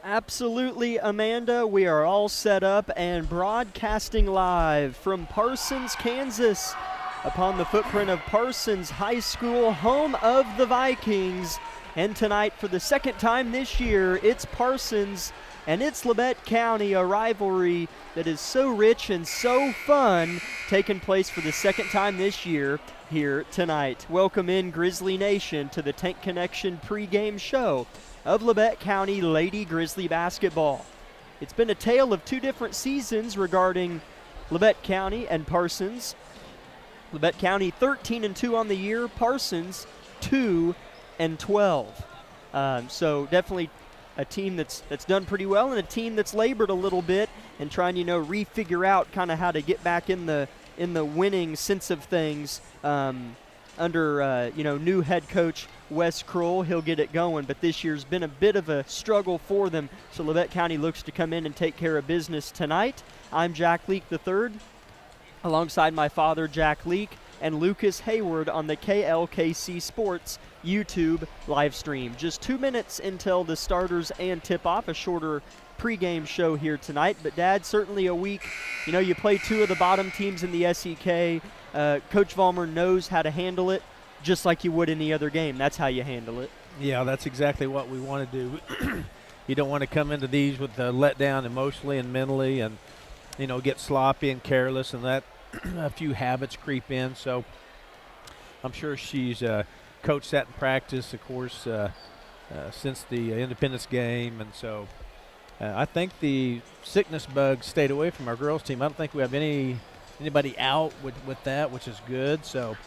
Absolutely, Amanda. We are all set up and broadcasting live from Parsons, Kansas, upon the footprint of Parsons High School, home of the Vikings. And tonight, for the second time this year, it's Parsons and it's Labette County, a rivalry that is so rich and so fun, taking place for the second time this year here tonight. Welcome in, Grizzly Nation, to the Tank Connection pregame show of Labette County Lady Grizzly basketball. It's been a tale of two different seasons regarding Labette County and Parsons. Labette County 13-2 on the year, Parsons 2-12. So definitely a team that's done pretty well, and a team that's labored a little bit and trying, refigure out kind of how to get back in the winning sense of things under new head coach Wes Kroll. He'll get it going, but this year's been a bit of a struggle for them. So Labette County looks to come in and take care of business tonight. I'm Jack Leake III, alongside my father Jack Leake and Lucas Hayward on the KLKC Sports YouTube live stream. Just 2 minutes until the starters and tip-off, a shorter pregame show here tonight. But, Dad, certainly a week. You play two of the bottom teams in the SEK. Coach Vollmer knows how to handle it just like you would any other game. That's how you handle it. Yeah, that's exactly what we want to do. You don't want to come into these with the letdown emotionally and mentally and, get sloppy and careless and let a few habits creep in. So I'm sure she's coached that in practice, of course, since the Independence game. And so I think the sickness bug stayed away from our girls team. I don't think we have anybody out with that, which is good. So,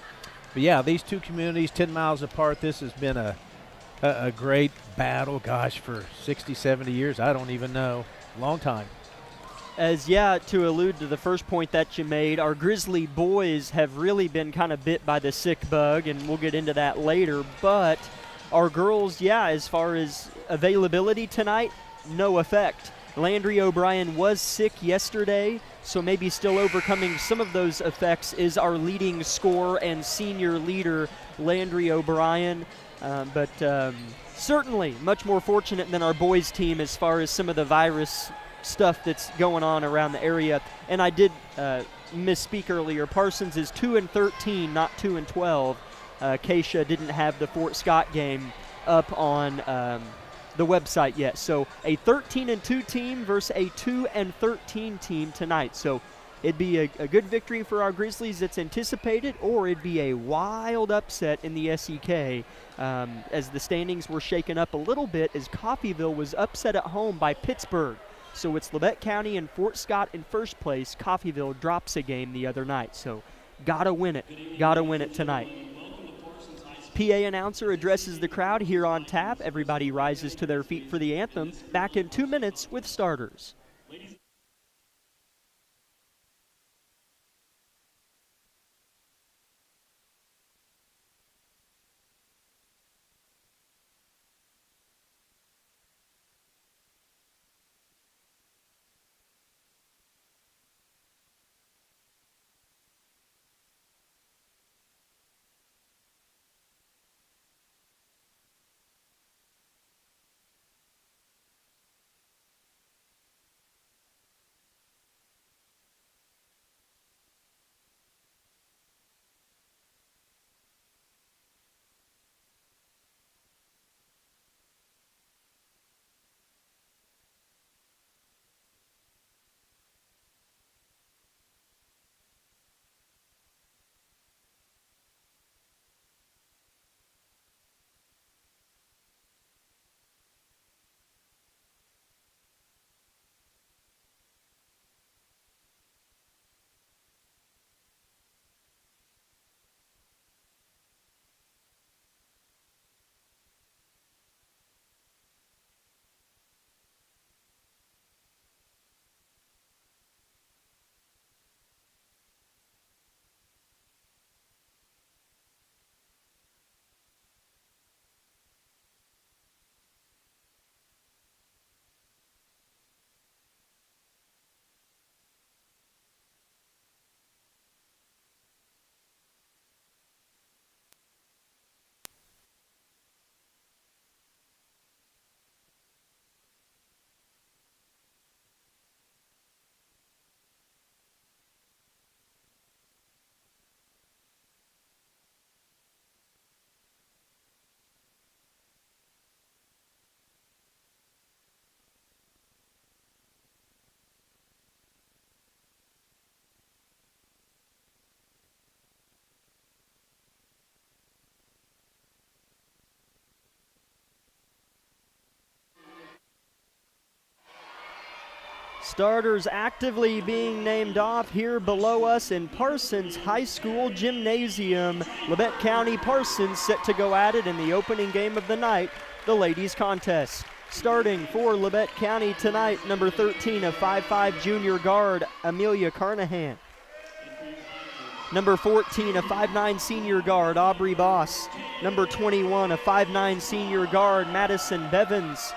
but yeah, these two communities 10 miles apart, this has been a great battle, gosh, for 60, 70 years. I don't even know. Long time. To allude to the first point that you made, our Grizzly boys have really been kind of bit by the sick bug, and we'll get into that later. But our girls, as far as availability tonight, no effect. Landry O'Brien was sick yesterday, so maybe still overcoming some of those effects is our leading scorer and senior leader, Landry O'Brien. But certainly much more fortunate than our boys team as far as some of the virus stuff that's going on around the area. And I did misspeak earlier. Parsons is 2-13, not 2-12. Keisha didn't have the Fort Scott game up on the website yet. So a 13-2 team versus a 2-13 team tonight. So it'd be a good victory for our Grizzlies that's anticipated, or it'd be a wild upset in the SEK as the standings were shaken up a little bit as Coffeyville was upset at home by Pittsburgh. So it's Labette County and Fort Scott in first place. Coffeyville drops a game the other night. So gotta win it. Gotta win it tonight. PA announcer addresses the crowd here on tap. Everybody rises to their feet for the anthem. Back in 2 minutes with starters. Starters actively being named off here below us in Parsons High School Gymnasium. Labette County Parsons set to go at it in the opening game of the night, the ladies contest. Starting for Labette County tonight, number 13, a 5'5" junior guard, Amelia Carnahan. Number 14, a 5'9" senior guard, Aubrey Boss. Number 21, a 5'9" senior guard, Madison Bevins.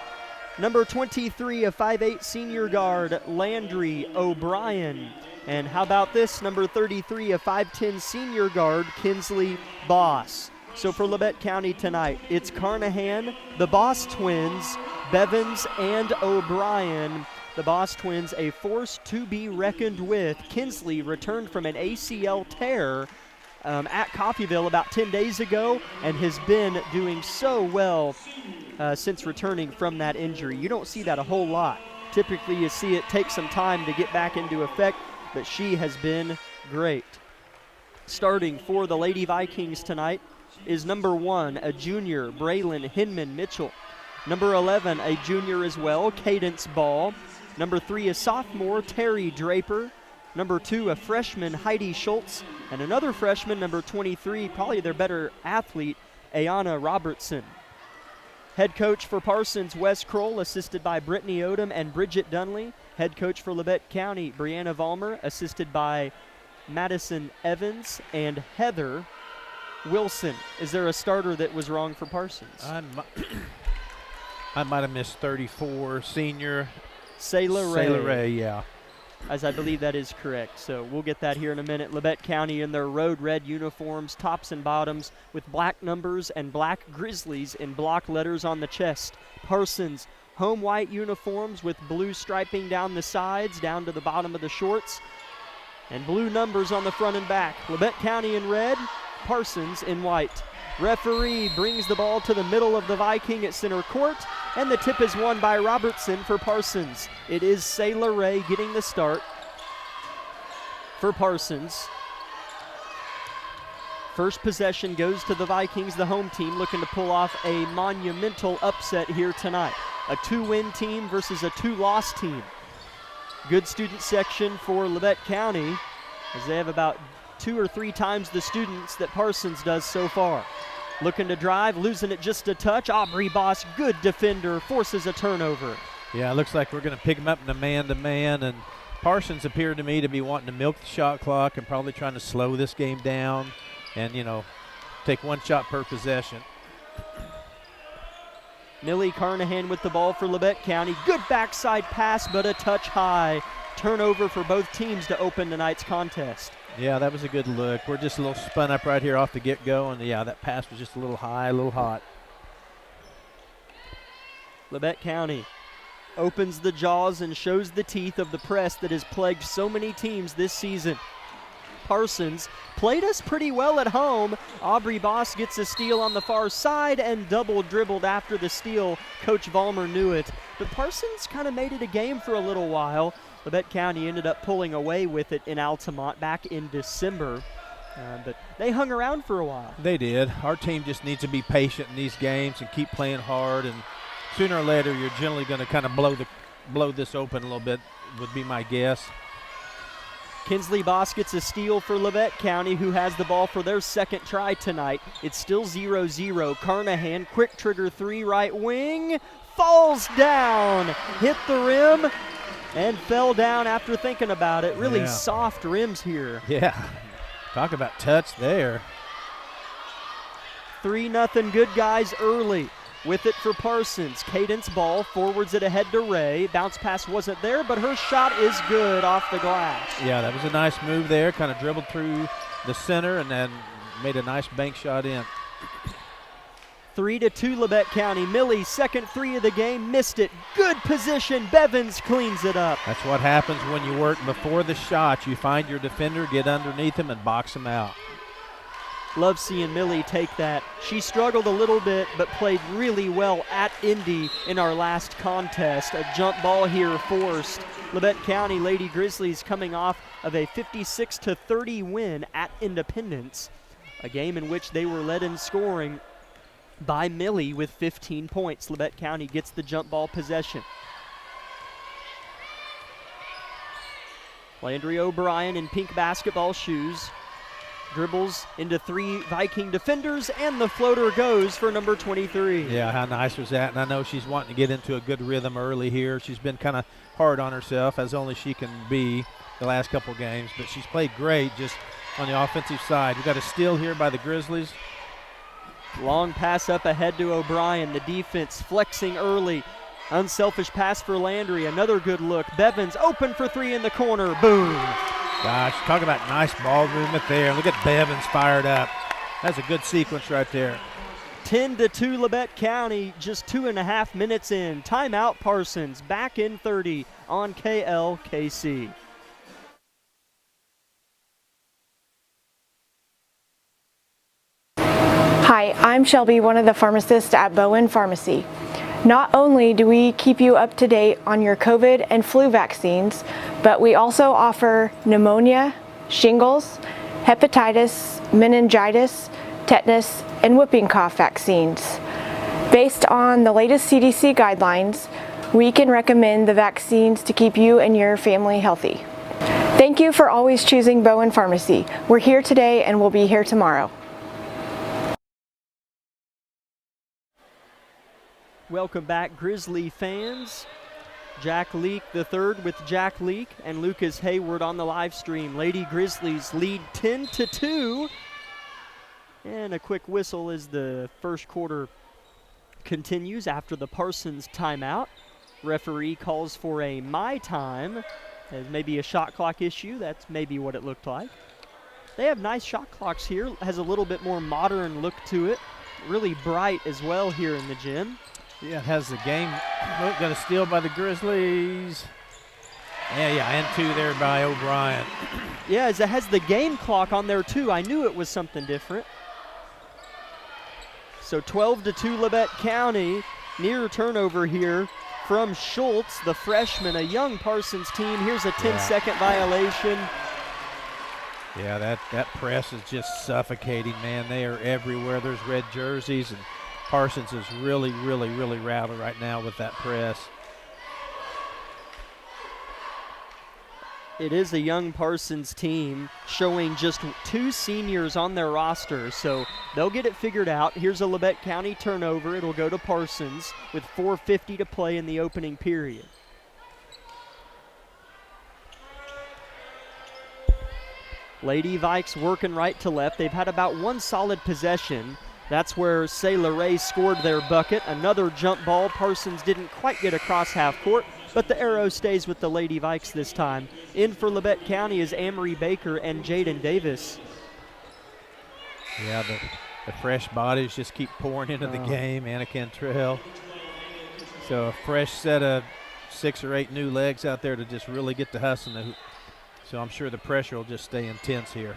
Number 23, a 5'8" senior guard, Landry O'Brien. And how about this, number 33, a 5'10" senior guard, Kinsley Boss. So for Labette County tonight, it's Carnahan, the Boss twins, Bevins, and O'Brien. The Boss twins, a force to be reckoned with. Kinsley returned from an ACL tear at Coffeyville about 10 days ago and has been doing so well since returning from that injury. You don't see that a whole lot. Typically you see it take some time to get back into effect, but she has been great. Starting for the Lady Vikings tonight is number 1, a junior, Braylon Hinman Mitchell. Number 11, a junior as well, Cadence Ball. Number 3, a sophomore, Terry Draper. Number 2, a freshman, Heidi Schultz. And another freshman, number 23, probably their better athlete, Ayana Robertson. Head coach for Parsons, Wes Kroll, assisted by Brittany Odom and Bridget Dunley. Head coach for Labette County, Brianna Vollmer, assisted by Madison Evans and Heather Wilson. Is there a starter that was wrong for Parsons? I might have missed 34, senior. Sayla Ray. Sayla Ray, yeah. As I believe that is correct. So we'll get that here in a minute. Labette County in their road red uniforms, tops and bottoms, with black numbers and black Grizzlies in block letters on the chest. Parsons, home white uniforms with blue striping down the sides, down to the bottom of the shorts, and blue numbers on the front and back. Labette County in red, Parsons in white. Referee brings the ball to the middle of the Viking at center court, and the tip is won by Robertson for Parsons. It is Sayla Ray getting the start for Parsons. First possession goes to the Vikings, the home team, looking to pull off a monumental upset here tonight. A 2-win team versus a 2-loss team. Good student section for Labette County, as they have about 2 or 3 times the students that Parsons does so far. Looking to drive, losing it just a touch. Aubrey Boss, good defender, forces a turnover. Yeah, it looks like we're going to pick him up in a man-to-man, and Parsons appeared to me to be wanting to milk the shot clock and probably trying to slow this game down and, take 1 shot per possession. Millie Carnahan with the ball for Labette County. Good backside pass, but a touch high. Turnover for both teams to open tonight's contest. Yeah, that was a good look. We're just a little spun up right here off the get-go, and yeah, that pass was just a little high, a little hot. Labette County opens the jaws and shows the teeth of the press that has plagued so many teams this season. Parsons played us pretty well at home. Aubrey Boss gets a steal on the far side and double dribbled after the steal. Coach Vollmer knew it. But Parsons kind of made it a game for a little while. Labette County ended up pulling away with it in Altamont back in December. But they hung around for a while. They did. Our team just needs to be patient in these games and keep playing hard. And sooner or later, you're generally going to kind of blow this open a little bit, would be my guess. Kinsley Boss gets a steal for Labette County, who has the ball for their second try tonight. It's still 0-0. Carnahan, quick trigger 3, right wing, falls down, hit the rim, and fell down after thinking about it. Really soft rims here. Yeah, talk about touch there. 3-0 good guys early. With it for Parsons. Cadence Ball forwards it ahead to Ray. Bounce pass wasn't there, but her shot is good off the glass. Yeah, that was a nice move there. Kind of dribbled through the center and then made a nice bank shot in. 3-2 Labette County. Millie, second 3 of the game, missed it. Good position. Bevins cleans it up. That's what happens when you work before the shot. You find your defender, get underneath him, and box him out. Love seeing Millie take that. She struggled a little bit, but played really well at Indy in our last contest. A jump ball here forced. Labette County Lady Grizzlies coming off of a 56-30 win at Independence, a game in which they were led in scoring by Millie with 15 points. Labette County gets the jump ball possession. Landry O'Brien in pink basketball shoes dribbles into 3 Viking defenders, and the floater goes for number 23. Yeah, how nice was that? And I know she's wanting to get into a good rhythm early here. She's been kind of hard on herself, as only she can be the last couple games, but she's played great just on the offensive side. We've got a steal here by the Grizzlies. Long pass up ahead to O'Brien. The defense flexing early. Unselfish pass for Landry. Another good look. Bevins open for 3 in the corner. Boom. Gosh, talk about nice ball movement there. Look at Bevins fired up. That's a good sequence right there. 10-2 Labette County, just 2.5 minutes in. Timeout Parsons, back in 30 on KLKC. Hi, I'm Shelby, one of the pharmacists at Bowen Pharmacy. Not only do we keep you up to date on your COVID and flu vaccines, but we also offer pneumonia, shingles, hepatitis, meningitis, tetanus, and whooping cough vaccines. Based on the latest CDC guidelines, we can recommend the vaccines to keep you and your family healthy. Thank you for always choosing Bowen Pharmacy. We're here today and we'll be here tomorrow. Welcome back, Grizzly fans. Jack Leak III with Jack Leak and Lucas Hayward on the live stream. Lady Grizzlies lead 10-2. And a quick whistle as the first quarter continues after the Parsons timeout. Referee calls for a my time, as maybe a shot clock issue. That's maybe what it looked like. They have nice shot clocks here. Has a little bit more modern look to it. Really bright as well here in the gym. Yeah, it has the game. Oh, got a steal by the Grizzlies. Yeah, and 2 there by O'Brien. Yeah, as it has the game clock on there too. I knew it was something different. So 12-2 Labette County. Near turnover here from Schultz, the freshman, a young Parsons team. Here's a 10-second violation. Yeah, that press is just suffocating, man. They are everywhere. There's red jerseys, and Parsons is really rattled right now with that press. It is a young Parsons team showing just 2 seniors on their roster, so they'll get it figured out. Here's a Labette County turnover. It'll go to Parsons with 4:50 to play in the opening period. Lady Vikes working right to left. They've had about 1 solid possession. That's where Sayla Ray scored their bucket. Another jump ball. Parsons didn't quite get across half court, but the arrow stays with the Lady Vikes this time. In for Labette County is Amory Baker and Jaden Davis. Yeah, the fresh bodies just keep pouring into the game. Anna Cantrell. So a fresh set of 6 or 8 new legs out there to just really get to hustling. So I'm sure the pressure will just stay intense here.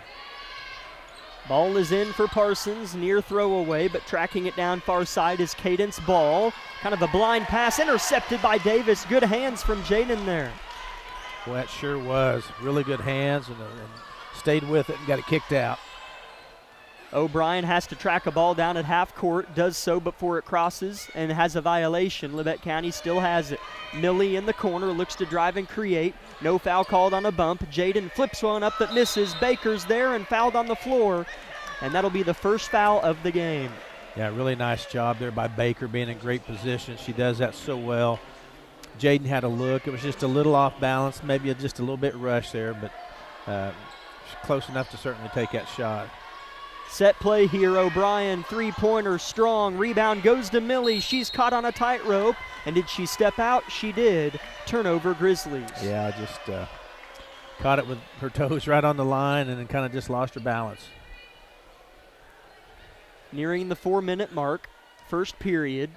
Ball is in for Parsons, near throwaway, but tracking it down far side is Cadence Ball. Kind of a blind pass, intercepted by Davis. Good hands from Jaden there. Well, that sure was. Really good hands and stayed with it and got it kicked out. O'Brien has to track a ball down at half court, does so before it crosses and has a violation. Labette County still has it. Millie in the corner, looks to drive and create. No foul called on a bump. Jaden flips one up that misses. Baker's there and fouled on the floor. And that'll be the first foul of the game. Yeah, really nice job there by Baker, being in great position. She does that so well. Jaden had a look. It was just a little off balance, maybe just a little bit rushed there, but close enough to certainly take that shot. Set play here, O'Brien, three-pointer strong. Rebound goes to Millie. She's caught on a tightrope. And did she step out? She did. Turnover, Grizzlies. Yeah, just caught it with her toes right on the line and then kind of just lost her balance. Nearing the 4-minute mark, first period.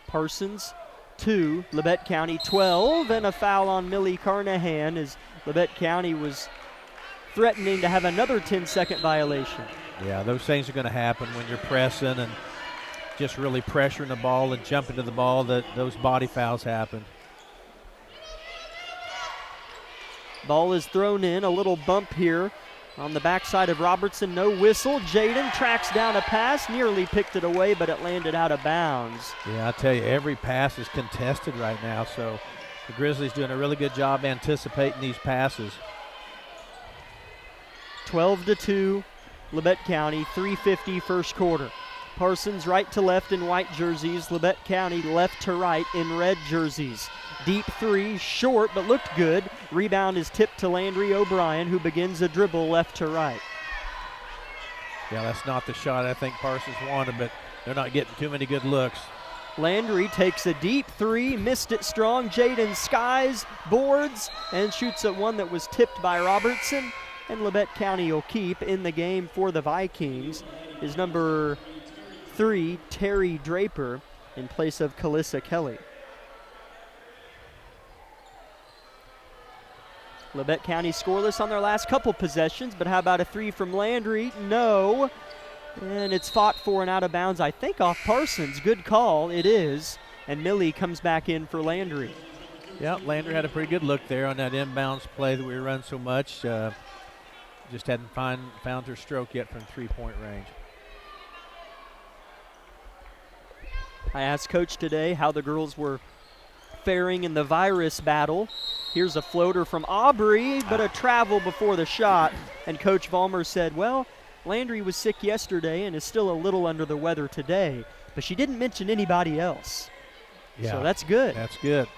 Parsons 2, Labette County 12, and a foul on Millie Carnahan as Labette County was threatening to have another 10-second violation. Yeah, those things are going to happen when you're pressing and just really pressuring the ball and jumping to the ball. That those body fouls happen. Ball is thrown in, a little bump here on the backside of Robertson. No whistle. Jaden tracks down a pass, nearly picked it away, but it landed out of bounds. Yeah, I tell you, every pass is contested right now, so the Grizzlies doing a really good job anticipating these passes. 12-2, Labette County, 3:50 first quarter. Parsons right to left in white jerseys, Labette County left to right in red jerseys. Deep three, short but looked good. Rebound is tipped to Landry O'Brien, who begins a dribble left to right. Yeah, that's not the shot I think Parsons wanted, but they're not getting too many good looks. Landry takes a deep three, missed it strong. Jaden Skies boards and shoots at one that was tipped by Robertson. And Labette County will keep in the game for the Vikings is number 3, Terry Draper, in place of Kalissa Kelly. Labette County scoreless on their last couple possessions, but how about a three from Landry? No. And it's fought for and out of bounds, I think, off Parsons. Good call, it is. And Millie comes back in for Landry. Yeah, Landry had a pretty good look there on that inbounds play that we run so much. Just hadn't found her stroke yet from three-point range. I asked Coach today how the girls were faring in the virus battle. Here's a floater from Aubrey, but a travel before the shot. And Coach Vollmer said, well, Landry was sick yesterday and is still a little under the weather today, but she didn't mention anybody else. Yeah, so that's good. That's good.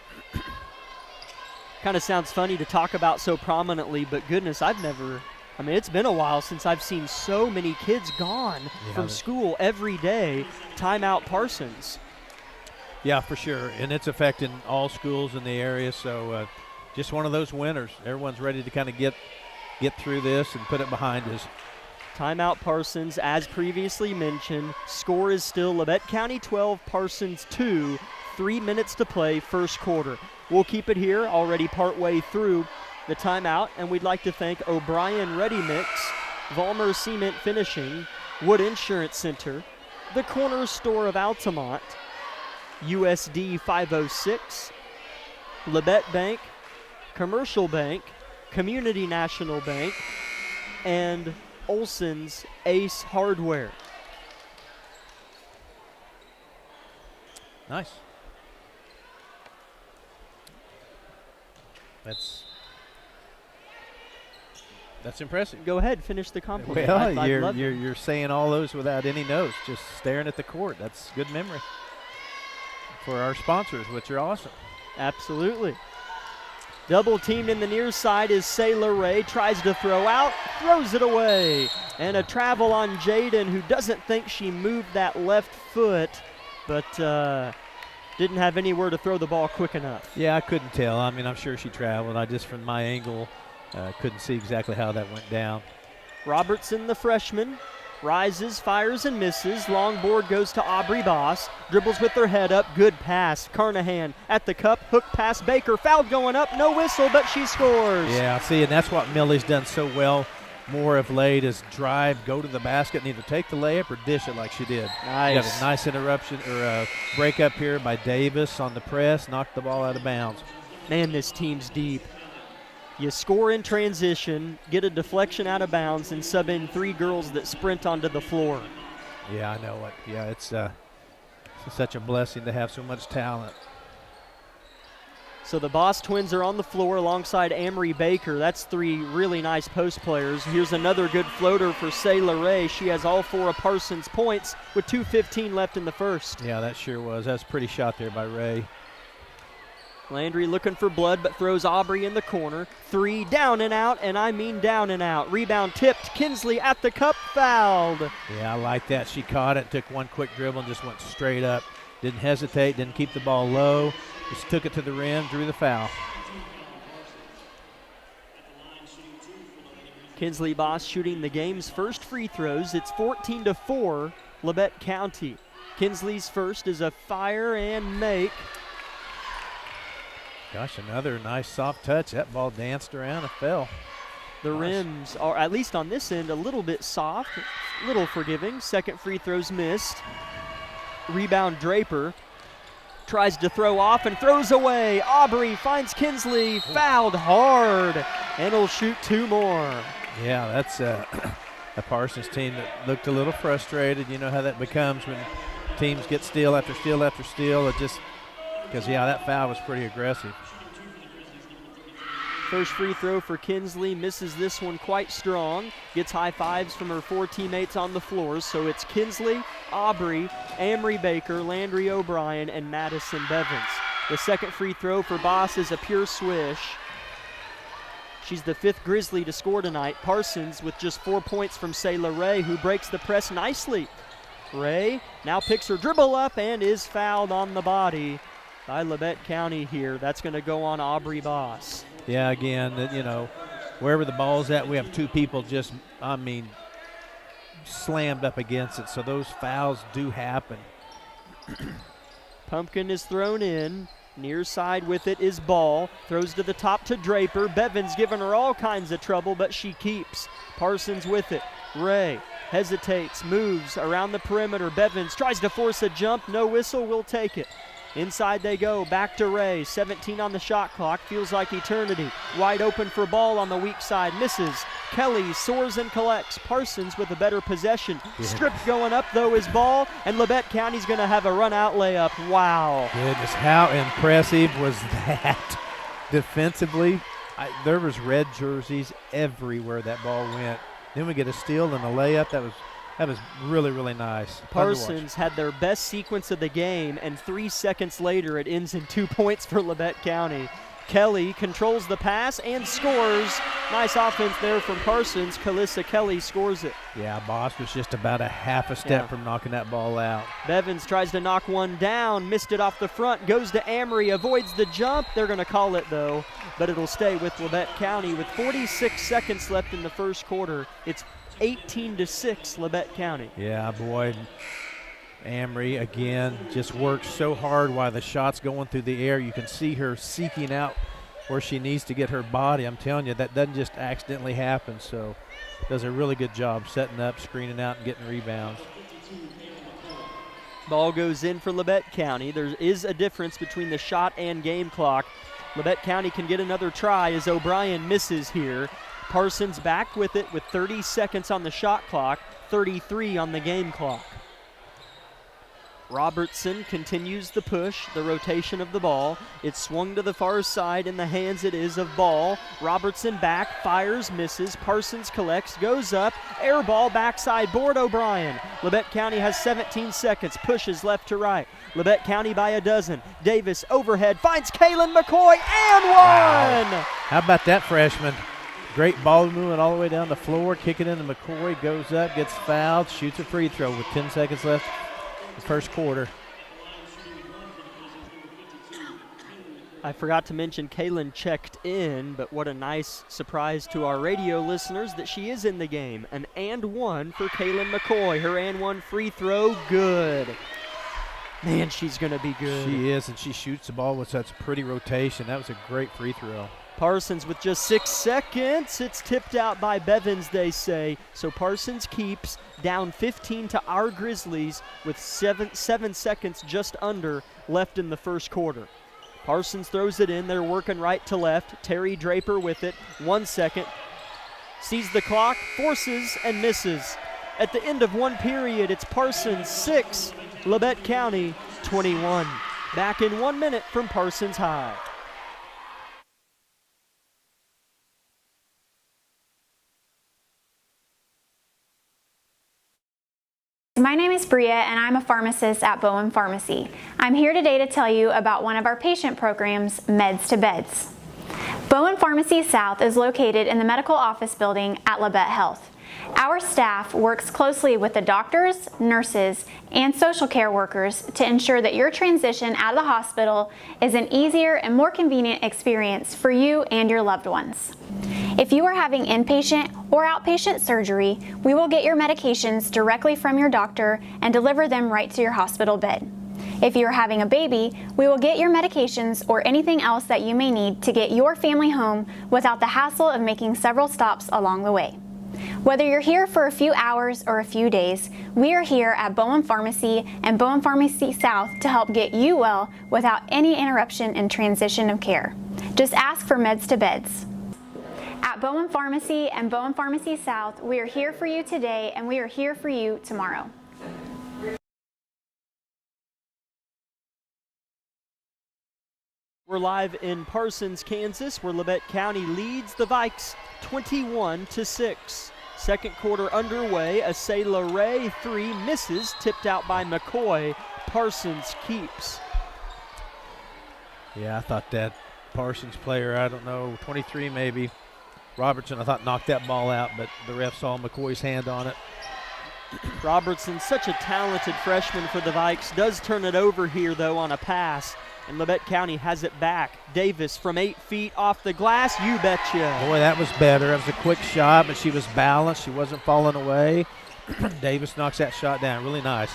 Kind of sounds funny to talk about so prominently, but goodness, it's been a while since I've seen so many kids gone from school every day. Timeout Parsons. Yeah, for sure, and it's affecting all schools in the area, so just one of those winners. Everyone's ready to kind of get through this and put it behind us. Timeout Parsons, as previously mentioned. Score is still Labette County 12, Parsons 2. 3 minutes to play, first quarter. We'll keep it here, already partway through the timeout, and we'd like to thank O'Brien Ready Mix, Vollmer Cement Finishing, Wood Insurance Center, the Corner Store of Altamont, USD 506, Labette Bank, Commercial Bank, Community National Bank, and Olson's Ace Hardware. Nice. That's impressive. Go ahead, finish the compliment. Well, you're saying all those without any notes, just staring at the court. That's good memory for our sponsors, which are awesome. Absolutely. Double teamed in the near side is Sailor Ray. Tries to throw out, throws it away. And a travel on Jaden, who doesn't think she moved that left foot, but didn't have anywhere to throw the ball quick enough. Yeah, I couldn't tell. I mean, I'm sure she traveled. I just, from my angle, couldn't see exactly how that went down. Robertson, the freshman, rises, fires, and misses. Long board goes to Aubrey Boss. Dribbles with her head up. Good pass. Carnahan at the cup. Hook pass. Baker. Foul going up. No whistle, but she scores. Yeah, see, and that's what Millie's done so well more of late is drive, go to the basket, and either take the layup or dish it like she did. Nice. You got a nice interruption or a break up here by Davis on the press. Knocked the ball out of bounds. Man, this team's deep. You score in transition, get a deflection out of bounds, and sub in 3 girls that sprint onto the floor. Yeah, I know it. Yeah, it's such a blessing to have so much talent. So the Boss twins are on the floor alongside Amory Baker. That's 3 really nice post players. Here's another good floater for Sailor Ray. She has all 4 of Parsons' points with 2:15 left in the first. Yeah, that sure was. That's a pretty shot there by Ray. Landry looking for blood, but throws Aubrey in the corner. 3 down and out, and I mean down and out. Rebound tipped. Kinsley at the cup, fouled. Yeah, I like that. She caught it, took one quick dribble, and just went straight up. Didn't hesitate, didn't keep the ball low. Just took it to the rim, drew the foul. Kinsley Boss shooting the game's first free throws. It's 14-4, Labette County. Kinsley's first is a fire and make. Gosh, another nice soft touch. That ball danced around and fell. The rims are, at least on this end, a little bit soft, a little forgiving. Second free throw's missed. Rebound Draper. Tries to throw off and throws away. Aubrey finds Kinsley, fouled hard, and he'll shoot 2 more. Yeah, that's a Parsons team that looked a little frustrated. You know how that becomes when teams get steal after steal after steal. It just, because, yeah, that foul was pretty aggressive. First free throw for Kinsley, misses this one quite strong. Gets high fives from her 4 teammates on the floor. So it's Kinsley, Aubrey, Amory Baker, Landry O'Brien, and Madison Bevins. The second free throw for Boss is a pure swish. She's the 5th Grizzly to score tonight. Parsons with just 4 points from Sayla Ray, who breaks the press nicely. Ray now picks her dribble up and is fouled on the body by Labette County here. That's going to go on Aubrey Boss. Yeah, again, you know, wherever the ball's at, we have 2 people just, slammed up against it. So those fouls do happen. Pumpkin is thrown in. Near side with it is Ball. Throws to the top to Draper. Bevins giving her all kinds of trouble, but she keeps. Parsons with it. Ray hesitates, moves around the perimeter. Bevins tries to force a jump. No whistle, will take it. Inside they go, back to Ray. 17 on the shot clock, feels like eternity. Wide open for Ball on the weak side, misses. Kelly soars and collects. Parsons with a better possession. Yeah. Stripped going up though is Ball, and Labette County's gonna have a run out layup. Wow. Goodness, how impressive was that? Defensively, there was red jerseys everywhere that ball went. Then we get a steal and a layup. That was really, really nice. Parsons had their best sequence of the game, and 3 seconds later it ends in 2 points for Labette County. Kelly controls the pass and scores. Nice offense there from Parsons. Kalissa Kelly scores it. Yeah, Boss was just about a half a step from knocking that ball out. Bevins tries to knock one down, missed it off the front, goes to Amory, avoids the jump. They're going to call it though, but it'll stay with Labette County with 46 seconds left in the first quarter. It's 18-6 Labette County. Yeah, boy. Amory, again, just works so hard while the shot's going through the air. You can see her seeking out where she needs to get her body. I'm telling you, that doesn't just accidentally happen. So does a really good job setting up, screening out, and getting rebounds. Ball goes in for Labette County. There is a difference between the shot and game clock. Labette County can get another try as O'Brien misses here. Parsons back with it with 30 seconds on the shot clock, 33 on the game clock. Robertson continues the push, the rotation of the ball. It's swung to the far side, in the hands it is of Ball. Robertson back, fires, misses. Parsons collects, goes up, air ball, backside board, O'Brien. Labette County has 17 seconds, pushes left to right. Labette County by a dozen. Davis overhead, finds Kaylin McCoy, and one! Wow. How about that freshman? Great ball movement all the way down the floor, kick it into McCoy, goes up, gets fouled, shoots a free throw with 10 seconds left. The first quarter. I forgot to mention Kaylin checked in, but what a nice surprise to our radio listeners that she is in the game. An and one for Kaylin McCoy. Her and one free throw, good. Man, she's going to be good. She is, and she shoots the ball with such pretty rotation. That was a great free throw. Parsons with just 6 seconds. It's tipped out by Bevins, they say. So Parsons keeps down 15 to our Grizzlies with 7 seconds just under left in the first quarter. Parsons throws it in. They're working right to left. Terry Draper with it. 1 second. Sees the clock, forces, and misses. At the end of one period, it's Parsons 6, Labette County 21. Back in 1 minute from Parsons High. My name is Bria and I'm a pharmacist at Bowen Pharmacy. I'm here today to tell you about one of our patient programs, Meds to Beds. Bowen Pharmacy South is located in the medical office building at Labette Health. Our staff works closely with the doctors, nurses, and social care workers to ensure that your transition out of the hospital is an easier and more convenient experience for you and your loved ones. If you are having inpatient or outpatient surgery, we will get your medications directly from your doctor and deliver them right to your hospital bed. If you are having a baby, we will get your medications or anything else that you may need to get your family home without the hassle of making several stops along the way. Whether you're here for a few hours or a few days, we are here at Bowen Pharmacy and Bowen Pharmacy South to help get you well without any interruption in transition of care. Just ask for Meds to Beds. At Bowen Pharmacy and Bowen Pharmacy South, we are here for you today and we are here for you tomorrow. We're live in Parsons, Kansas, where Labette County leads the Vikes 21-6. Second quarter underway. A Sayla Ray 3 misses, tipped out by McCoy. Parsons keeps. Yeah, I thought that Parsons player, I don't know, 23 maybe, Robertson, I thought knocked that ball out, but the ref saw McCoy's hand on it. Robertson, such a talented freshman for the Vikes, does turn it over here, though, on a pass. And Labette County has it back. Davis from 8 feet off the glass, you betcha. Boy, that was better. It was a quick shot, but she was balanced. She wasn't falling away. Davis knocks that shot down. Really nice.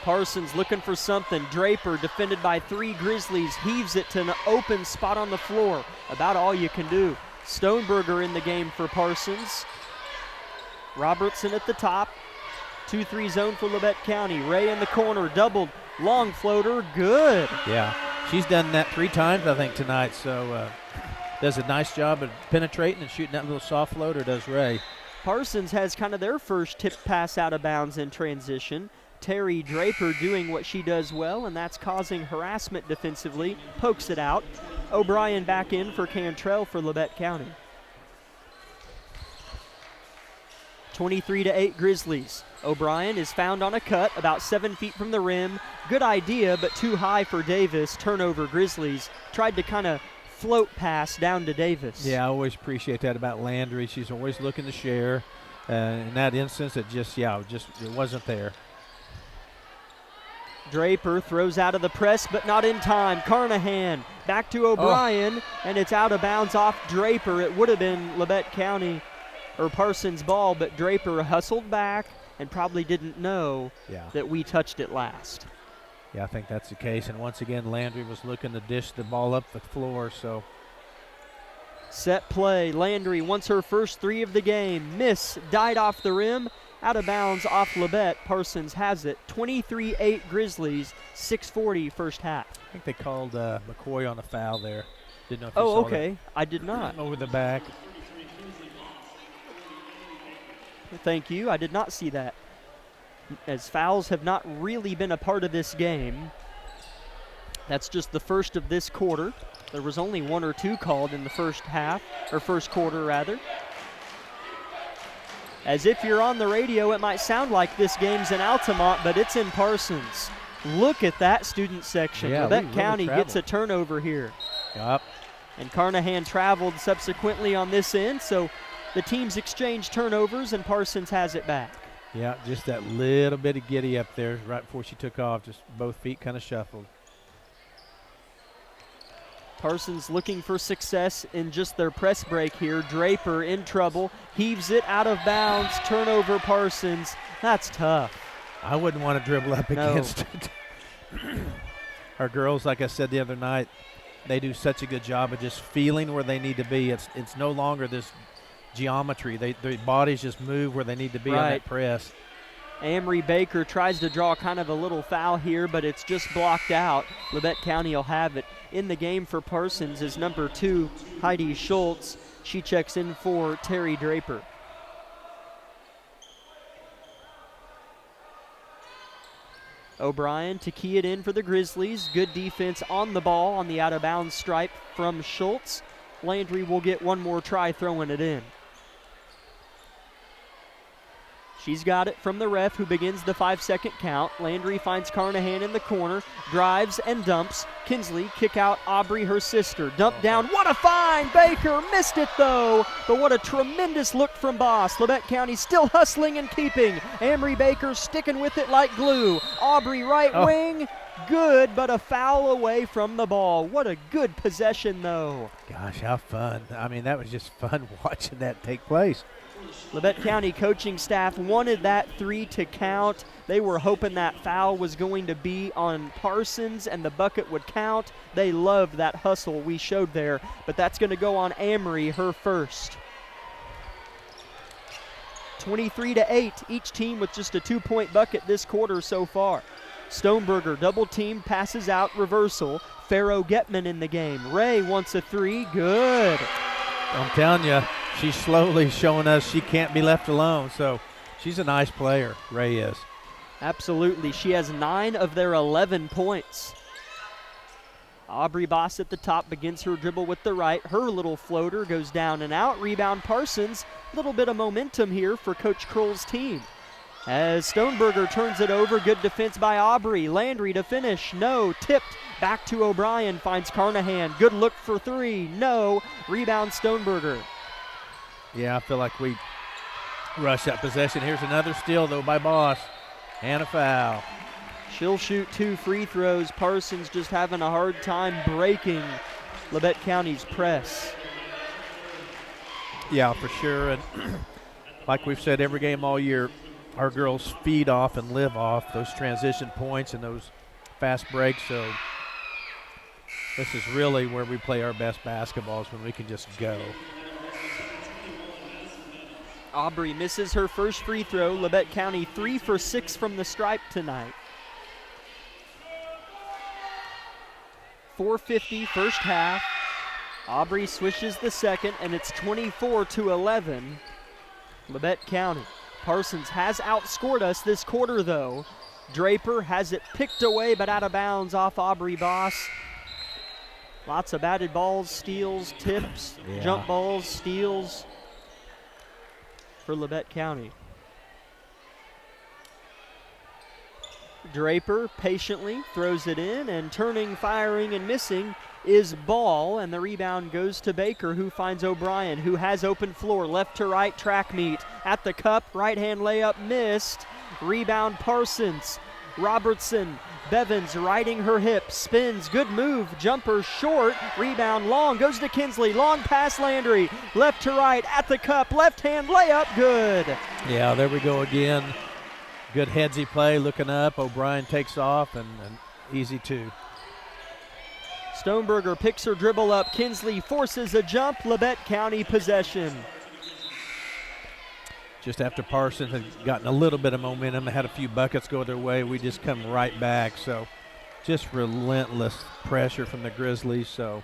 Parsons looking for something. Draper, defended by 3 Grizzlies, heaves it to an open spot on the floor. About all you can do. Stoneberger in the game for Parsons. Robertson at the top. 2-3 zone for Labette County. Ray in the corner, doubled. Long floater, good. Yeah, she's done that 3 times, I think, tonight. So does a nice job of penetrating and shooting that little soft floater, does Ray. Parsons has kind of their first tip pass out of bounds in transition. Terry Draper doing what she does well, and that's causing harassment defensively. Pokes it out. O'Brien back in for Cantrell for Labette County. 23-8 Grizzlies. O'Brien is found on a cut about 7 feet from the rim. Good idea, but too high for Davis. Turnover Grizzlies. Tried to kind of float pass down to Davis. Yeah, I always appreciate that about Landry. She's always looking to share. In that instance, it wasn't there. Draper throws out of the press, but not in time. Carnahan back to O'Brien, and it's out of bounds off Draper. It would have been Labette County or Parsons' ball, but Draper hustled back and probably didn't know that we touched it last. Yeah, I think that's the case. And once again, Landry was looking to dish the ball up the floor. So set play. Landry wants her first 3 of the game. Miss, died off the rim. Out of bounds off Labette. Parsons has it. 23-8 Grizzlies, 6:40 first half. I think they called McCoy on a foul there. Didn't know if you saw okay. That. I did not. Over the back. Thank you. I did not see that. As fouls have not really been a part of this game. That's just the first of this quarter. There was only 1 or 2 called in the first half, or first quarter rather. As if you're on the radio, it might sound like this game's in Altamont, but it's in Parsons. Look at that student section. Yeah, Labette County gets a turnover here. Yep. And Carnahan traveled subsequently on this end, so the teams exchange turnovers, and Parsons has it back. Yeah, just that little bit of giddy up there right before she took off. Just both feet kind of shuffled. Parsons looking for success in just their press break here. Draper in trouble, heaves it out of bounds. Turnover Parsons. That's tough. I wouldn't want to dribble up against it. Our girls, like I said the other night, they do such a good job of just feeling where they need to be. It's no longer this geometry. Their bodies just move where they need to be on that press. Amory Baker tries to draw kind of a little foul here, but it's just blocked out. Labette County will have it. In the game for Parsons is number 2, Heidi Schultz. She checks in for Terry Draper. O'Brien to key it in for the Grizzlies. Good defense on the ball on the out-of-bounds stripe from Schultz. Landry will get one more try throwing it in. She's got it from the ref, who begins the 5-second count. Landry finds Carnahan in the corner, drives and dumps. Kinsley kick out Aubrey, her sister. Dump down, what a find! Baker missed it though, but what a tremendous look from Boss. Labette County still hustling and keeping. Amory Baker sticking with it like glue. Aubrey right wing, good, but a foul away from the ball. What a good possession though. Gosh, how fun. I mean, that was just fun watching that take place. Labette County coaching staff wanted that 3 to count. They were hoping that foul was going to be on Parsons and the bucket would count. They loved that hustle we showed there, but that's going to go on Amory, her first. 23-8, each team with just a 2-point bucket this quarter so far. Stoneberger double team, passes out, reversal. Farrow Getman in the game. Ray wants a 3, good. I'm telling you, she's slowly showing us she can't be left alone. So she's a nice player, Ray is. Absolutely. She has 9 of their 11 points. Aubrey Boss at the top begins her dribble with the right. Her little floater goes down and out. Rebound Parsons. A little bit of momentum here for Coach Kroll's team. As Stoneberger turns it over, good defense by Aubrey. Landry to finish, no, tipped, back to O'Brien, finds Carnahan. Good look for three, no, rebound Stoneberger. Yeah, I feel like we rushed that possession. Here's another steal, though, by Boss, and a foul. She'll shoot 2 free throws. Parsons just having a hard time breaking Labette County's press. Yeah, for sure, and like we've said every game all year, our girls feed off and live off those transition points and those fast breaks. So this is really where we play our best basketball, is when we can just go. Aubrey misses her first free throw. Labette County 3 for 6 from the stripe tonight. 4:50 first half. Aubrey swishes the second, and it's 24-11. Labette County. Parsons has outscored us this quarter, though. Draper has it picked away, but out of bounds off Aubrey Boss. Lots of batted balls, steals, tips, jump balls, steals for Labette County. Draper patiently throws it in, and turning, firing, and missing is Ball, and the rebound goes to Baker, who finds O'Brien, who has open floor, left to right track meet. At the cup, right-hand layup missed. Rebound Parsons. Robertson, Bevins riding her hip, spins, good move, jumper short, rebound long, goes to Kinsley, long pass Landry, left to right, at the cup, left-hand layup, good. Yeah, there we go again. Good headsy play, looking up, O'Brien takes off, and easy two. Stoneberger picks her dribble up. Kinsley forces a jump. Labette County possession. Just after Parsons had gotten a little bit of momentum, had a few buckets go their way, we just come right back. So just relentless pressure from the Grizzlies. So,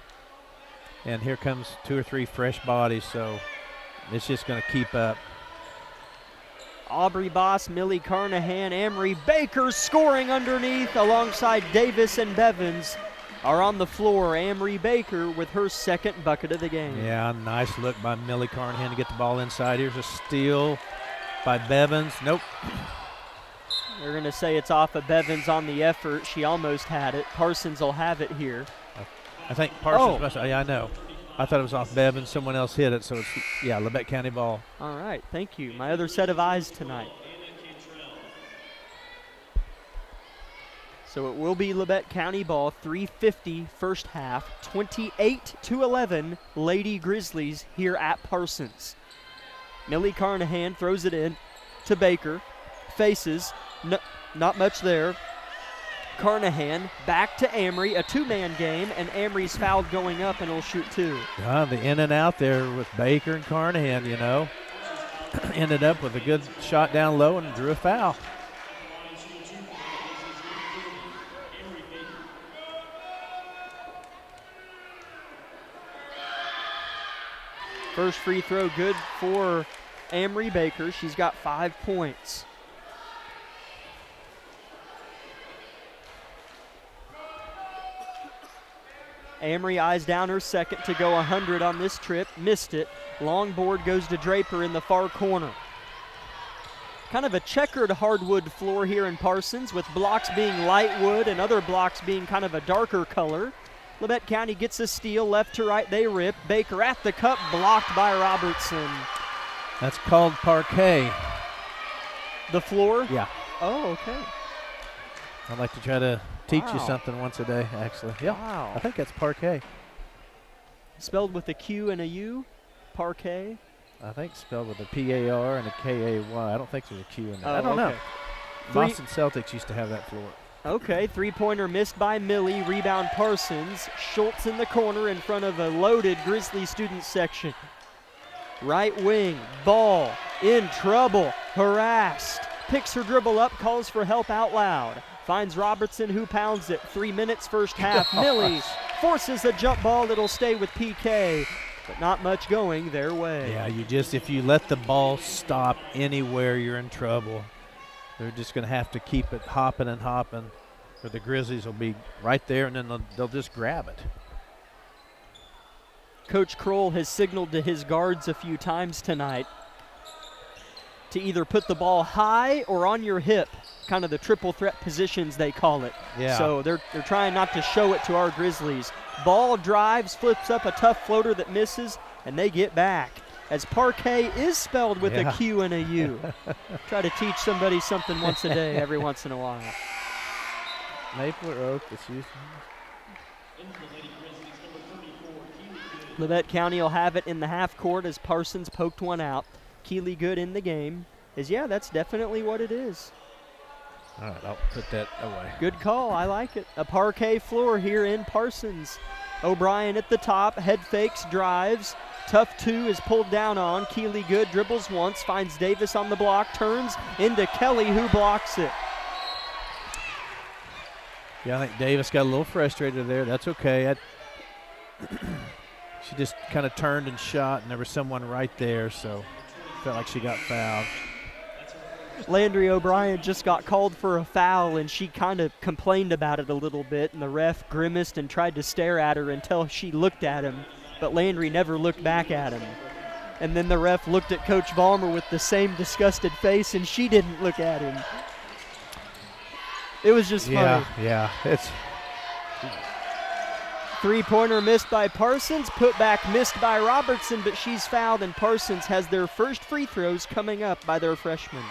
and here comes 2 or 3 fresh bodies. So it's just going to keep up. Aubrey Boss, Millie Carnahan, Amory Baker scoring underneath alongside Davis and Bevins are on the floor. Amory Baker with her second bucket of the game. Yeah, nice look by Millie Carnahan to get the ball inside. Here's a steal by Bevins. Nope. They're going to say it's off of Bevins on the effort. She almost had it. Parsons will have it here. I think Parsons yeah, I know. I thought it was off Bevins. Someone else hit it, so it's, yeah, Labette County ball. All right, thank you. My other set of eyes tonight. So it will be Labette County ball, 3:50 first half, 28-11 Lady Grizzlies here at Parsons. Millie Carnahan throws it in to Baker, faces, not much there. Carnahan back to Amory, a 2-man game, and Amory's fouled going up, and he'll shoot 2. The in and out there with Baker and Carnahan, you know. Ended up with a good shot down low and drew a foul. First free throw good for Amory Baker. She's got 5 points. Amory eyes down her second to go 100 on this trip. Missed it. Long board goes to Draper in the far corner. Kind of a checkered hardwood floor here in Parsons, with blocks being light wood and other blocks being kind of a darker color. Labette County gets a steal, left to right, they rip. Baker at the cup, blocked by Robertson. That's called parquet. The floor? Yeah. Oh, okay. I'd like to try to teach you something once a day, actually. Yeah, wow. I think that's parquet. Spelled with a Q and a U, parquet. I think spelled with a P-A-R and a K-A-Y. I don't think there's a Q in there. I don't okay. know. Boston Celtics used to have that floor. Okay, three-pointer missed by Millie. Rebound Parsons. Schultz in the corner in front of a loaded Grizzly student section. Right wing, Ball in trouble, harassed. Picks her dribble up, calls for help out loud. Finds Robertson, who pounds it. 3 minutes first half. Millie forces a jump ball. It'll stay with PK, but not much going their way. Yeah, if you let the ball stop anywhere, you're in trouble. They're just going to have to keep it hopping and hopping. or the Grizzlies will be right there, and then they'll just grab it. Coach Kroll has signaled to his guards a few times tonight to either put the ball high or on your hip, kind of the triple threat positions they call it. Yeah. So they're trying not to show it to our Grizzlies. Ball drives, flips up a tough floater that misses, and they get back. As parquet is spelled with a Q and a U. Try to teach somebody something once a day, every once in a while. Maple or oak, it's used. Labette County will have it in the half court as Parsons poked one out. Keely Good in the game. That's definitely what it is. All right, I'll put that away. Good call, I like it. A parquet floor here in Parsons. O'Brien at the top, head fakes, drives. Tough two is pulled down on. Keely Good dribbles once, finds Davis on the block, turns into Kelly who blocks it. Yeah, I think Davis got a little frustrated there. That's okay. She just kind of turned and shot, and there was someone right there, so felt like she got fouled. Landry O'Brien just got called for a foul, and she kind of complained about it a little bit, and the ref grimaced and tried to stare at her until she looked at him, but Landry never looked back at him. And then the ref looked at Coach Vollmer with the same disgusted face, and she didn't look at him. It was just funny. Yeah. It's three-pointer missed by Parsons, put back missed by Robertson, but she's fouled, and Parsons has their first free throws coming up by their freshman.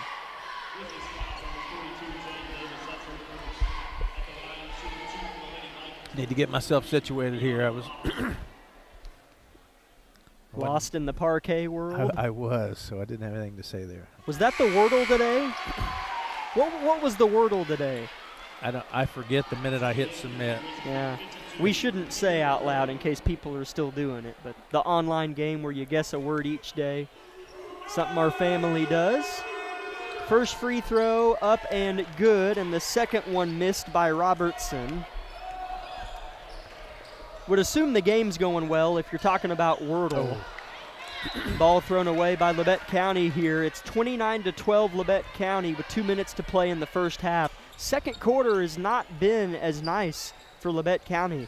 Need to get myself situated here. I was lost in the parquet world. I was, so I didn't have anything to say there. Was that the Wordle today? What was the Wordle today? I forget the minute I hit submit. Yeah. We shouldn't say out loud in case people are still doing it, but the online game where you guess a word each day, something our family does. First free throw up and good, and the second one missed by Robertson. Would assume the game's going well if you're talking about Wordle. Ball thrown away by Labette County here. It's 29-12 Labette County with 2 minutes to play in the first half. Second quarter has not been as nice for Labette County.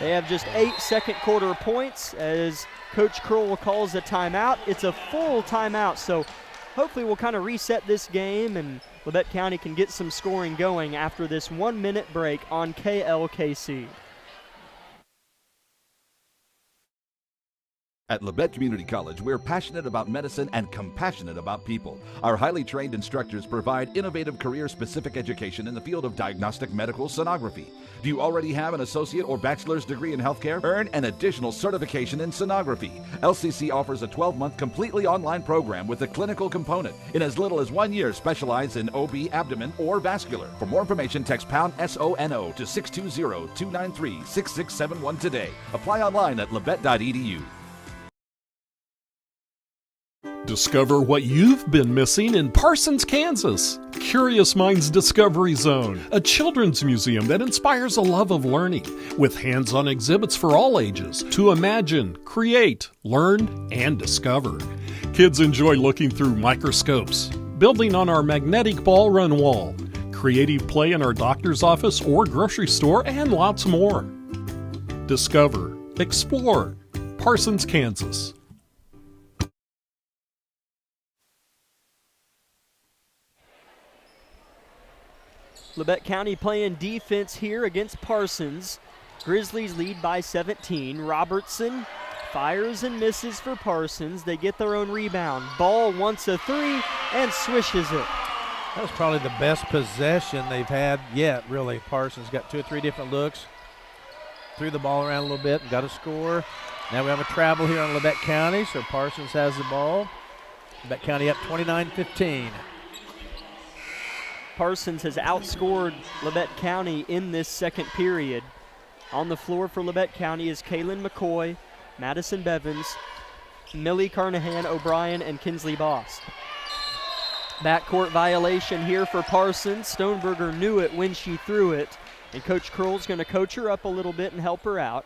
They have just 8 second quarter points as Coach Kroll calls a timeout. It's a full timeout, so hopefully we'll kind of reset this game and Labette County can get some scoring going after this 1 minute break on KLKC. At Labette Community College, we're passionate about medicine and compassionate about people. Our highly trained instructors provide innovative career-specific education in the field of diagnostic medical sonography. Do you already have an associate or bachelor's degree in healthcare? Earn an additional certification in sonography. LCC offers a 12-month completely online program with a clinical component. In as little as 1 year, specialize in OB, abdomen, or vascular. For more information, text pound SONO to 620-293-6671 today. Apply online at labette.edu. Discover what you've been missing in Parsons, Kansas. Curious Minds Discovery Zone, a children's museum that inspires a love of learning, with hands-on exhibits for all ages to imagine, create, learn, and discover. Kids enjoy looking through microscopes, building on our magnetic ball run wall, creative play in our doctor's office or grocery store, and lots more. Discover, explore. Parsons, Kansas. Labette County playing defense here against Parsons. Grizzlies lead by 17. Robertson fires and misses for Parsons. They get their own rebound. Ball wants a three and swishes it. That was probably the best possession they've had yet, really. Parsons got 2 or 3 different looks. Threw the ball around a little bit and got a score. Now we have a travel here on Labette County, so Parsons has the ball. Labette County up 29-15. Parsons has outscored Labette County in this second period. On the floor for Labette County is Kaylin McCoy, Madison Bevins, Millie Carnahan, O'Brien, and Kinsley Boss. Backcourt violation here for Parsons. Stoneberger knew it when she threw it, and Coach Kroll's going to coach her up a little bit and help her out.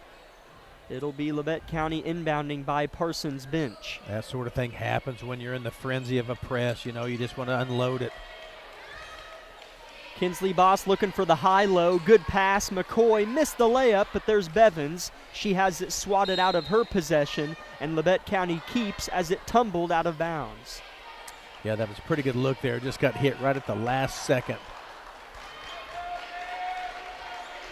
It'll be Labette County inbounding by Parsons' bench. That sort of thing happens when you're in the frenzy of a press. You know, you just want to unload it. Kinsley Boss looking for the high-low. Good pass. McCoy missed the layup, but there's Bevins. She has it swatted out of her possession, and Labette County keeps as it tumbled out of bounds. Yeah, that was a pretty good look there. Just got hit right at the last second.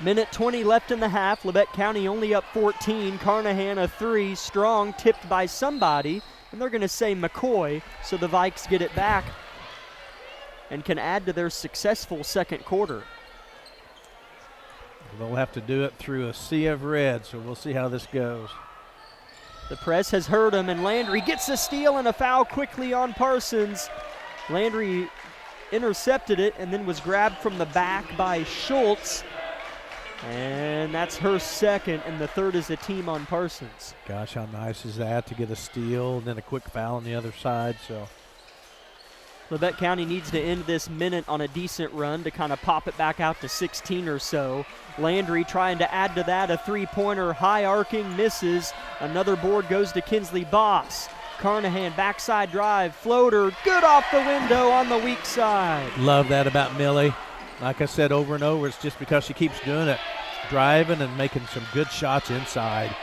Minute 20 left in the half. Labette County only up 14. Carnahan a three. Strong tipped by somebody, and they're going to say McCoy, so the Vikes get it back and can add to their successful second quarter. They'll have to do it through a sea of red, so we'll see how this goes. The press has hurt him, and Landry gets a steal and a foul quickly on Parsons. Landry intercepted it and then was grabbed from the back by Schultz. And that's her second, and the third is a team on Parsons. Gosh, how nice is that to get a steal and then a quick foul on the other side. So Labette County needs to end this minute on a decent run to kind of pop it back out to 16 or so. Landry trying to add to that, a three-pointer, high arcing, misses. Another board goes to Kinsley Boss. Carnahan, backside drive, floater, good off the window on the weak side. love that about Millie. Like I said over and over, it's just because she keeps doing it, driving and making some good shots inside.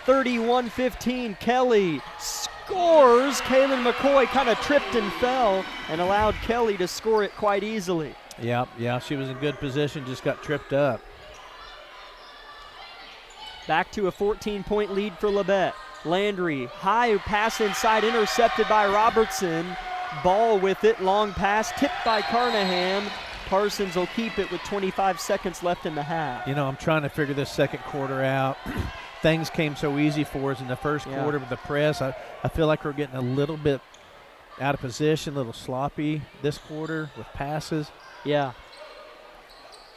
31-15, Kelly scores. Kaylin McCoy kind of tripped and fell and allowed Kelly to score it quite easily. Yeah, she was in good position, just got tripped up. Back to a 14-point lead for Labette. Landry, high pass inside, intercepted by Robertson. Ball with it, long pass, tipped by Carnahan. Parsons will keep it with 25 seconds left in the half. You know, I'm trying to figure this second quarter out. Things came so easy for us in the first quarter with the press. I feel like we're getting a little bit out of position, a little sloppy this quarter with passes. Yeah.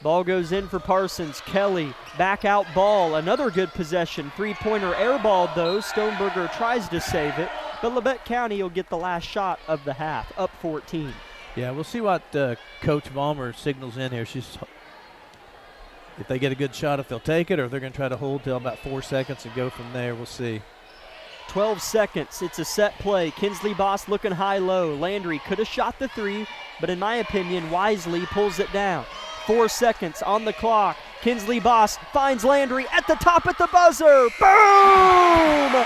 Ball goes in for Parsons. Kelly, back out ball. Another good possession. Three-pointer airballed, though. Stoneberger tries to save it, but Labette County will get the last shot of the half, up 14. Yeah, we'll see what Coach Vollmer signals in here. If they get a good shot, if they'll take it, or if they're going to try to hold till about 4 seconds and go from there. We'll see. 12 seconds. It's a set play. Kinsley Boss looking high-low. Landry could have shot the three, but in my opinion, wisely pulls it down. 4 seconds on the clock. Kinsley Boss finds Landry at the top at the buzzer. Boom!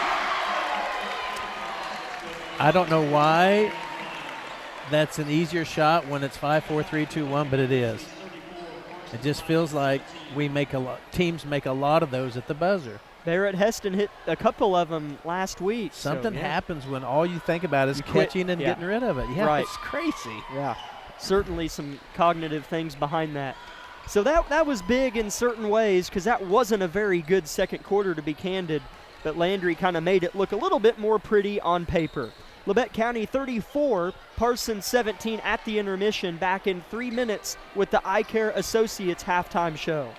I don't know why that's an easier shot when it's 5, 4, 3, 2, 1, but it is. It just feels like teams make a lot of those at the buzzer. Barrett Heston hit a couple of them last week. Something happens when all you think about is catching and getting rid of it. Yeah, right. It's crazy. Yeah, certainly some cognitive things behind that. So that was big in certain ways because that wasn't a very good second quarter, to be candid, but Landry kind of made it look a little bit more pretty on paper. Labette County 34, Parsons 17 at the intermission, back in 3 minutes with the Eye Care Associates halftime show.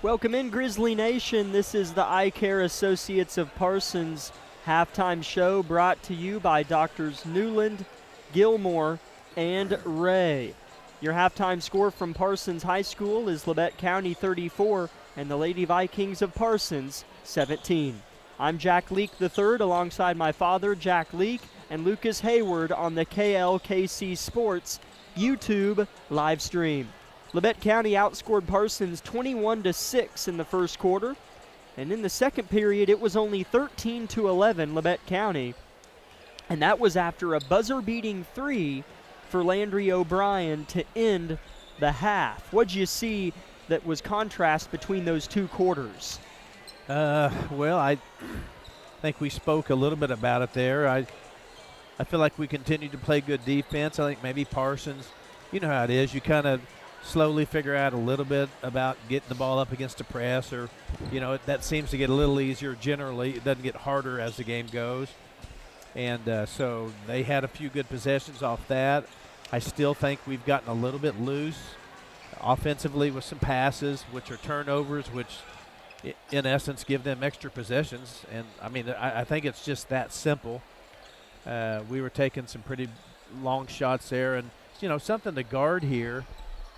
Welcome in, Grizzly Nation. This is the Eye Care Associates of Parsons halftime show brought to you by Doctors Newland, Gilmore, and Ray. Your halftime score from Parsons High School is Labette County 34 and the Lady Vikings of Parsons 17. I'm Jack Leake III alongside my father, Jack Leake, and Lucas Hayward on the KLKC Sports YouTube live stream. Labette County outscored Parsons 21-6 in the first quarter, and in the second period it was only 13-11 Labette County, and that was after a buzzer-beating 3 for Landry O'Brien to end the half. What'd you see that was contrast between those two quarters? Well, I think we spoke a little bit about it there. I feel like we continued to play good defense. I think maybe Parsons, you know how it is, you kind of slowly figure out a little bit about getting the ball up against the press, or, you know, that seems to get a little easier generally. It doesn't get harder as the game goes. And so they had a few good possessions off that. I still think we've gotten a little bit loose offensively with some passes, which are turnovers, which in essence give them extra possessions. And, I mean, I think it's just that simple. We were taking some pretty long shots there, and, you know, something to guard here.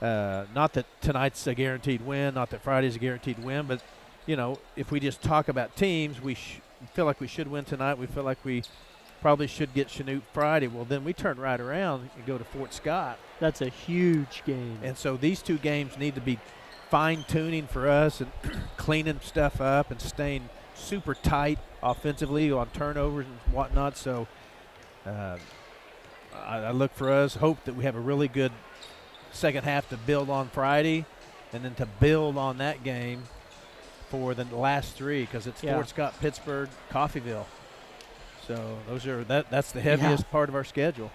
Not that tonight's a guaranteed win, not that Friday's a guaranteed win, but, you know, if we just talk about teams, we feel like we should win tonight. We feel like we probably should get Chanute Friday. Well, then we turn right around and go to Fort Scott. That's a huge game. And so these two games need to be fine-tuning for us and cleaning stuff up and staying super tight offensively on turnovers and whatnot. So I look for us, hope that we have a really good second half to build on Friday, and then to build on that game for the last three, because it's Fort Scott, Pittsburgh, Coffeyville. So that's the heaviest part of our schedule.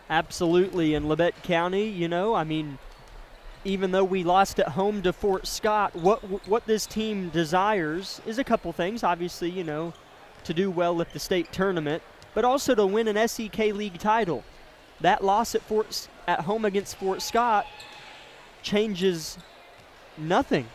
Absolutely. And Labette County, you know, I mean, even though we lost at home to Fort Scott, what this team desires is a couple things. Obviously, you know, to do well at the state tournament, but also to win an SEK League title. That loss at home against Fort Scott changes nothing.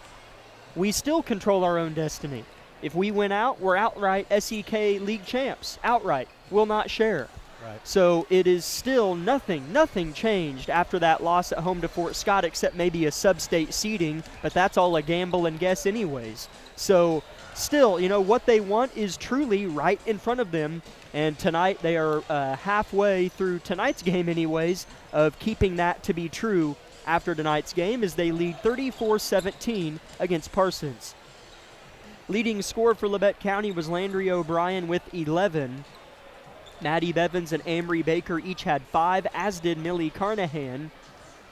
We still control our own destiny. If we win out, we're outright SEK League champs. Outright. Will not share. Right. So it is still nothing changed after that loss at home to Fort Scott, except maybe a sub-state seeding, but that's all a gamble and guess anyways. So still, you know, what they want is truly right in front of them, and tonight they are halfway through tonight's game anyways of keeping that to be true after tonight's game, as they lead 34-17 against Parsons. Leading scorer for Labette County was Landry O'Brien with 11. Maddie Bevins and Amory Baker each had 5, as did Millie Carnahan.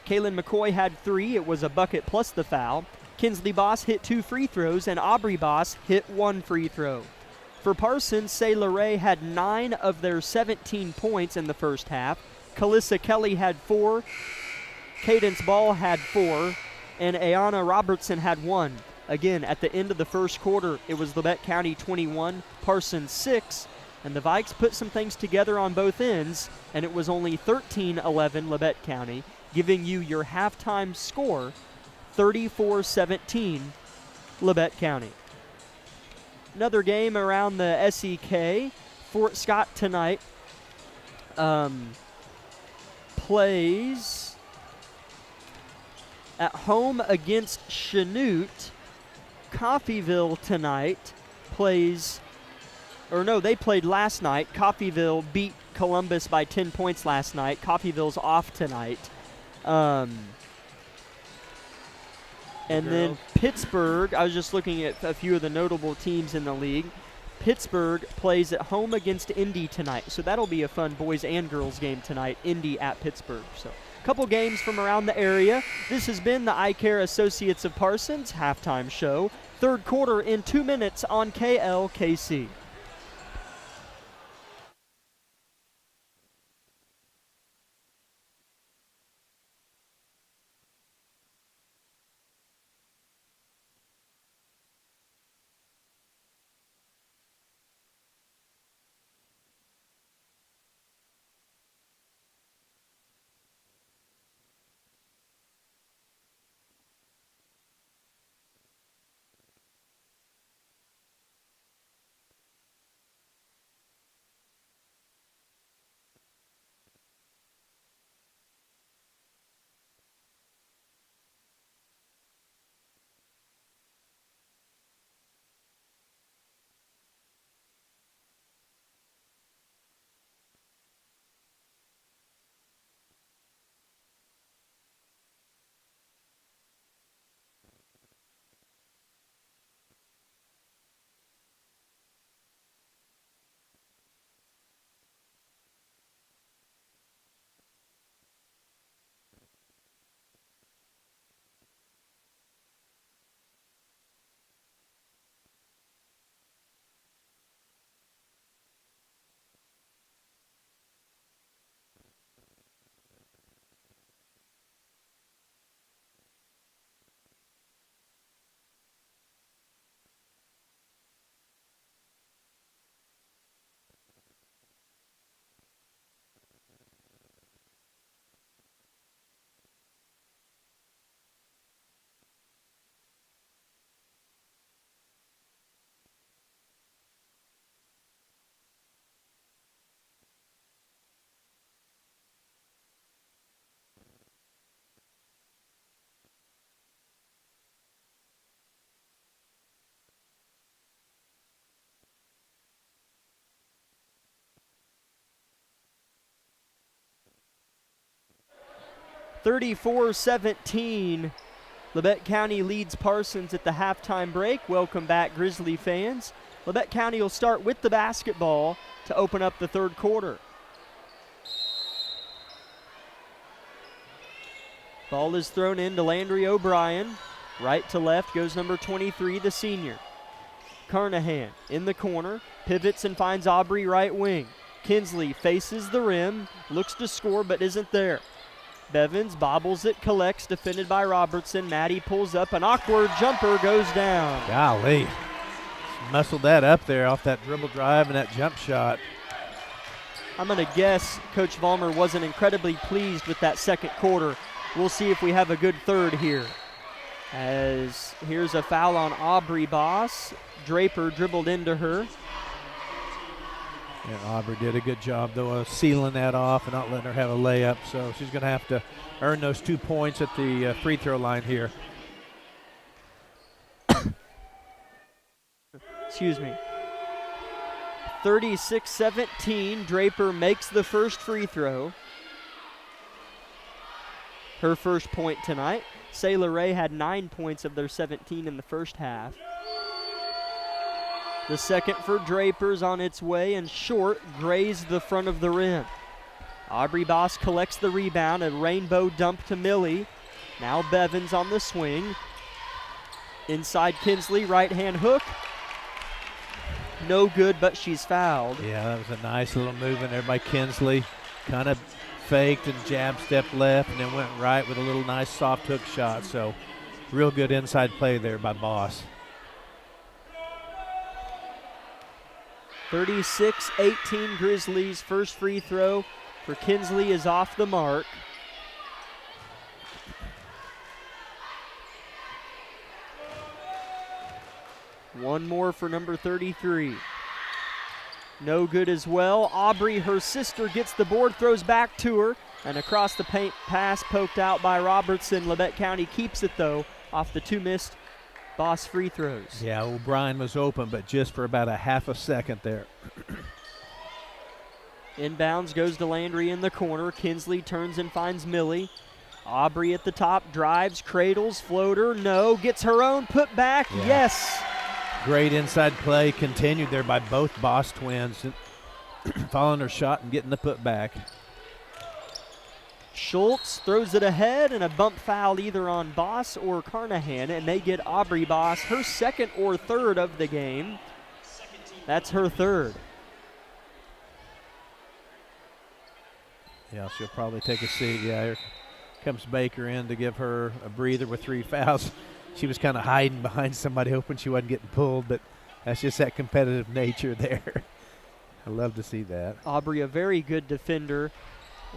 Kaylin McCoy had 3. It was a bucket plus the foul. Kinsley Boss hit 2 free throws, and Aubrey Boss hit 1 free throw. For Parsons, Sayla Ray had 9 of their 17 points in the first half. Kalissa Kelly had 4. Cadence Ball had 4. And Ayana Robertson had 1. Again, at the end of the first quarter, it was Labette County 21, Parsons 6. And the Vikes put some things together on both ends, and it was only 13-11 Labette County, giving you your halftime score, 34-17 Labette County. Another game around the SEK. Fort Scott tonight plays at home against Chanute. Coffeyville tonight plays, or no, they played last night. Coffeyville beat Columbus by 10 points last night. Coffeyville's off tonight. And then Pittsburgh, I was just looking at a few of the notable teams in the league. Pittsburgh plays at home against Indy tonight. So that'll be a fun boys and girls game tonight, Indy at Pittsburgh. So a couple games from around the area. This has been the Eye Care Associates of Parsons halftime show. Third quarter in 2 minutes on KLKC. 34-17. Labette County leads Parsons at the halftime break. Welcome back, Grizzly fans. Labette County will start with the basketball to open up the third quarter. Ball is thrown in to Landry O'Brien. Right to left goes number 23, the senior. Carnahan in the corner, pivots and finds Aubrey right wing. Kinsley faces the rim, looks to score but isn't there. Bevins bobbles it, collects, defended by Robertson. Maddie pulls up, an awkward jumper goes down. Golly, muscled that up there off that dribble drive and that jump shot. I'm going to guess Coach Vollmer wasn't incredibly pleased with that second quarter. We'll see if we have a good third here. As here's a foul on Aubrey Boss. Draper dribbled into her. Yeah, Aubrey did a good job, though, of sealing that off and not letting her have a layup. So she's going to have to earn those 2 points at the free throw line here. Excuse me. 36-17. Draper makes the first free throw. Her first point tonight. Sayla Ray had 9 points of their 17 in the first half. The second for Draper's on its way and short, grazed the front of the rim. Aubrey Boss collects the rebound, a rainbow dump to Millie. Now Bevins on the swing. Inside Kinsley, right hand hook. No good, but she's fouled. Yeah, that was a nice little move in there by Kinsley. Kind of faked and jab step left and then went right with a little nice soft hook shot. So real good inside play there by Boss. 36-18 Grizzlies. First free throw for Kinsley is off the mark. One more for number 33. No good as well. Aubrey, her sister, gets the board, throws back to her, and across the paint pass poked out by Robertson. Labette County keeps it, though, off the 2 missed Boss free throws. Yeah, O'Brien was open, but just for about a half a second there. Inbounds goes to Landry in the corner. Kinsley turns and finds Millie. Aubrey at the top, drives, cradles, floater, no. Gets her own, put back, Yeah. Yes. Great inside play continued there by both Boss twins. Following her shot and getting the putback. Schultz throws it ahead, and a bump foul either on Boss or Carnahan, and they get Aubrey Boss her second or third of the game. That's her third. Yeah, she'll probably take a seat. Yeah, here comes Baker in to give her a breather with 3 fouls. She was kind of hiding behind somebody, hoping she wasn't getting pulled, but that's just that competitive nature there. I love to see that. Aubrey, a very good defender.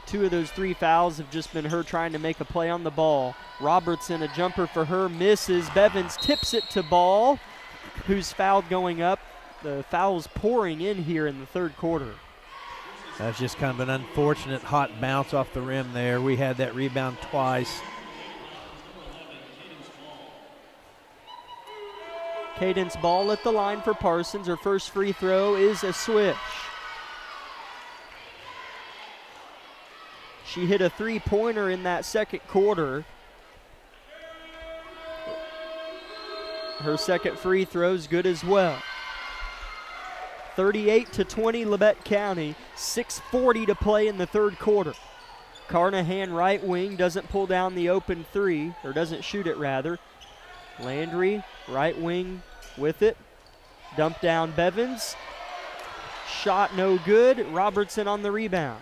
2 of those 3 fouls have just been her trying to make a play on the ball. Robertson, a jumper for her, misses. Bevins tips it to Ball, who's fouled going up. The foul's pouring in here in the third quarter. That's just kind of an unfortunate hot bounce off the rim there. We had that rebound twice. Cadence Ball at the line for Parsons. Her first free throw is a switch. She hit a 3-pointer in that second quarter. Her second free throw's good as well. 38-20 Labette County. 6:40 to play in the third quarter. Carnahan right wing doesn't pull down the open 3, or doesn't shoot it rather. Landry right wing with it. Dump down Bevins. Shot no good. Robertson on the rebound.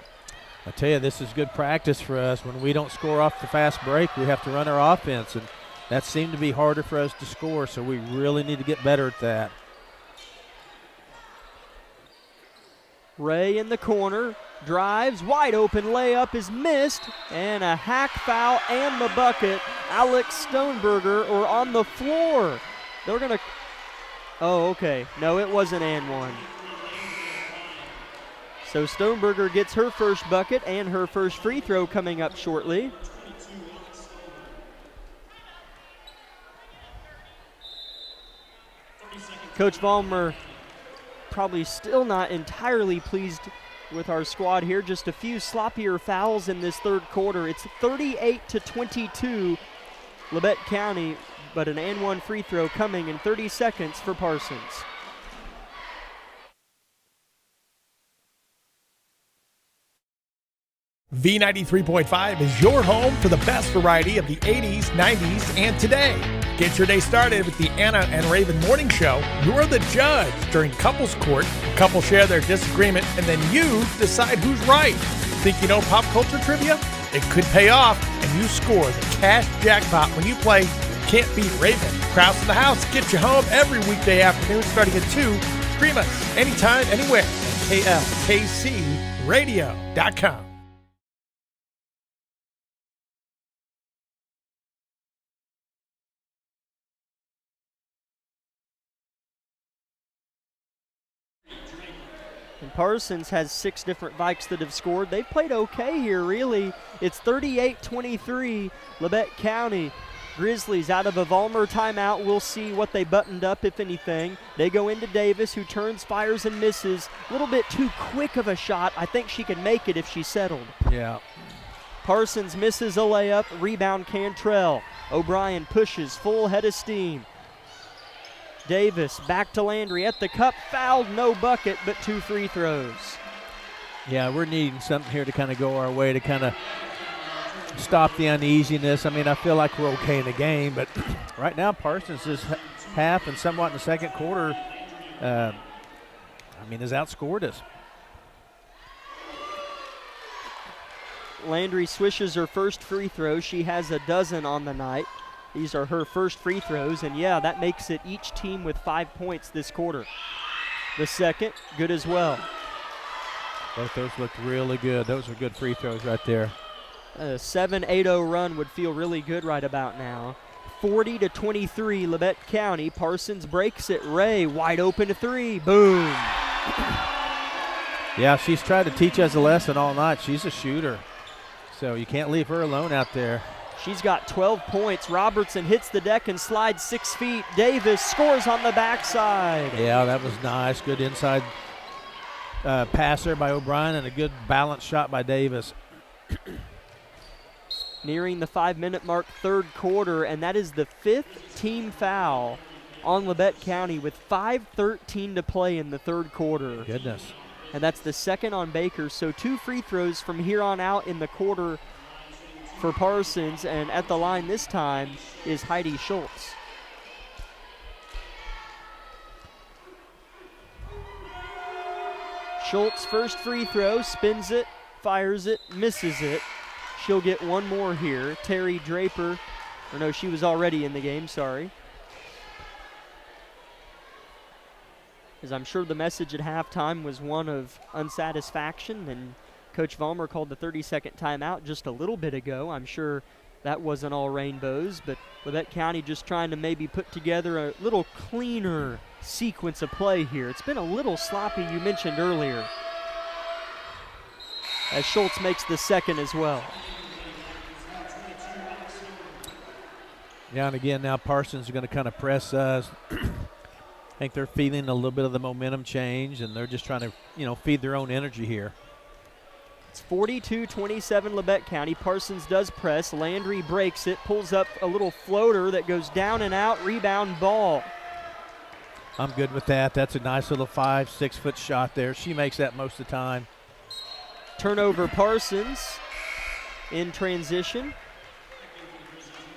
I tell you, this is good practice for us. When we don't score off the fast break, we have to run our offense, and that seemed to be harder for us to score, so we really need to get better at that. Ray in the corner, drives, wide open layup is missed, and a hack foul and the bucket. Alex Stoneberger or on the floor. They're going to, oh, okay. No, it was an and one. So Stoneberger gets her first bucket and her first free throw coming up shortly. Coach Vollmer probably still not entirely pleased with our squad here. Just a few sloppier fouls in this third quarter. It's 38-22 Labette County, but an and one free throw coming in 30 seconds for Parsons. V93.5 is your home for the best variety of the 80s, 90s, and today. Get your day started with the Anna and Raven Morning Show. You're the judge during Couples Court. Couples share their disagreement, and then you decide who's right. Think you know pop culture trivia? It could pay off, and you score the cash jackpot when you play Can't Beat Raven. Krause in the House gets you home every weekday afternoon starting at 2. Stream us anytime, anywhere at KLKCradio.com. And Parsons has 6 different Vikes that have scored. They've played okay here, really. It's 38-23, Labette County. Grizzlies out of a Vollmer timeout. We'll see what they buttoned up, if anything. They go into Davis, who turns, fires, and misses. A little bit too quick of a shot. I think she could make it if she settled. Yeah. Parsons misses a layup. Rebound Cantrell. O'Brien pushes, full head of steam. Davis back to Landry at the cup, fouled, no bucket, but 2 free throws. Yeah, we're needing something here to kind of go our way to kind of stop the uneasiness. I mean, I feel like we're okay in the game, but right now Parsons is half and somewhat in the second quarter, has outscored us. Landry swishes her first free throw. She has a dozen on the night. These are her first free throws, and yeah, that makes it each team with 5 points this quarter. The second, good as well. Both those looked really good. Those are good free throws right there. A 7-8-0 run would feel really good right about now. 40-23, Labette County. Parsons breaks it. Ray wide open to 3. Boom. Yeah, she's tried to teach us a lesson all night. She's a shooter, so you can't leave her alone out there. She's got 12 points. Robertson hits the deck and slides 6 feet. Davis scores on the backside. Yeah, that was nice. Good inside pass there by O'Brien and a good balanced shot by Davis. Nearing the 5-minute mark, third quarter, and that is the 5th team foul on Labette County with 5:13 to play in the third quarter. Goodness. And that's the second on Baker, so 2 free throws from here on out in the quarter for Parsons, and at the line this time is Heidi Schultz. Schultz first free throw, spins it, fires it, misses it. She'll get one more here. Terry Draper, or no, she was already in the game, sorry. As I'm sure the message at halftime was one of unsatisfaction, and Coach Vollmer called the 30-second timeout just a little bit ago. I'm sure that wasn't all rainbows, but Labette County just trying to maybe put together a little cleaner sequence of play here. It's been a little sloppy, you mentioned earlier, as Schultz makes the second as well. Yeah, and again, now Parsons is going to kind of press us. I think they're feeling a little bit of the momentum change, and they're just trying to, feed their own energy here. It's 42-27 Labette County. Parsons does press. Landry breaks it, pulls up a little floater that goes down and out. Rebound ball. I'm good with that. That's a nice little 5-6 foot shot there. She makes that most of the time. Turnover Parsons in transition.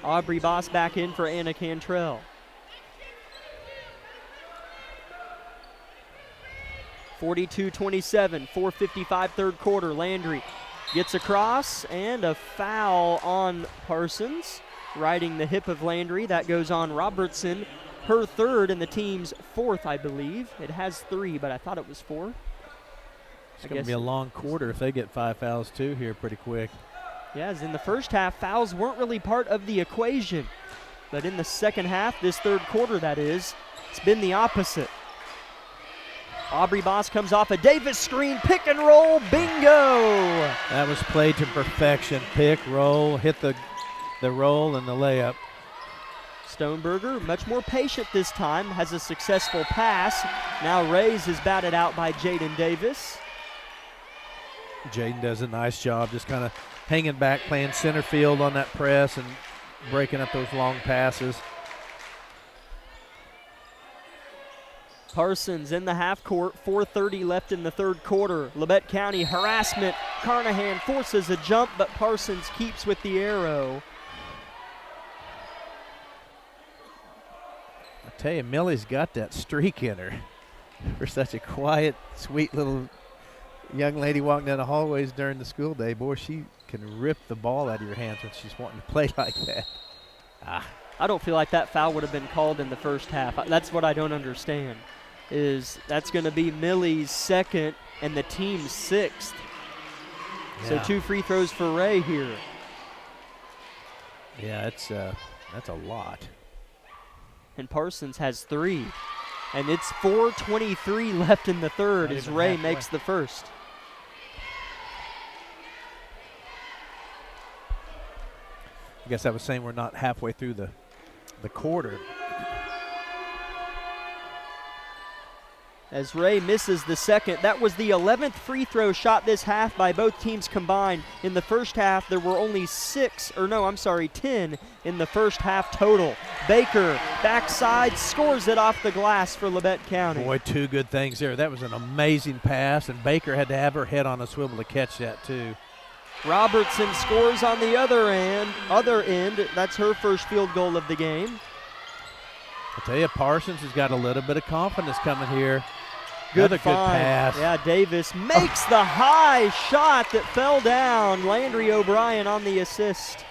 Aubrey Boss back in for Anna Cantrell. 42-27, 4:55 third quarter. Landry gets across, and a foul on Parsons. Riding the hip of Landry. That goes on Robertson. Her third and the team's 4th, I believe. It has 3, but I thought it was 4. It's going to be a long quarter if they get 5 fouls too here pretty quick. Yeah, as in the first half, fouls weren't really part of the equation. But in the second half, this third quarter that is, it's been the opposite. Aubrey Boss comes off a Davis screen, pick and roll, bingo! That was played to perfection. Pick, roll, hit the roll and the layup. Stoneberger, much more patient this time, has a successful pass. Now Rays is batted out by Jaden Davis. Jaden does a nice job just kind of hanging back, playing center field on that press and breaking up those long passes. Parsons in the half court, 4:30 left in the third quarter. Labette County harassment. Carnahan forces a jump, but Parsons keeps with the arrow. I tell you, Millie's got that streak in her. For such a quiet, sweet little young lady walking down the hallways during the school day, boy, she can rip the ball out of your hands when she's wanting to play like that. I don't feel like that foul would have been called in the first half. That's what I don't understand, is that's going to be Millie's second and the team's sixth. Yeah. So 2 free throws for Ray here. Yeah, that's a lot. And Parsons has 3. And it's 4:23 left in the third as Ray makes the first. I guess I was saying we're not halfway through the quarter. As Ray misses the second. That was the 11th free throw shot this half by both teams combined. In the first half, there were only 10 in the first half total. Baker, backside, scores it off the glass for Labette County. Boy, 2 good things there. That was an amazing pass, and Baker had to have her head on a swivel to catch that too. Robertson scores on the other end. That's her first field goal of the game. I tell you, Parsons has got a little bit of confidence coming here. Good Another good pass. Yeah, Davis makes the high shot that fell down. Landry O'Brien on the assist.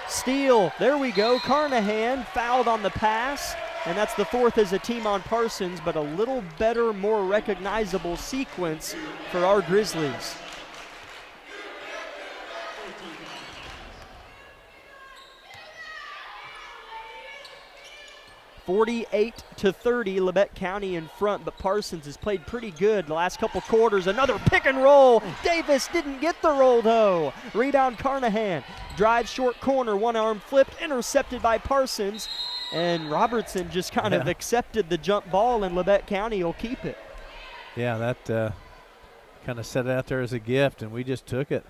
Steal, there we go. Carnahan fouled on the pass, and that's the 4th as a team on Parsons, but a little better, more recognizable sequence for our Grizzlies. (48-30), Labette County in front, but Parsons has played pretty good the last couple quarters. Another pick and roll. Davis didn't get the roll though. Rebound Carnahan. Drive short corner, one arm flipped, intercepted by Parsons. And Robertson just kind of accepted the jump ball, and Labette County will keep it. Yeah, that kind of set it out there as a gift, and we just took it.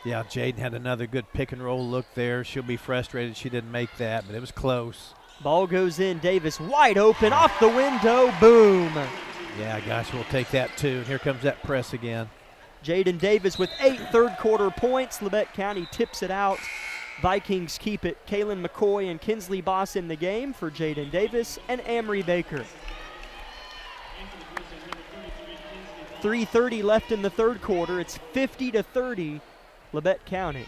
Yeah, Jaden had another good pick and roll look there. She'll be frustrated she didn't make that, but it was close. Ball goes in. Davis wide open, off the window, boom. Yeah, gosh, we'll take that too. And here comes that press again. Jaden Davis with 8 third quarter points. Labette County tips it out. Vikings keep it. Kaylin McCoy and Kinsley Boss in the game for Jaden Davis and Amory Baker. 3:30 left in the third quarter. It's 50-30, Labette County.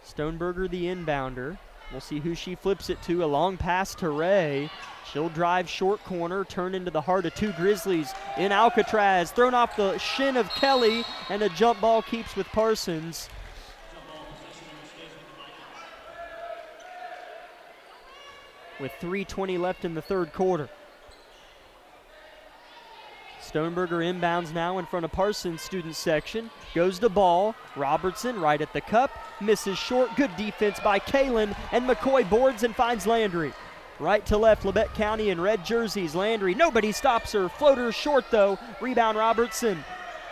Stoneberger, the inbounder. We'll see who she flips it to. A long pass to Ray. She'll drive short corner, turn into the heart of 2 Grizzlies in Alcatraz. Thrown off the shin of Kelly, and a jump ball keeps with Parsons. With 3:20 left in the third quarter. Stoneberger inbounds now in front of Parsons student section. Goes to ball. Robertson right at the cup. Misses short. Good defense by Kaylin. And McCoy boards and finds Landry. Right to left, Labette County in red jerseys. Landry, nobody stops her. Floater short though. Rebound Robertson.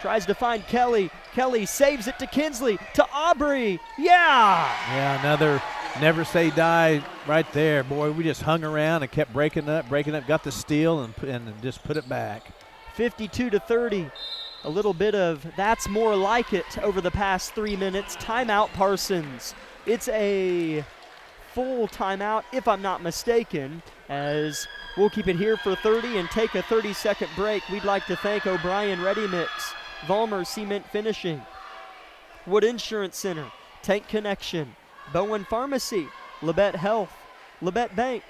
Tries to find Kelly. Kelly saves it to Kinsley. To Aubrey. Yeah! Yeah, another never say die right there. Boy, we just hung around and kept breaking up. Got the steal and just put it back. 52-30. A little bit of that's more like it over the past 3 minutes. Timeout Parsons. It's a full timeout, if I'm not mistaken, as we'll keep it here for 30 and take a 30-second break. We'd like to thank O'Brien Ready Mix, Vollmer Cement Finishing, Wood Insurance Center, Tank Connection, Bowen Pharmacy, Labette Health, Labette Bank,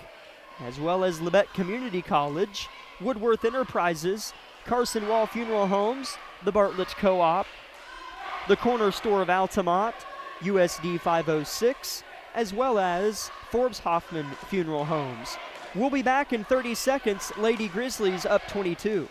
as well as Labette Community College, Woodworth Enterprises, Carson Wall Funeral Homes, the Bartlett Co-op, the Corner Store of Altamont, USD 506, as well as Forbes Hoffman Funeral Homes. We'll be back in 30 seconds. Lady Grizzlies up 22.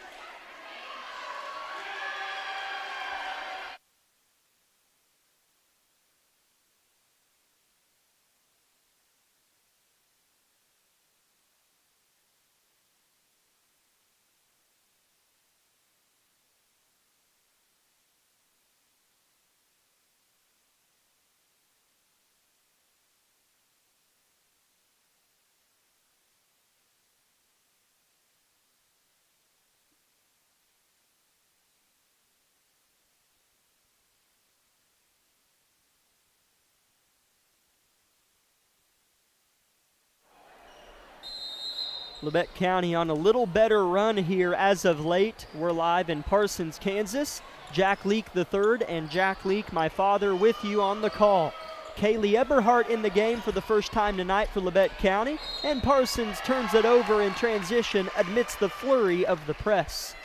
Labette County on a little better run here as of late. We're live in Parsons, Kansas. Jack Leak III and Jack Leak, my father, with you on the call. Kaylee Eberhardt in the game for the first time tonight for Labette County, and Parsons turns it over in transition amidst the flurry of the press.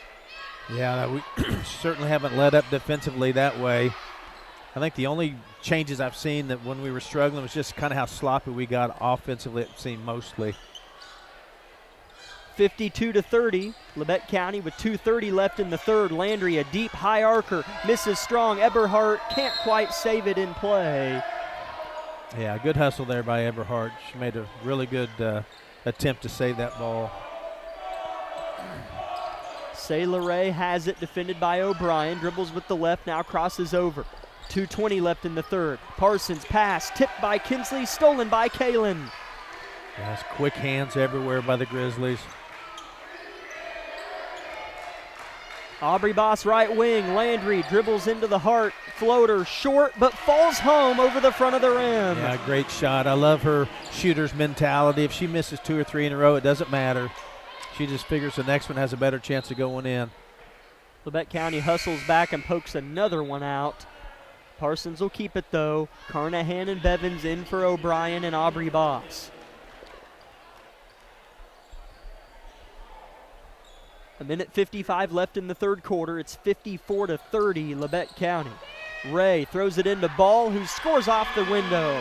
Yeah, we certainly haven't let up defensively that way. I think the only changes I've seen that when we were struggling was just kind of how sloppy we got offensively, it seemed mostly. 52-30, Labette County with 2:30 left in the third. Landry, a deep high arcer, misses strong. Eberhardt can't quite save it in play. Yeah, good hustle there by Eberhardt. She made a really good attempt to save that ball. Sayla Ray has it, defended by O'Brien. Dribbles with the left, now crosses over. 2:20 left in the third. Parsons pass, tipped by Kinsley, stolen by Kalen. Yes, quick hands everywhere by the Grizzlies. Aubrey Boss right wing. Landry dribbles into the heart. Floater short, but falls home over the front of the rim. Yeah, great shot. I love her shooter's mentality. If she misses 2 or 3 in a row, it doesn't matter. She just figures the next one has a better chance of going in. Labette County hustles back and pokes another one out. Parsons will keep it though. Carnahan and Bevins in for O'Brien and Aubrey Boss. A minute 55 left in the third quarter. It's 54-30, Labette County. Ray throws it into Ball, who scores off the window.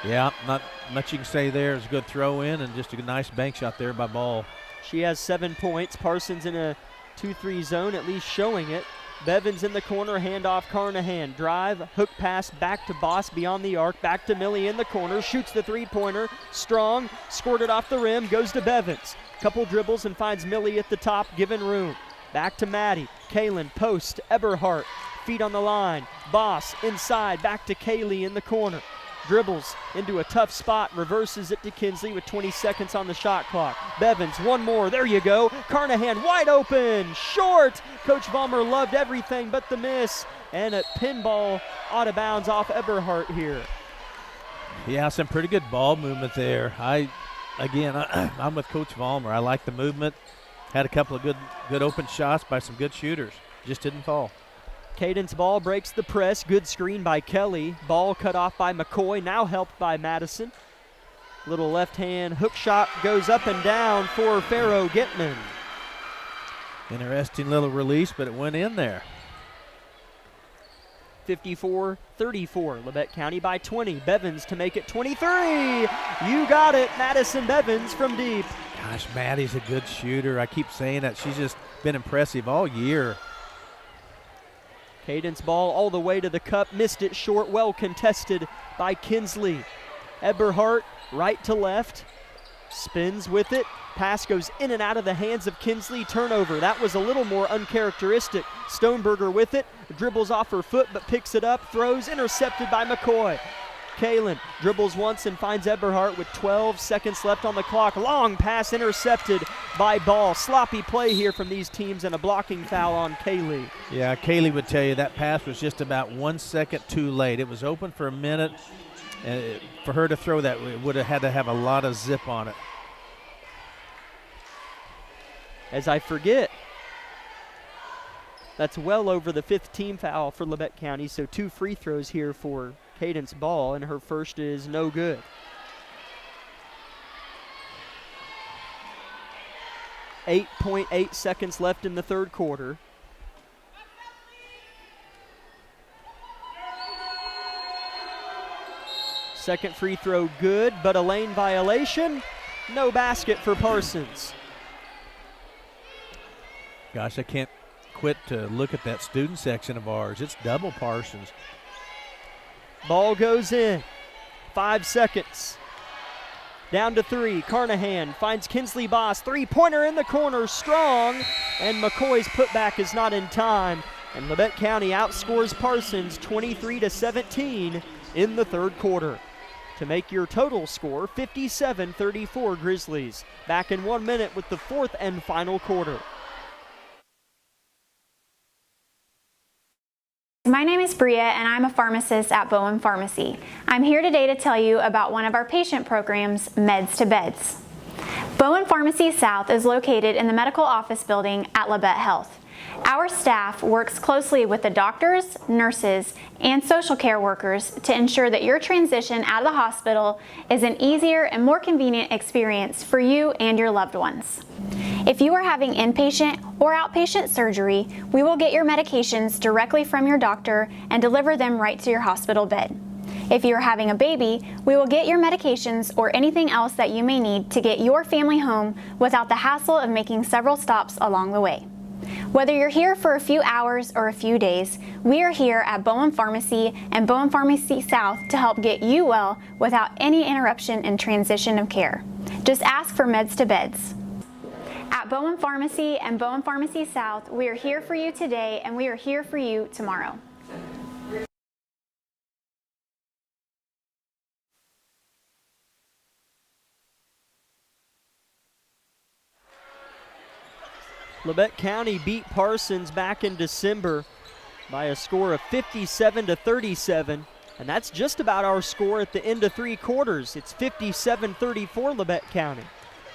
Yeah, not much you can say there. It's a good throw in and just a nice bank shot there by Ball. She has 7 points. Parsons in a 2-3 zone, at least showing it. Bevins in the corner, handoff Carnahan. Drive, hook pass back to Boss beyond the arc. Back to Millie in the corner, shoots the three-pointer. Strong, scored it off the rim, goes to Bevins. Couple dribbles and finds Millie at the top, given room. Back to Maddie. Kalen, post, Eberhardt. Feet on the line. Boss inside, back to Kaylee in the corner. Dribbles into a tough spot, reverses it to Kinsley with 20 seconds on the shot clock. Bevins, one more, there you go. Carnahan wide open, short. Coach Vollmer loved everything but the miss. And a pinball out of bounds off Eberhardt here. Yeah, some pretty good ball movement there. I'm with Coach Vollmer. I like the movement. Had a couple of good open shots by some good shooters. Just didn't fall. Cadence Ball breaks the press. Good screen by Kelly. Ball cut off by McCoy, now helped by Madison. Little left hand hook shot goes up and down for Farrow Gitman. Interesting little release, but it went in there. 54-34, Labette County by 20. Bevins to make it 23. You got it, Madison Bevins from deep. Gosh, Maddie's a good shooter. I keep saying that. She's just been impressive all year. Cadence Ball all the way to the cup, missed it short, well contested by Kinsley. Eberhardt right to left, spins with it. Pass goes in and out of the hands of Kinsley. Turnover. That was a little more uncharacteristic. Stoneberger with it. Dribbles off her foot but picks it up. Throws. Intercepted by McCoy. Kalen dribbles once and finds Eberhardt with 12 seconds left on the clock. Long pass intercepted by Ball. Sloppy play here from these teams and a blocking foul on Kaylee. Yeah, Kaylee would tell you that pass was just about 1 second too late. It was open for a minute. And for her to throw that, it would have had to have a lot of zip on it. As I forget, that's well over the 5th team foul for Labette County, so 2 free throws here for Cadence Ball, and her first is no good. .8 seconds left in the third quarter. Second free throw good, but a lane violation. No basket for Parsons. Gosh, I can't quit to look at that student section of ours. It's double Parsons. Ball goes in. 5 seconds. Down to 3. Carnahan finds Kinsley Boss. Three-pointer in the corner. Strong. And McCoy's putback is not in time. And Labette County outscores Parsons 23-17 in the third quarter. To make your total score 57-34 Grizzlies. Back in 1 minute with the fourth and final quarter. My name is Bria and I'm a pharmacist at Bowen Pharmacy. I'm here today to tell you about one of our patient programs, Meds to Beds. Bowen Pharmacy South is located in the medical office building at Labette Health. Our staff works closely with the doctors, nurses, and social care workers to ensure that your transition out of the hospital is an easier and more convenient experience for you and your loved ones. If you are having inpatient or outpatient surgery, we will get your medications directly from your doctor and deliver them right to your hospital bed. If you are having a baby, we will get your medications or anything else that you may need to get your family home without the hassle of making several stops along the way. Whether you're here for a few hours or a few days, we are here at Bowen Pharmacy and Bowen Pharmacy South to help get you well without any interruption in transition of care. Just ask for Meds to Beds. At Bowen Pharmacy and Bowen Pharmacy South, we are here for you today and we are here for you tomorrow. Labette County beat Parsons back in December by a score of 57-37, and that's just about our score at the end of 3 quarters. It's 57-34 Labette County.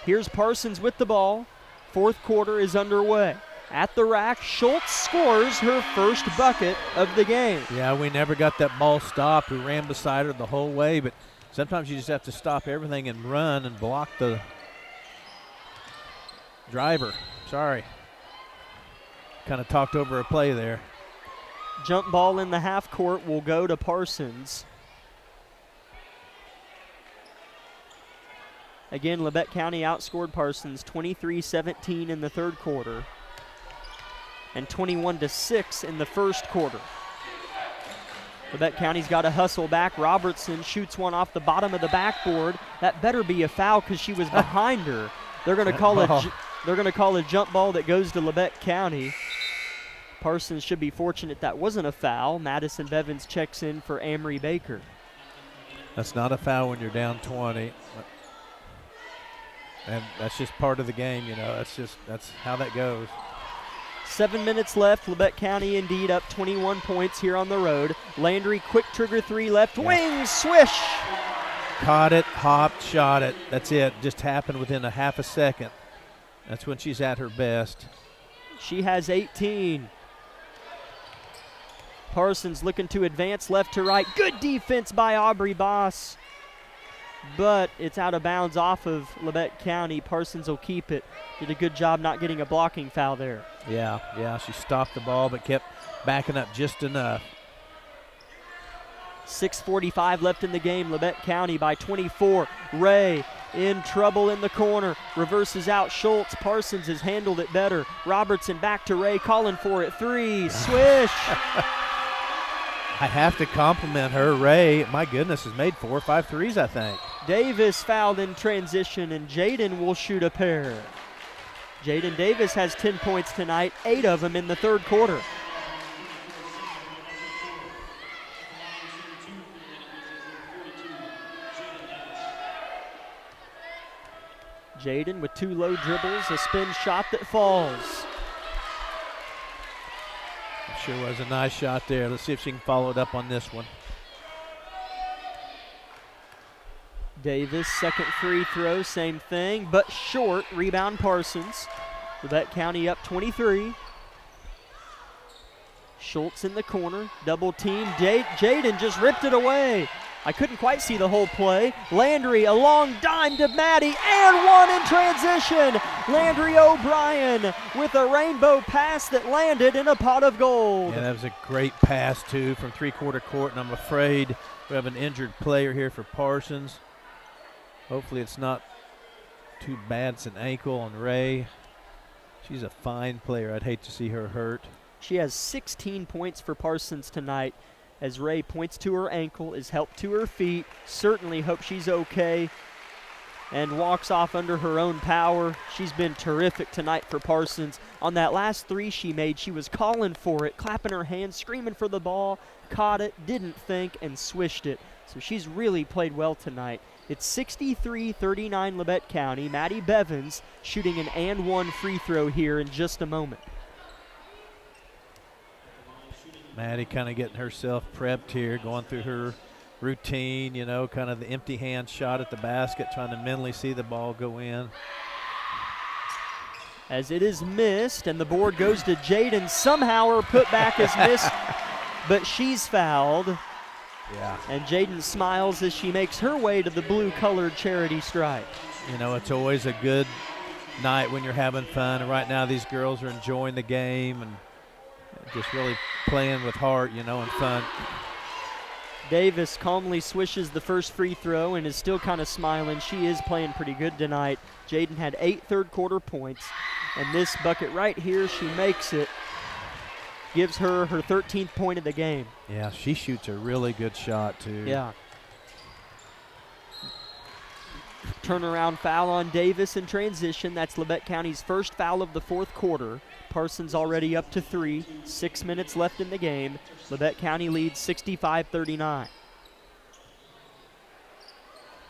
Here's Parsons with the ball. 4th quarter is underway. At the rack, Schultz scores her first bucket of the game. Yeah, we never got that ball stopped. We ran beside her the whole way, but sometimes you just have to stop everything and run and block the driver. Sorry. Kind of talked over a play there. Jump ball in the half court will go to Parsons. Again, Labette County outscored Parsons 23-17 in the 3rd quarter and 21-6 in the 1st quarter. Labette County's got to hustle back. Robertson shoots one off the bottom of the backboard. That better be a foul because she was behind her. They're going to call a jump ball that goes to Labette County. Parsons should be fortunate that wasn't a foul. Madison Bevins checks in for Amory Baker. That's not a foul when you're down 20. And that's just part of the game, you know. That's how that goes. 7 minutes left. Labette County indeed up 21 points here on the road. Landry, quick trigger 3 left wing, swish. Caught it, hopped, shot it. That's it. Just happened within a half a second. That's when she's at her best. She has 18. Parsons looking to advance left to right. Good defense by Aubrey Boss. But it's out of bounds off of Labette County. Parsons will keep it. Did a good job not getting a blocking foul there. Yeah, she stopped the ball but kept backing up just enough. 6:45 left in the game. Labette County by 24. Ray in trouble in the corner. Reverses out Schultz. Parsons has handled it better. Robertson back to Ray, calling for it. 3, swish. I have to compliment her. Ray, my goodness, has made 4 or 5 threes, I think. Davis fouled in transition, and Jaden will shoot a pair. Jaden Davis has 10 points tonight, 8 of them in the 3rd quarter. Jaden with 2 low dribbles, a spin shot that falls. Sure was a nice shot there. Let's see if she can follow it up on this one. Davis, second free throw, same thing, but short. Rebound Parsons. Labette County up 23. Schultz in the corner, double team. Jaden just ripped it away. I couldn't quite see the whole play. Landry, a long dime to Maddie, and one in transition. Landry O'Brien with a rainbow pass that landed in a pot of gold. Yeah, that was a great pass, too, from 3-quarter court, and I'm afraid we have an injured player here for Parsons. Hopefully it's not too bad. It's an ankle on Ray. She's a fine player. I'd hate to see her hurt. She has 16 points for Parsons tonight. As Ray points to her ankle, is helped to her feet. Certainly hope she's okay. And walks off under her own power. She's been terrific tonight for Parsons. On that last 3 she made, she was calling for it, clapping her hands, screaming for the ball, caught it, didn't think, and swished it. So she's really played well tonight. It's 63-39 Labette County. Maddie Bevins shooting an and one free throw here in just a moment. Maddie kind of getting herself prepped here, going through her routine, you know, kind of the empty hand shot at the basket, trying to mentally see the ball go in. as it is missed, and the board goes to Jaden. Somehow her putback is missed, but she's fouled. Yeah. And Jaden smiles as she makes her way to the blue-colored charity stripe. You know, it's always a good night when you're having fun, and right now these girls are enjoying the game and just really playing with heart, you know, and fun. Davis calmly swishes the first free throw and is still kind of smiling. She is playing pretty good tonight. Jaden had 8 third-quarter points, and this bucket right here, she makes it. Gives her her 13th point of the game. Yeah, she shoots a really good shot, too. Yeah. Turnaround foul on Davis in transition. That's Labette County's first foul of the fourth quarter. Parsons already up to 3. 6 minutes left in the game. Labette County leads 65-39.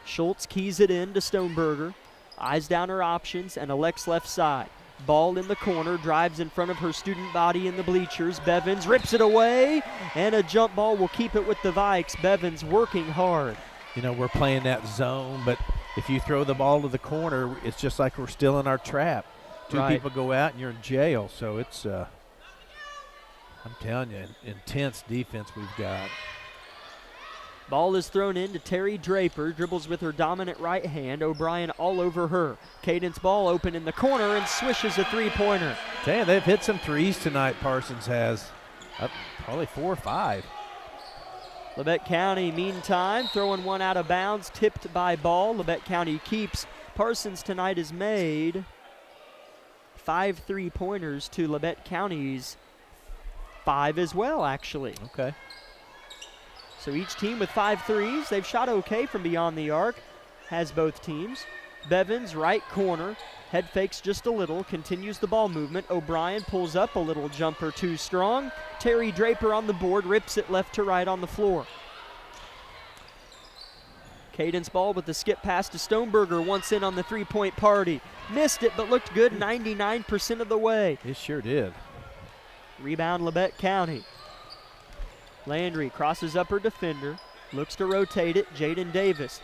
Schultz keys it in to Stoneberger. Eyes down her options and Lchs left side. Ball in the corner, drives in front of her student body in the bleachers. Bevins rips it away, and a jump ball will keep it with the Vikes. Bevins working hard. You know, we're playing that zone, but if you throw the ball to the corner, it's just like we're still in our trap. Two people go out and you're in jail. So it's, I'm telling you, intense defense we've got. Ball is thrown in to Terry Draper. Dribbles with her dominant right hand. O'Brien all over her. Cadence ball open in the corner and swishes a three-pointer. Tell you, they've hit some threes tonight, Parsons has. Up probably 4 or 5. Labette County, meantime, throwing one out of bounds, tipped by Ball. Labette County keeps. Parsons tonight has made 5 three-pointers to Labette County's 5 as well, actually. Okay. So each team with 5 threes. They've shot okay from beyond the arc, has both teams. Bevins, right corner, head fakes just a little, continues the ball movement. O'Brien pulls up a little jumper too strong. Terry Draper on the board, rips it left to right on the floor. Cadence ball with the skip pass to Stoneberger, once in on the three-point party. Missed it, but looked good 99% of the way. It sure did. Rebound Labette County. Landry crosses up her defender, looks to rotate it. Jaden Davis.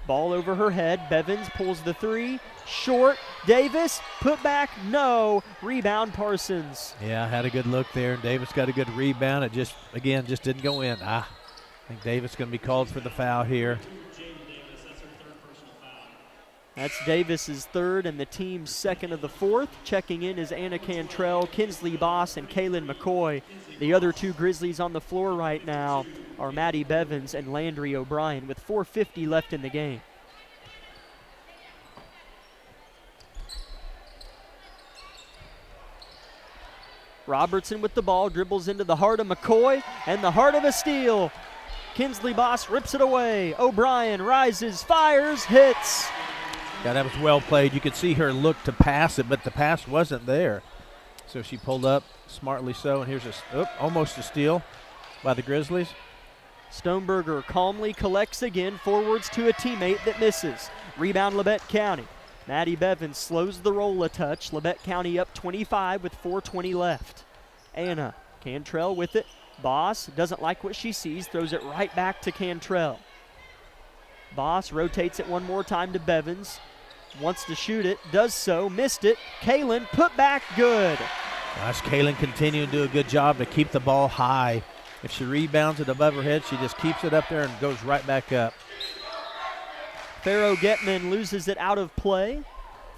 Ball over her head. Bevins pulls the three. Short. Davis, put back, no. Rebound Parsons. Yeah, had a good look there. Davis got a good rebound. It just didn't go in. I think Davis going to be called for the foul here. That's Davis's third and the team's second of the fourth. Checking in is Anna Cantrell, Kinsley Boss, and Kaylin McCoy. The other 2 Grizzlies on the floor right now are Maddie Bevins and Landry O'Brien with 4:50 left in the game. Robertson with the ball, dribbles into the heart of McCoy, and the heart of a steal. Kinsley Boss rips it away. O'Brien rises, fires, hits. Yeah, that was well played. You could see her look to pass it, but the pass wasn't there. So she pulled up, smartly so, and here's almost a steal by the Grizzlies. Stoneberger calmly collects again, forwards to a teammate that misses. Rebound Labette County. Maddie Bevins slows the roll a touch. Labette County up 25 with 4:20 left. Anna Cantrell with it. Boss doesn't like what she sees, throws it right back to Cantrell. Boss rotates it one more time to Bevins. Wants to shoot it, does so, missed it. Kaylin, put back, good. Gosh, Kaylin continuing to do a good job to keep the ball high. If she rebounds it above her head, she just keeps it up there and goes right back up. Farrow Getman loses it out of play.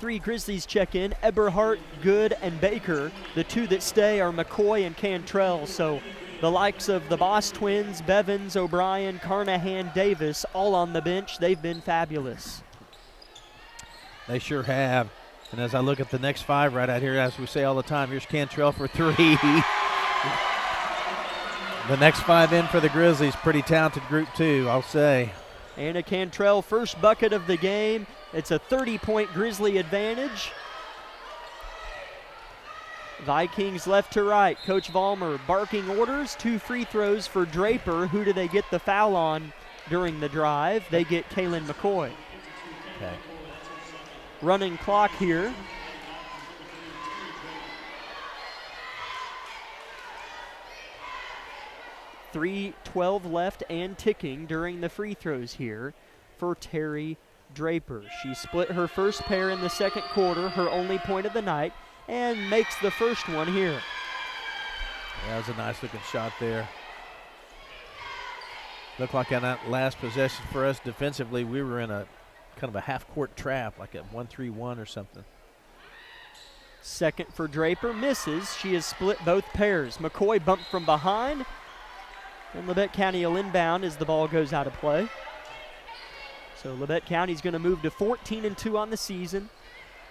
3 Grizzlies check in. Eberhardt, Good, and Baker. The 2 that stay are McCoy and Cantrell. So the likes of the Boss twins, Bevins, O'Brien, Carnahan, Davis, all on the bench. They've been fabulous. They sure have. And as I look at the next 5 right out here, as we say all the time, here's Cantrell for 3. The next 5 in for the Grizzlies. Pretty talented group too, I'll say. Anna Cantrell, first bucket of the game. It's a 30-point Grizzly advantage. Vikings left to right. Coach Vollmer barking orders. 2 free throws for Draper. Who do they get the foul on during the drive? They get Kaylin McCoy. Okay. Running clock here. .3:12 left and ticking during the free throws here for Terry Draper. She split her first pair in the second quarter, her only point of the night, and makes the first one here. That was a nice looking shot there. Looked like on that last possession for us defensively, we were in a kind of a half-court trap, like a 1-3-1 or something. Second for Draper, misses. She has split both pairs. McCoy bumped from behind, and Labette County will inbound as the ball goes out of play. So Labette County's going to move to 14-2 on the season.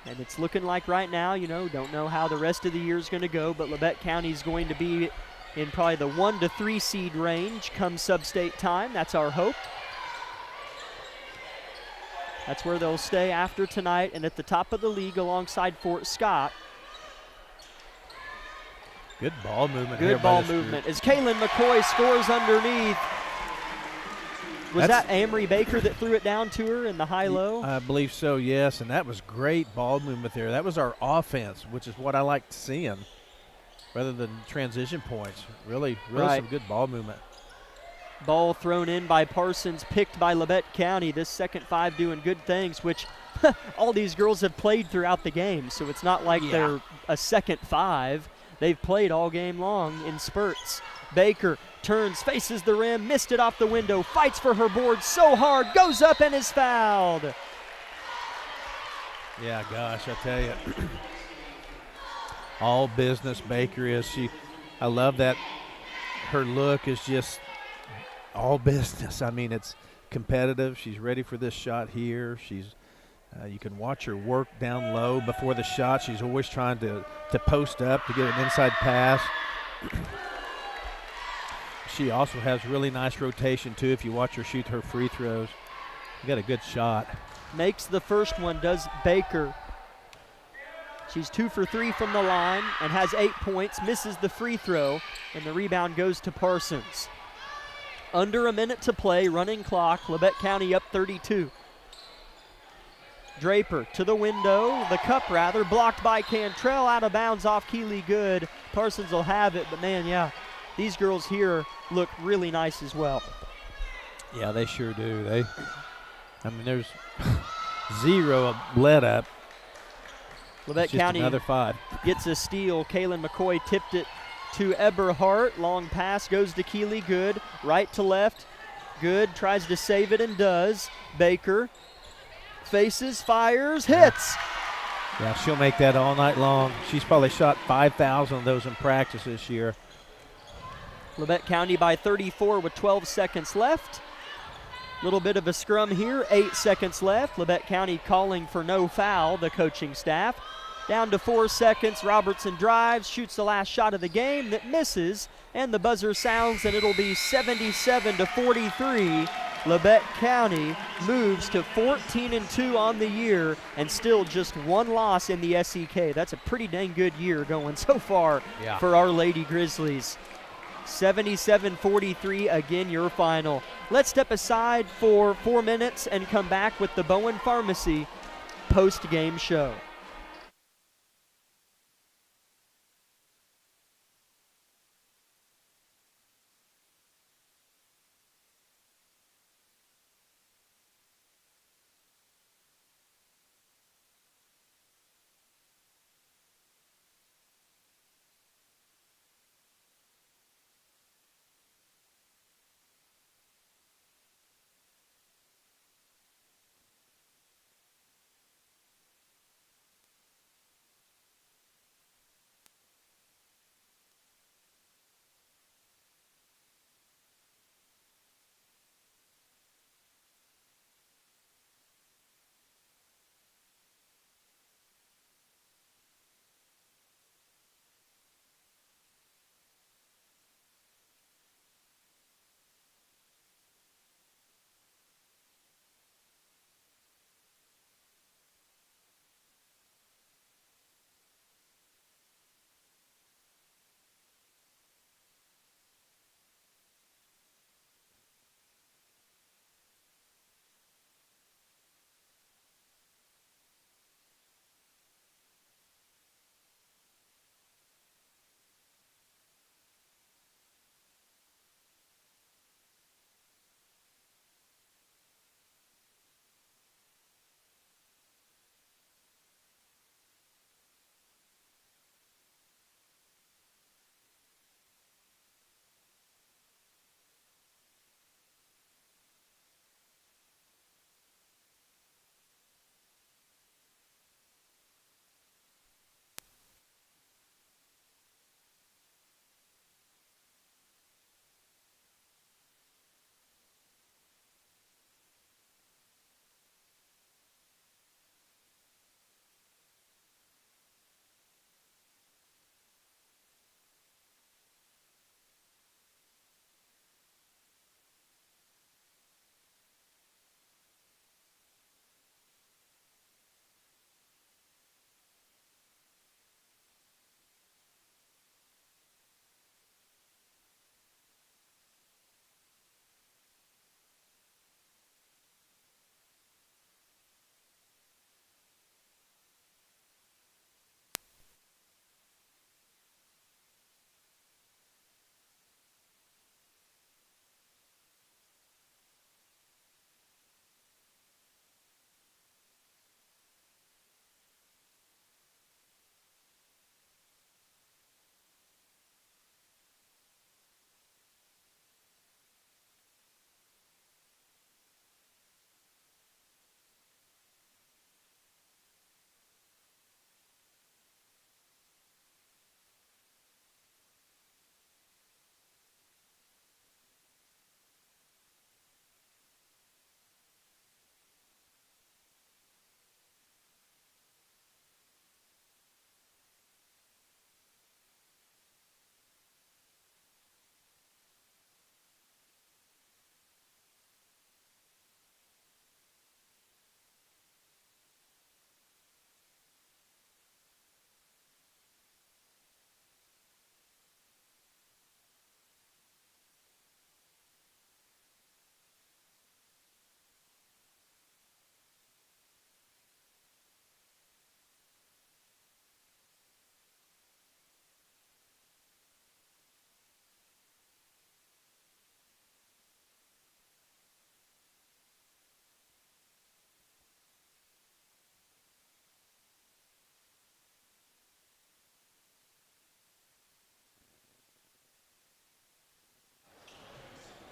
And it's looking like right now, don't know how the rest of the year is going to go, but Labette County's going to be in probably the 1 to 3 seed range come sub-state time. That's our hope. That's where they'll stay after tonight and at the top of the league alongside Fort Scott. Good ball movement. Good ball movement as Kaylin McCoy scores underneath. Was that Amory Baker that threw it down to her in the high-low? I believe so, yes, and that was great ball movement there. That was our offense, which is what I like seeing, rather than transition points. Really right. Some good ball movement. Ball thrown in by Parsons, picked by Labette County. This second five doing good things, which all these girls have played throughout the game, so it's not like they're a second five. They've played all game long in spurts. Baker turns, faces the rim, missed it off the window, fights for her board so hard, goes up and is fouled. Yeah, gosh, I tell you. All business Baker is. I love that her look is just all business. I mean, it's competitive. She's ready for this shot here. You can watch her work down low before the shot. She's always trying to post up to get an inside pass. She also has really nice rotation, too, if you watch her shoot her free throws. You got a good shot. Makes the first one, does Baker. She's 2 for 3 from the line and has 8 points, misses the free throw, and the rebound goes to Parsons. Under a minute to play, running clock, Labette County up 32. Draper to the window, the cup rather, blocked by Cantrell, out of bounds off Keeley Good. Parsons will have it, but man, these girls here look really nice as well. Yeah, they sure do. There's zero let up. Labette County another 5. Gets a steal. Kaylin McCoy tipped it to Eberhardt. Long pass goes to Keeley Good. Right to left. Good tries to save it and does. Baker faces, fires, hits. Yeah, she'll make that all night long. She's probably shot 5,000 of those in practice this year. Labette County by 34 with 12 seconds left. Little bit of a scrum here, 8 seconds left. Labette County calling for no foul, the coaching staff. Down to 4 seconds, Robertson drives, shoots the last shot of the game that misses, and the buzzer sounds, and it'll be 77-43. Labette County moves to 14-2 on the year and still just one loss in the SEK. That's a pretty dang good year going so far for our Lady Grizzlies. 77-43, again, your final. Let's step aside for 4 minutes and come back with the Bowen Pharmacy post-game show.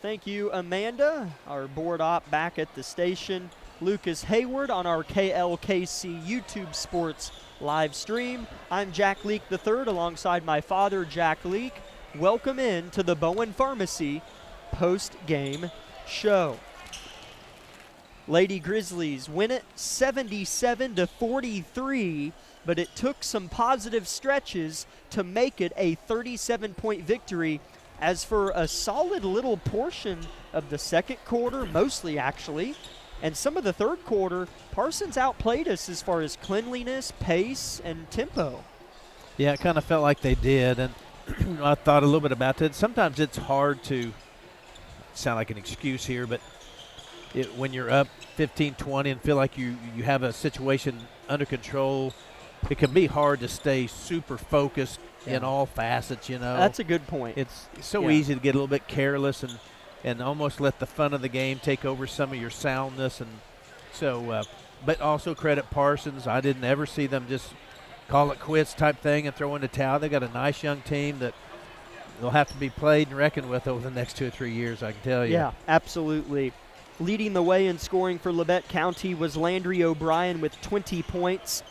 Thank you, Amanda, our board op back at the station. Lucas Hayward on our KLKC YouTube Sports live stream. I'm Jack Leake III alongside my father, Jack Leake. Welcome in to the Bowen Pharmacy post-game show. Lady Grizzlies win it 77-43, but it took some positive stretches to make it a 37-point victory. As for a solid little portion of the second quarter, mostly actually, and some of the third quarter, Parsons outplayed us as far as cleanliness, pace, and tempo. Yeah, it kind of felt like they did, and I thought a little bit about that. Sometimes it's hard to sound like an excuse here, but when you're up 15-20 and feel like you have a situation under control, it can be hard to stay super focused in all facets, you know. That's a good point. It's so easy to get a little bit careless and almost let the fun of the game take over some of your soundness. And so, but also credit Parsons. I didn't ever see them just call it quits type thing and throw in the towel. They got a nice young team that they'll have to be played and reckoned with over the next 2 or 3 years, I can tell you. Yeah, absolutely. Leading the way in scoring for Labette County was Landry O'Brien with 20 points.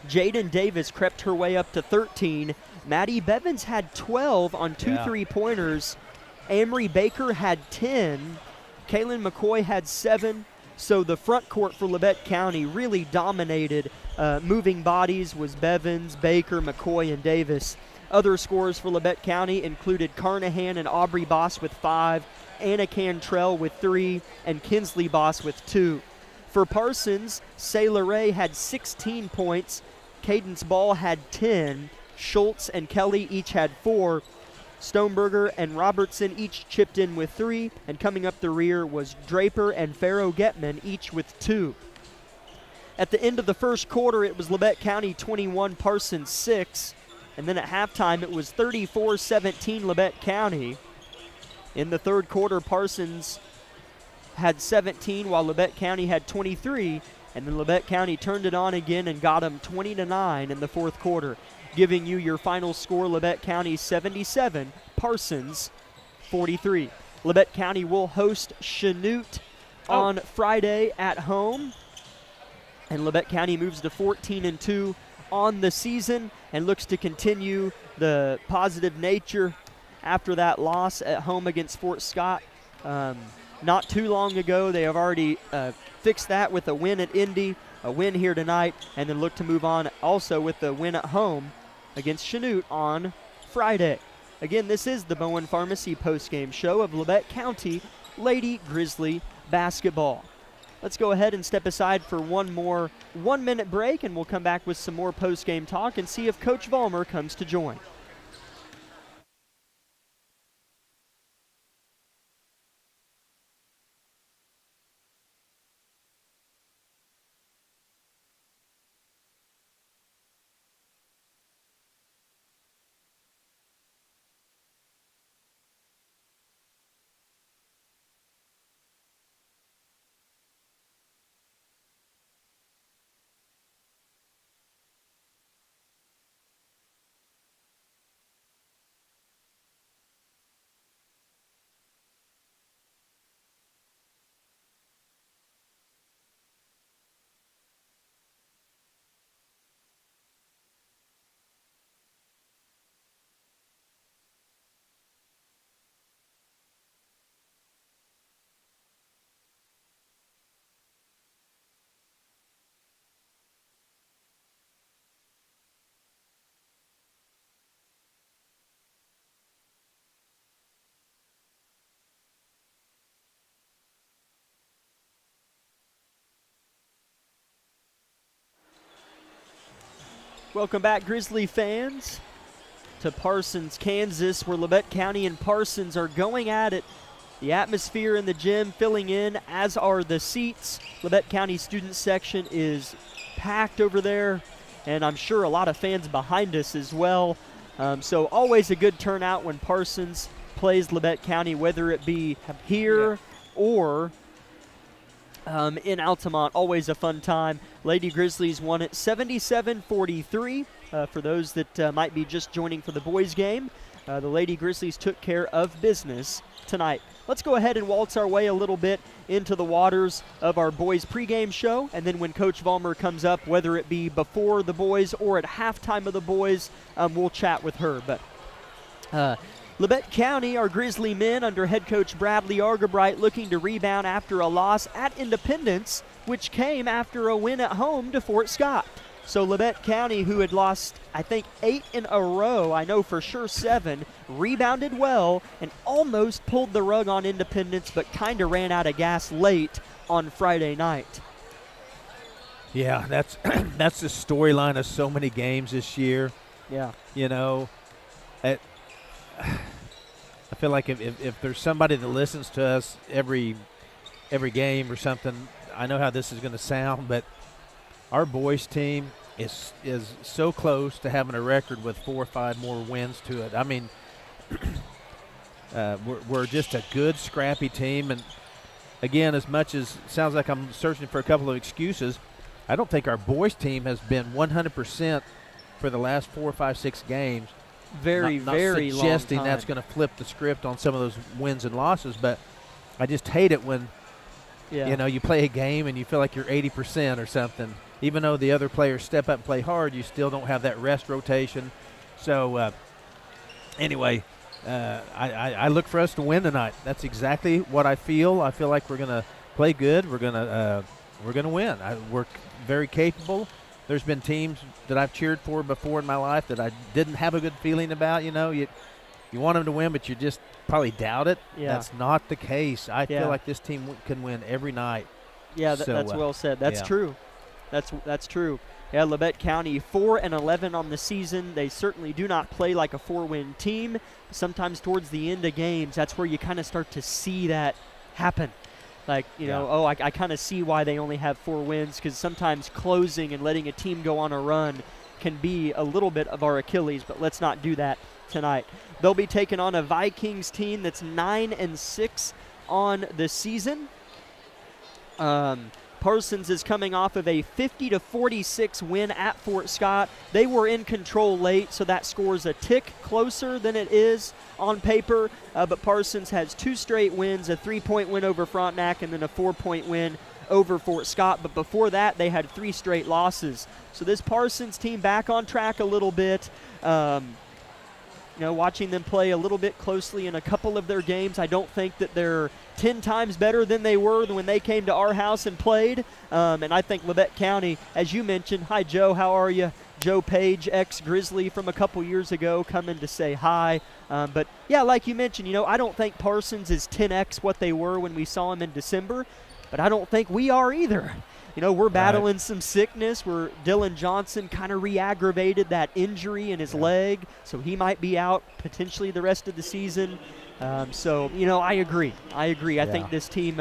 Jaden Davis crept her way up to 13. Maddie Bevins had 12 on 2 3-pointers. Amory Baker had 10. Kaylin McCoy had 7. So the front court for Labette County really dominated. Moving bodies was Bevins, Baker, McCoy, and Davis. Other scorers for Labette County included Carnahan and Aubrey Boss with 5, Anna Cantrell with 3, and Kinsley Boss with 2. For Parsons, Sayla Ray had 16 points, Cadence Ball had 10, Schultz and Kelly each had 4, Stoneberger and Robertson each chipped in with 3, and coming up the rear was Draper and Farrow Getman each with 2. At the end of the first quarter, it was Labette County 21, Parsons 6, and then at halftime it was 34-17 Labette County. In the third quarter, Parsons had 17 while Labette County had 23, and then Labette County turned it on again and got them 20-9 in the fourth quarter, giving you your final score: Labette County 77, Parsons 43. Labette County will host Chanute on Friday at home, and Labette County moves to 14-2 on the season and looks to continue the positive nature after that loss at home against Fort Scott. Not too long ago, they have already fixed that with a win at Indy, a win here tonight, and then look to move on also with the win at home against Chanute on Friday. Again, this is the Bowen Pharmacy postgame show of Labette County Lady Grizzly basketball. Let's go ahead and step aside for one more 1-minute break, and we'll come back with some more postgame talk and see if Coach Vollmer comes to join. Welcome back, Grizzly fans, to Parsons, Kansas, where Labette County and Parsons are going at it. The atmosphere in the gym filling in, as are the seats. Labette County student section is packed over there, and I'm sure a lot of fans behind us as well. So always a good turnout when Parsons plays Labette County, whether it be here or in Altamont. Always a fun time. Lady Grizzlies won it 77-43. For those that might be just joining for the boys game, the Lady Grizzlies took care of business tonight. let's go ahead and waltz our way a little bit into the waters of our boys pregame show. And then when Coach Vollmer comes up, whether it be before the boys or at halftime of the boys, we'll chat with her. But Labette County, our Grizzly men under head coach Bradley Argabright, looking to rebound after a loss at Independence, which came after a win at home to Fort Scott. So Labette County, who had lost, I think, 8 in a row, I know for sure 7, rebounded well and almost pulled the rug on Independence, but kind of ran out of gas late on Friday night. Yeah, that's the storyline of so many games this year. Yeah. You know, I feel like if there's somebody that listens to us every game or something, I know how this is going to sound, but our boys team is so close to having a record with 4 or 5 more wins to it. I mean, we're just a good, scrappy team. And, again, as much as it sounds like I'm searching for a couple of excuses, I don't think our boys team has been 100% for the last 4, 5, 6 games. Very not long suggesting time. That's going to flip the script on some of those wins and losses, but I just hate it when, you know, you play a game and you feel like you're 80% or something. Even though the other players step up and play hard, you still don't have that rest rotation. So, anyway, I look for us to win tonight. That's exactly what I feel. I feel like we're going to play good. We're going to win. We're very capable. There's been teams that I've cheered for before in my life that I didn't have a good feeling about. You know, you want them to win, but you just probably doubt it. Yeah. That's not the case. I feel like this team can win every night. Yeah, that's well said. That's true. That's true. Yeah, Labette County 4-11 on the season. They certainly do not play like a 4-win team. Sometimes towards the end of games, that's where you kind of start to see that happen. Like, you know, I kind of see why they only have 4 wins, because sometimes closing and letting a team go on a run can be a little bit of our Achilles, but let's not do that tonight. They'll be taking on a Vikings team that's 9-6 on the season. Parsons is coming off of a 50-46 win at Fort Scott. They were in control late, so that score's a tick closer than it is on paper. But Parsons has 2 straight wins, a 3-point win over Frontenac and then a 4-point win over Fort Scott. But before that, they had 3 straight losses. So this Parsons team back on track a little bit. You know, watching them play a little bit closely in a couple of their games, I don't think that they're 10 times better than they were when they came to our house and played. And I think Labette County, as you mentioned, hi, Joe, how are you? Joe Page, ex-Grizzly from a couple years ago, coming to say hi. But, yeah, like you mentioned, you know, I don't think Parsons is 10x what they were when we saw them in December, but I don't think we are either. You know, we're battling some sickness. Dylan Johnson kind of re-aggravated that injury in his leg, so he might be out potentially the rest of the season. So, you know, I agree. I think this team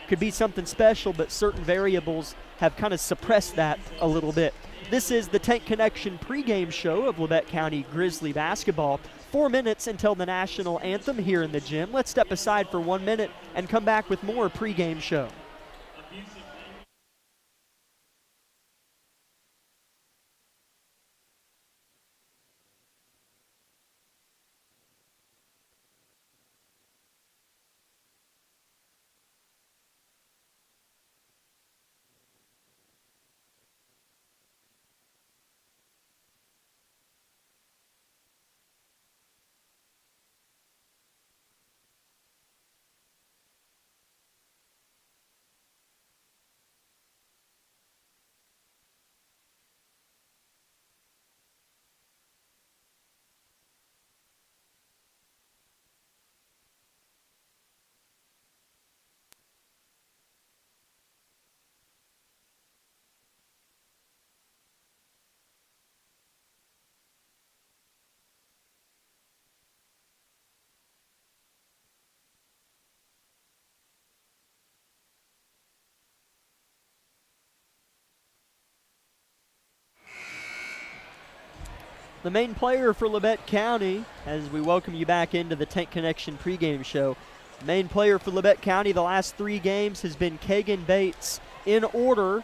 could be something special, but certain variables have kind of suppressed that a little bit. This is the Tank Connection pregame show of Labette County Grizzly basketball. 4 minutes until the national anthem here in the gym. Let's step aside for 1 minute and come back with more pregame show. The main player for Labette County, as we welcome you back into the Tank Connection pregame show, the main player for Labette County the last 3 games has been Kagan Bates. In order,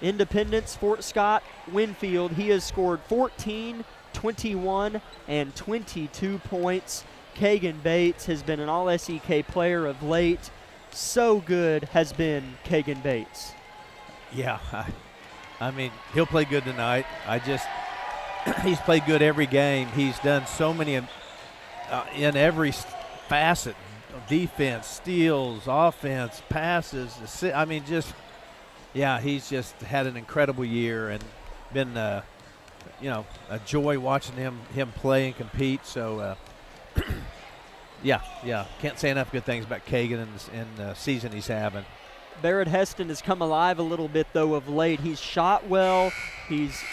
Independence, Fort Scott, Winfield, he has scored 14, 21, and 22 points. Kagan Bates has been an All-SEK player of late. So good has been Kagan Bates. Yeah, I mean, he'll play good tonight. He's played good every game. He's done so many in every facet: defense, steals, offense, passes. I mean, he's just had an incredible year and been, a joy watching him play and compete. So, can't say enough good things about Kagan and the season he's having. Barrett Heston has come alive a little bit, though, of late. He's shot well. He's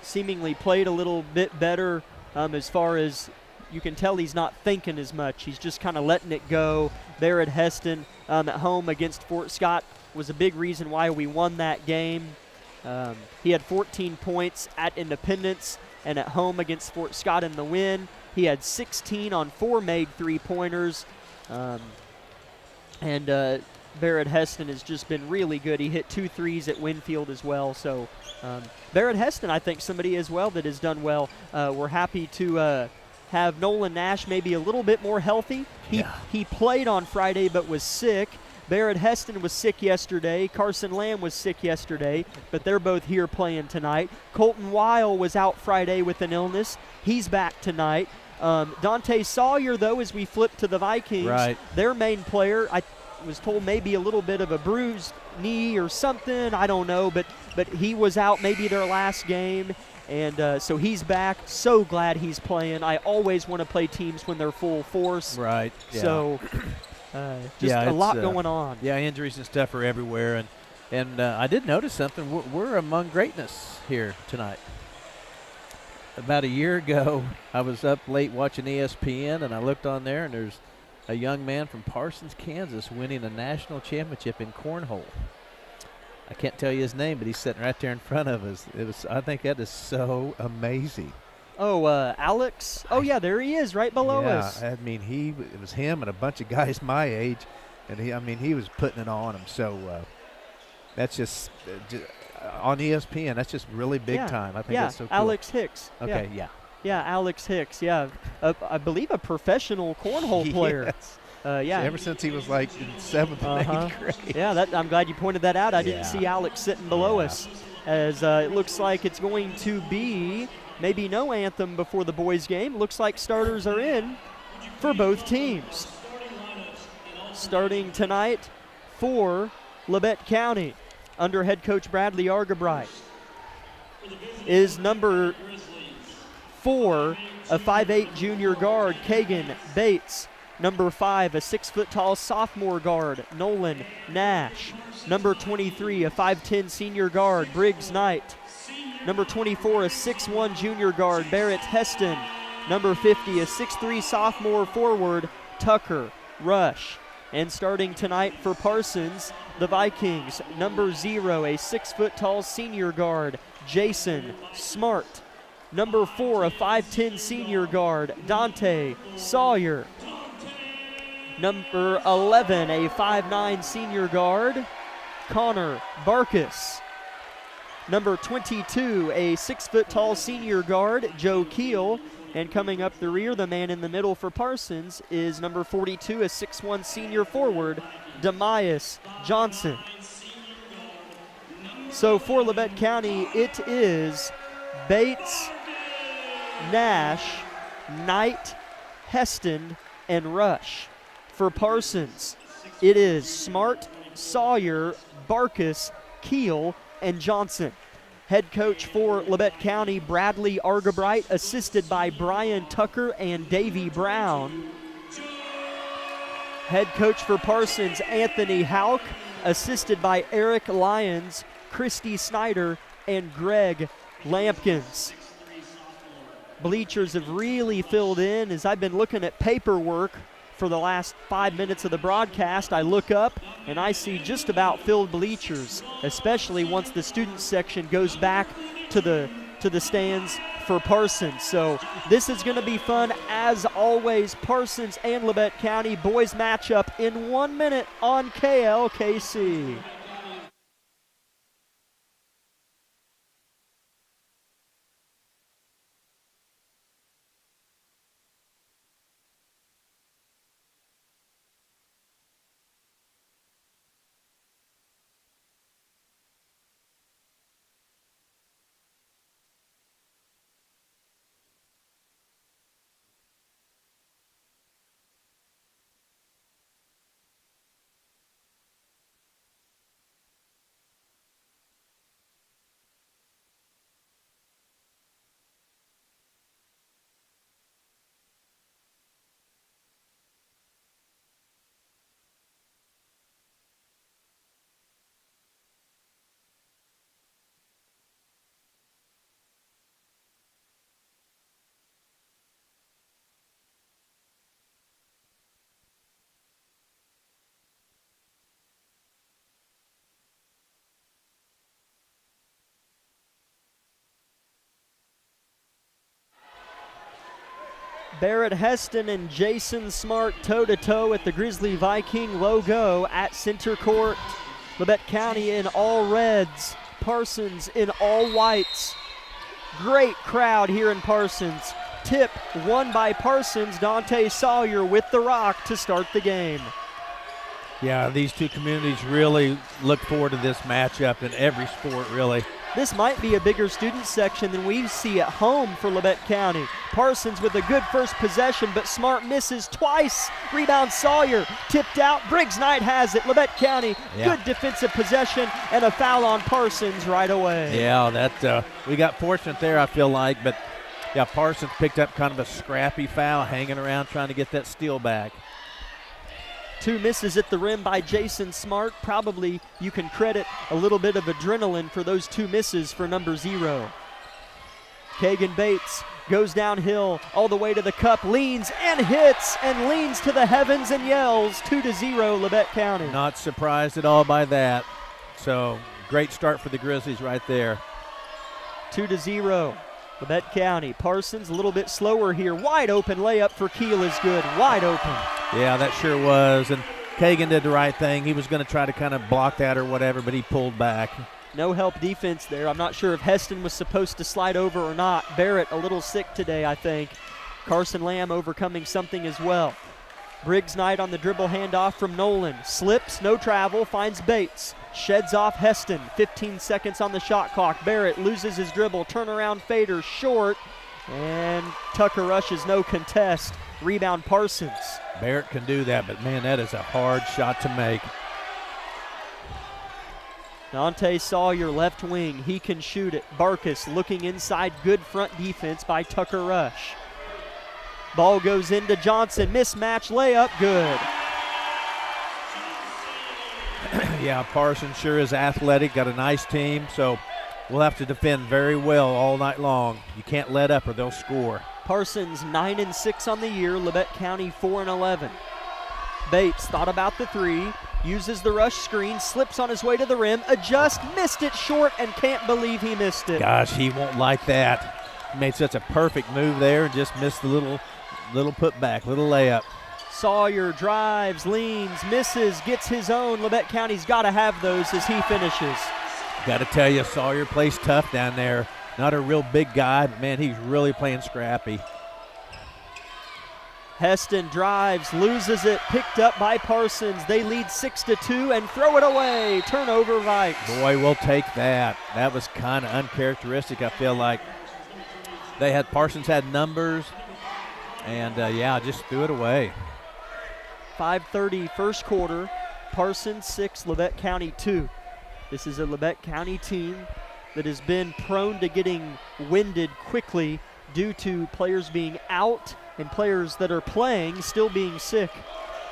seemingly played a little bit better as far as you can tell he's not thinking as much. He's just kind of letting it go. Barrett Heston at home against Fort Scott was a big reason why we won that game. He had 14 points at Independence and at home against Fort Scott in the win. He had 16 on 4 made three-pointers. Barrett Heston has just been really good. He hit 2 threes at Winfield as well. So Barrett Heston, I think, somebody as well that has done well. We're happy to have Nolan Nash maybe a little bit more healthy. He played on Friday but was sick. Barrett Heston was sick yesterday. Carson Lamb was sick yesterday, but they're both here playing tonight. Colton Weil was out Friday with an illness. He's back tonight. Dante Sawyer, though, as we flip to the Vikings, right, their main player, I was told maybe a little bit of a bruised knee or something. I don't know, but he was out maybe their last game, and so he's back. So glad he's playing. I always want to play teams when they're full force. Right. Yeah. So a lot going on. Yeah, injuries and stuff are everywhere, and I did notice something. We're among greatness here tonight. About a year ago, I was up late watching ESPN, and I looked on there, and there's a young man from Parsons, Kansas, winning a national championship in cornhole. I can't tell you his name, but he's sitting right there in front of us. I think that is so amazing. Oh, Lchs. Oh, yeah, there he is, right below us. I mean, it was him and a bunch of guys my age, and he was putting it on him. So that's just on ESPN. That's just really big time. I think that's so cool. Alex Hicks. Okay, Yeah, Alex Hicks. Yeah, I believe a professional cornhole player. Yes. Yeah. Ever since he was like in 7th and 8th grade. Yeah, I'm glad you pointed that out. I didn't see Alex sitting below us, as it looks like it's going to be maybe no anthem before the boys' game. Looks like starters are in for both teams. Starting tonight for Labette County under head coach Bradley Argabright is number 4, a 5'8" junior guard, Kagan Bates. Number 5, a 6-foot-tall sophomore guard, Nolan Nash. Number 23, a 5'10" senior guard, Briggs Knight. Number 24, a 6'1" junior guard, Barrett Heston. Number 50, a 6'3" sophomore forward, Tucker Rush. And starting tonight for Parsons, the Vikings, number 0, a 6-foot-tall senior guard, Jason Smart. Number 4, a 5'10" senior guard, Dante Sawyer. Number 11, a 5'9" senior guard, Connor Barkus. Number 22, a 6-foot-tall senior guard, Joe Keel. And coming up the rear, the man in the middle for Parsons is number 42, a 6'1" senior forward, Demias Johnson. So for Labette County, it is Bates, Nash, Knight, Heston, and Rush. For Parsons, it is Smart, Sawyer, Barkus, Keel, and Johnson. Head coach for Labette County, Bradley Argabright, assisted by Brian Tucker and Davey Brown. Head coach for Parsons, Anthony Hauk, assisted by Eric Lyons, Christy Snyder, and Greg Lampkins. Bleachers have really filled in. As I've been looking at paperwork for the last 5 minutes of the broadcast, I look up and I see just about filled bleachers, especially once the student section goes back to the stands for Parsons. So this is going to be fun as always. Parsons and Labette County boys matchup in 1 minute on KLKC. Barrett Heston and Jason Smart toe-to-toe at the Grizzly Viking logo at center court. Labette County in all reds, Parsons in all whites. Great crowd here in Parsons. Tip won by Parsons. Dante Sawyer with the rock to start the game. Yeah, these two communities really look forward to this matchup in every sport, really. This might be a bigger student section than we see at home for Labette County. Parsons with a good first possession, but Smart misses twice. Rebound Sawyer, tipped out. Briggs Knight has it. Labette County, good defensive possession, and a foul on Parsons right away. Yeah, that we got fortunate there, I feel like. But, yeah, Parsons picked up kind of a scrappy foul, hanging around trying to get that steal back. 2 misses at the rim by Jason Smart. Probably you can credit a little bit of adrenaline for those 2 misses for number 0. Kagan Bates goes downhill all the way to the cup, leans and hits and leans to the heavens and yells. 2-0 Labette County. Not surprised at all by that. So great start for the Grizzlies right there. 2-0 Labette County. Parsons a little bit slower here. Wide open layup for Keel is good. Wide open. Yeah, that sure was. And Kagan did the right thing. He was going to try to kind of block that or whatever, but he pulled back. No help defense there. I'm not sure if Heston was supposed to slide over or not. Barrett a little sick today, I think. Carson Lamb overcoming something as well. Briggs Knight on the dribble handoff from Nolan. Slips, no travel, finds Bates. Sheds off Heston. 15 seconds on the shot clock. Barrett loses his dribble. Turnaround fader short. And Tucker rushes no contest. Rebound Parsons. Barrett can do that, but man, that is a hard shot to make. Dante Sawyer left wing. He can shoot it. Barkus looking inside. Good front defense by Tucker Rush. Ball goes into Johnson. Mismatch layup. Good. Yeah, Parsons sure is athletic. Got a nice team, so we'll have to defend very well all night long. You can't let up or they'll score. Parsons 9-6 on the year. Labette County 4-11. Bates thought about the 3. Uses the rush screen, slips on his way to the rim, adjusts, missed it short, and can't believe he missed it. Gosh, he won't like that. He made such a perfect move there and just missed the little putback, little layup. Sawyer drives, leans, misses, gets his own. Labette County's got to have those as he finishes. Got to tell you, Sawyer plays tough down there. Not a real big guy, but man, he's really playing scrappy. Heston drives, loses it, picked up by Parsons. They lead 6-2 and throw it away. Turnover Vikes. Boy, we'll take that. That was kind of uncharacteristic, I feel like. Parsons had numbers, and just threw it away. 5:30 first quarter. Parsons 6, Labette County 2. This is a Labette County team that has been prone to getting winded quickly due to players being out and players that are playing still being sick.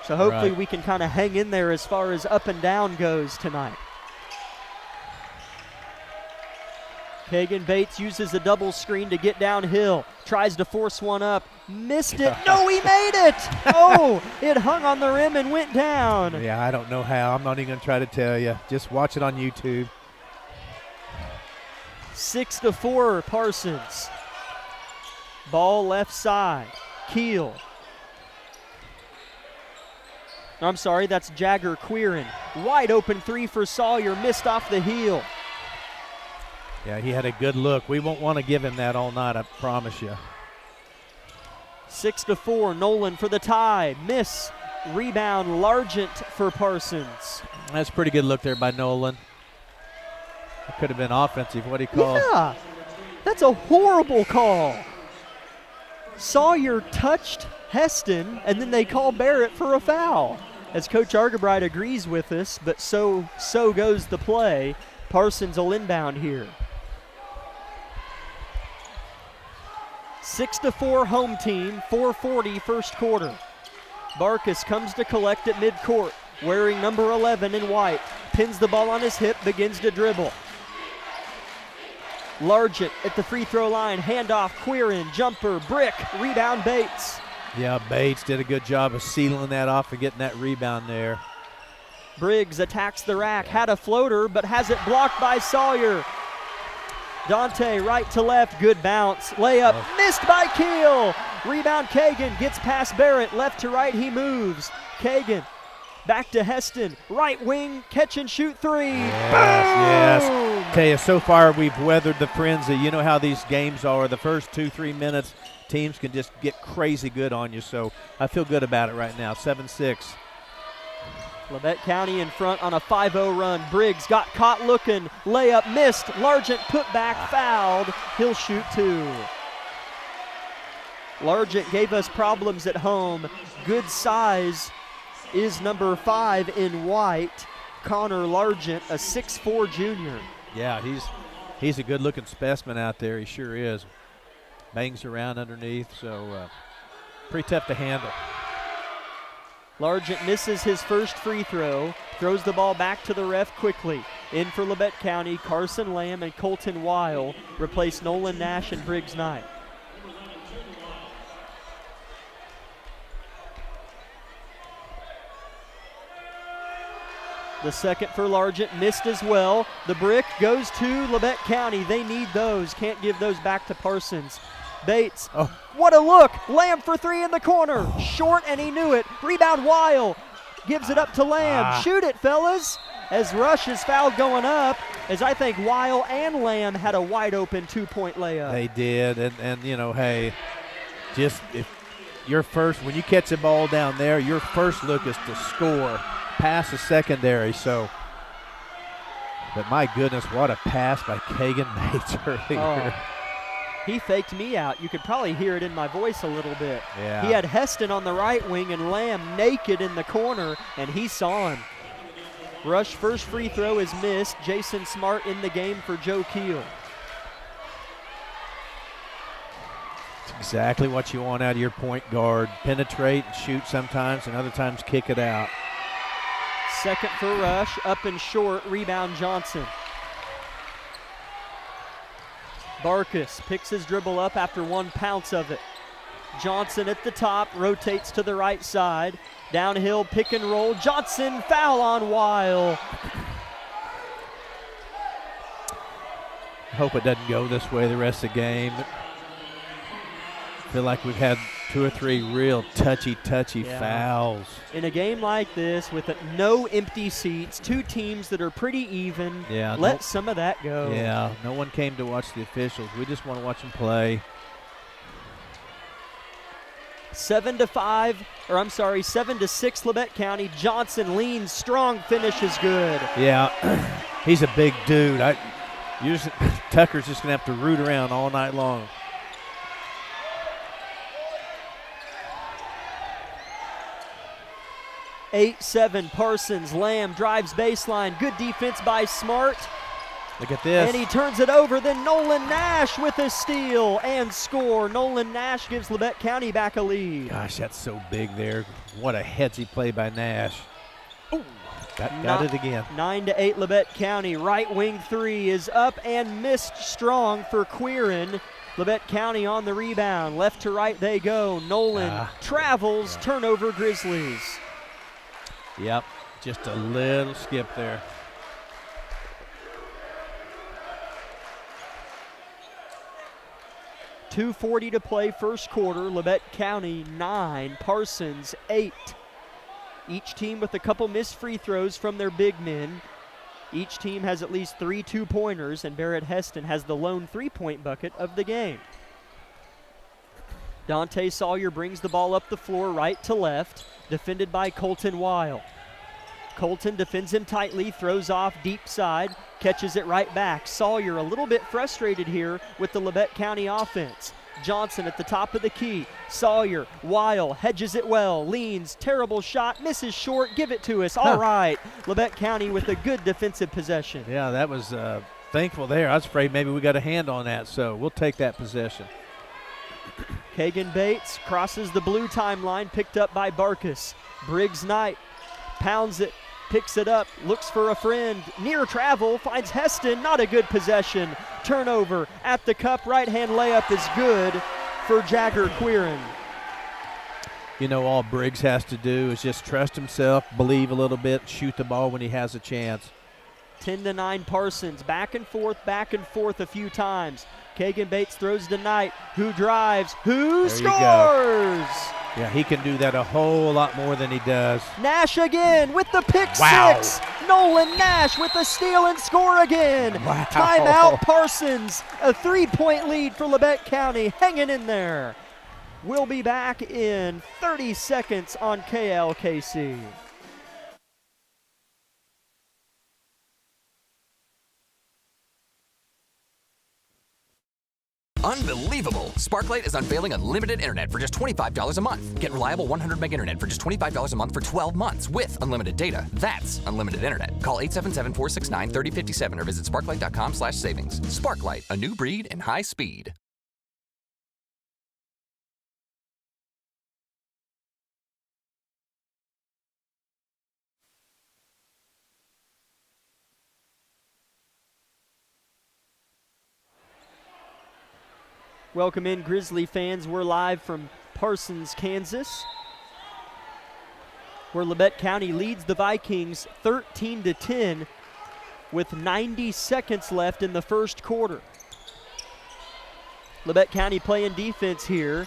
So hopefully we can kind of hang in there as far as up and down goes tonight. Kagan Bates uses a double screen to get downhill. Tries to force one up. Missed it. No, he made it. Oh, it hung on the rim and went down. Yeah, I don't know how. I'm not even going to try to tell you. Just watch it on YouTube. 6-4 Parsons. Ball left side. Keel. I'm sorry, that's Jagger Queeran. Wide open 3 for Sawyer. Missed off the heel. Yeah, he had a good look. We won't want to give him that all night, I promise you. 6-4, Nolan for the tie. Miss. Rebound, Largent for Parsons. That's a pretty good look there by Nolan. It could have been offensive. What do you call? Yeah, that's a horrible call. Sawyer touched Heston, and then they call Barrett for a foul. As Coach Argebright agrees with us, but so goes the play. Parsons will inbound here. 6-4 home team, 4:40 first quarter. Barkus comes to collect at midcourt, wearing number 11 in white. Pins the ball on his hip, begins to dribble. Largent at the free throw line, handoff, Queeran, jumper, brick, rebound Bates. Yeah, Bates did a good job of sealing that off and getting that rebound there. Briggs attacks the rack, had a floater, but has it blocked by Sawyer. Dante right to left, good bounce. Layup missed by Keel. Rebound Kagan, gets past Barrett, left to right he moves. Kagan back to Heston, right wing, catch and shoot three. Yes. Tell you, so far we've weathered the frenzy. You know how these games are. The first 2-3 minutes, teams can just get crazy good on you. So I feel good about it right now. 7-6. Labette County in front on a 5-0 run. Briggs got caught looking. Layup missed. Largent put back, fouled. He'll shoot 2. Largent gave us problems at home. Good size is number 5 in white, Connor Largent, a 6'4 junior. Yeah, he's a good-looking specimen out there. He sure is. Bangs around underneath, so pretty tough to handle. Largent misses his first free throw, throws the ball back to the ref quickly. In for Labette County, Carson Lamb and Colton Weil replace Nolan Nash and Briggs Knight. The second for Largent missed as well. The brick goes to Labette County. They need those. Can't give those back to Parsons. Bates, what a look. Lamb for 3 in the corner. Short, and he knew it. Rebound Weil. Gives it up to Lamb. Shoot it, fellas. As Rush is fouled going up, as I think Weil and Lamb had a wide open 2-point layup. They did, and you know, hey, just if your first, when you catch the ball down there, your first look is to score. Pass the secondary, so. But my goodness, what a pass by Kagan Bates earlier. He faked me out. You could probably hear it in my voice a little bit. Yeah. He had Heston on the right wing and Lamb naked in the corner, and he saw him. Rush first free throw is missed. Jason Smart in the game for Joe Keel. It's exactly what you want out of your point guard. Penetrate and shoot sometimes, and other times kick it out. Second for Rush, up and short, rebound Johnson. Barkus picks his dribble up after one pounce of it. Johnson at the top, rotates to the right side. Downhill pick and roll. Johnson, foul on Weil. I hope it doesn't go this way the rest of the game. I feel like we've had 2 or 3 real touchy fouls. In a game like this with no empty seats, 2 teams that are pretty even, let some of that go. Yeah, no one came to watch the officials. We just want to watch them play. 7-6 Labette County. Johnson leans strong, finish is good. Yeah, he's a big dude. Tucker's just going to have to root around all night long. 8-7 Parsons. Lamb drives baseline. Good defense by Smart. Look at this. And he turns it over. Then Nolan Nash with a steal and score. Nolan Nash gives Labette County back a lead. Gosh, that's so big there. What a headsy play by Nash. Ooh, got it again. 9-8 Labette County. Right wing 3 is up and missed strong for Quirin. Labette County on the rebound. Left to right they go. Nolan travels. Turnover Grizzlies. Yep, just a little skip there. .240 to play first quarter. Labette County 9, Parsons 8. Each team with a couple missed free throws from their big men. Each team has at least 3 2-pointers, and Barrett Heston has the lone 3-point bucket of the game. Dante Sawyer brings the ball up the floor right to left, defended by Colton Weil. Colton defends him tightly, throws off deep side, catches it right back. Sawyer a little bit frustrated here with the Labette County offense. Johnson at the top of the key. Sawyer, Weil, hedges it well, leans, terrible shot, misses short, give it to us. All right, Labette County with a good defensive possession. Yeah, that was thankful there. I was afraid maybe we got a hand on that, so we'll take that possession. Kagan Bates crosses the blue timeline, picked up by Barkus. Briggs Knight pounds it, picks it up, looks for a friend, near travel, finds Heston, not a good possession. Turnover at the cup, right-hand layup is good for Jagger Quirin. You know, all Briggs has to do is just trust himself, believe a little bit, shoot the ball when he has a chance. 10-9 Parsons. Back and forth a few times. Kagan Bates throws to Knight, who drives, who scores! Yeah, he can do that a whole lot more than he does. Nash again with the pick six. Nolan Nash with a steal and score again. Wow. Timeout Parsons. A 3-point lead for Labette County, hanging in there. We'll be back in 30 seconds on KLKC. Unbelievable! Sparklight is unveiling unlimited internet for just $25 a month. Get reliable 100 meg internet for just $25 a month for 12 months with unlimited data. That's unlimited internet. Call 877-469-3057 or visit sparklight.com/savings. Sparklight, a new breed in high speed. Welcome in, Grizzly fans. We're live from Parsons, Kansas, where Labette County leads the Vikings 13-10 with 90 seconds left in the first quarter. Labette County playing defense here.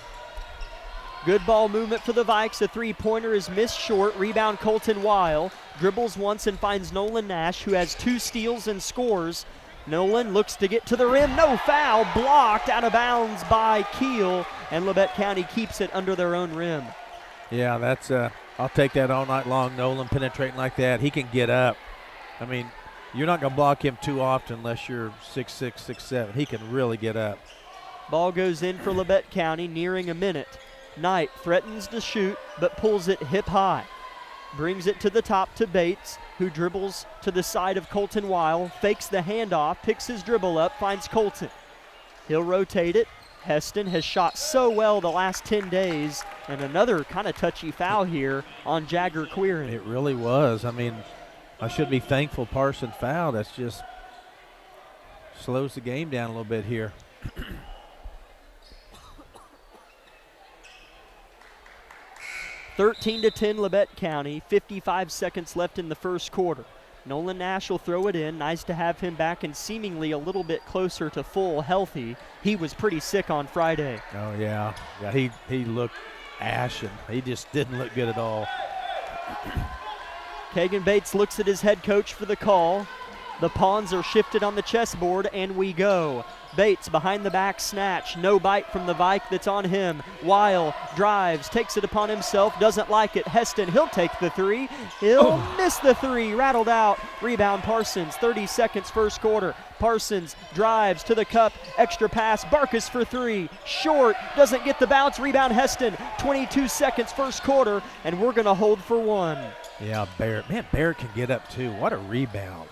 Good ball movement for the Vikes. A three-pointer is missed short. Rebound Colton Weil. Dribbles once and finds Nolan Nash, who has 2 steals and scores. Nolan looks to get to the rim. No foul. Blocked out of bounds by Keel. And Labette County keeps it under their own rim. Yeah, that's I'll take that all night long. Nolan penetrating like that. He can get up. I mean, you're not going to block him too often unless you're 6'6", 6'7". He can really get up. Ball goes in for Labette County, nearing a minute. Knight threatens to shoot, but pulls it hip high. Brings it to the top to Bates, who dribbles to the side of Colton Weil, fakes the handoff, picks his dribble up, finds Colton. He'll rotate it. Heston has shot so well the last 10 days, and another kind of touchy foul here on Jagger Queering. It really was. I mean, I should be thankful Parsons fouled. That's just slows the game down a little bit here. 13-10 Labette County, 55 seconds left in the first quarter. Nolan Nash will throw it in. Nice to have him back and seemingly a little bit closer to full healthy. He was pretty sick on Friday. Oh, yeah. Yeah, he looked ashen. He just didn't look good at all. Kagan Bates looks at his head coach for the call. The pawns are shifted on the chessboard, and we go. Bates behind the back snatch. No bite from the Vike that's on him. Weil drives, takes it upon himself, doesn't like it. Heston, he'll take the three. He'll miss the three, rattled out. Rebound Parsons, 30 seconds first quarter. Parsons drives to the cup, extra pass. Barkus for three, short, doesn't get the bounce. Rebound Heston, 22 seconds first quarter, and we're going to hold for one. Yeah, Barrett. Man, Barrett can get up too. What a rebound.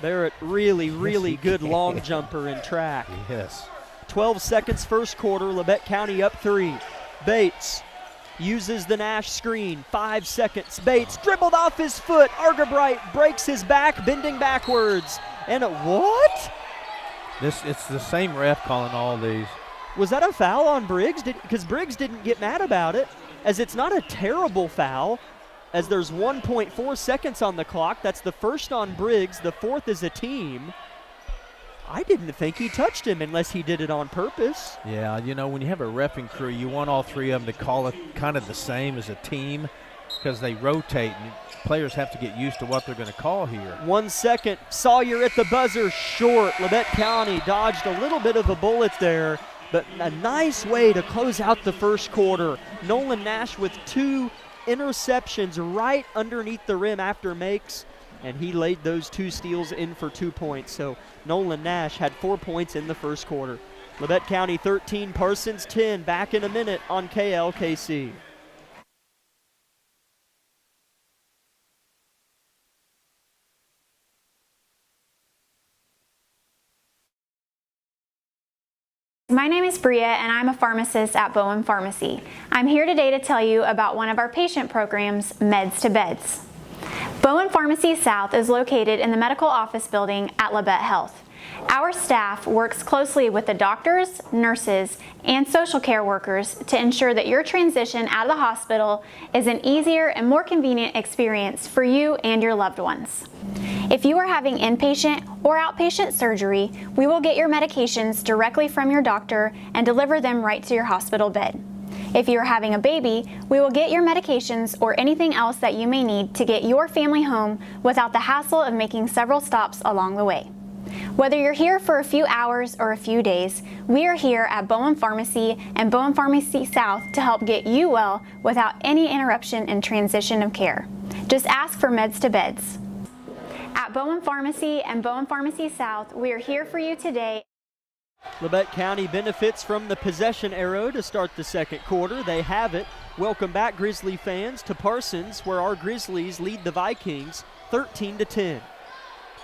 Barrett, really good long jumper in track. Yes. 12 seconds first quarter, Labette County up 3. Bates uses the Nash screen, 5 seconds. Bates dribbled off his foot. Argerbright breaks his back, bending backwards. And what? It's the same ref calling all these. Was that a foul on Briggs? Because Briggs didn't get mad about it, as it's not a terrible foul. As there's 1.4 seconds on the clock. That's the first on Briggs. The fourth is a team. I didn't think he touched him unless he did it on purpose. Yeah, you know, when you have a reffing crew, you want all three of them to call it kind of the same as a team because they rotate and players have to get used to what they're going to call here. 1 second. Sawyer at the buzzer, short. Labette County dodged a little bit of a bullet there, but a nice way to close out the first quarter. Nolan Nash with 2 interceptions right underneath the rim after makes, and he laid those 2 steals in for 2 points. So Nolan Nash had 4 points in the first quarter. Labette County 13, Parsons 10. Back in a minute on KLKC. My name is Bria and I'm a pharmacist at Bowen Pharmacy. I'm here today to tell you about one of our patient programs, Meds to Beds. Bowen Pharmacy South is located in the medical office building at Labette Health. Our staff works closely with the doctors, nurses, and social care workers to ensure that your transition out of the hospital is an easier and more convenient experience for you and your loved ones. If you are having inpatient or outpatient surgery, we will get your medications directly from your doctor and deliver them right to your hospital bed. If you are having a baby, we will get your medications or anything else that you may need to get your family home without the hassle of making several stops along the way. Whether you're here for a few hours or a few days, we are here at Bowen Pharmacy and Bowen Pharmacy South to help get you well without any interruption in transition of care. Just ask for Meds to Beds. At Bowen Pharmacy and Bowen Pharmacy South, we are here for you today. Labette County benefits from the possession arrow to start the second quarter. They have it. Welcome back, Grizzly fans, to Parsons, where our Grizzlies lead the Vikings 13-10.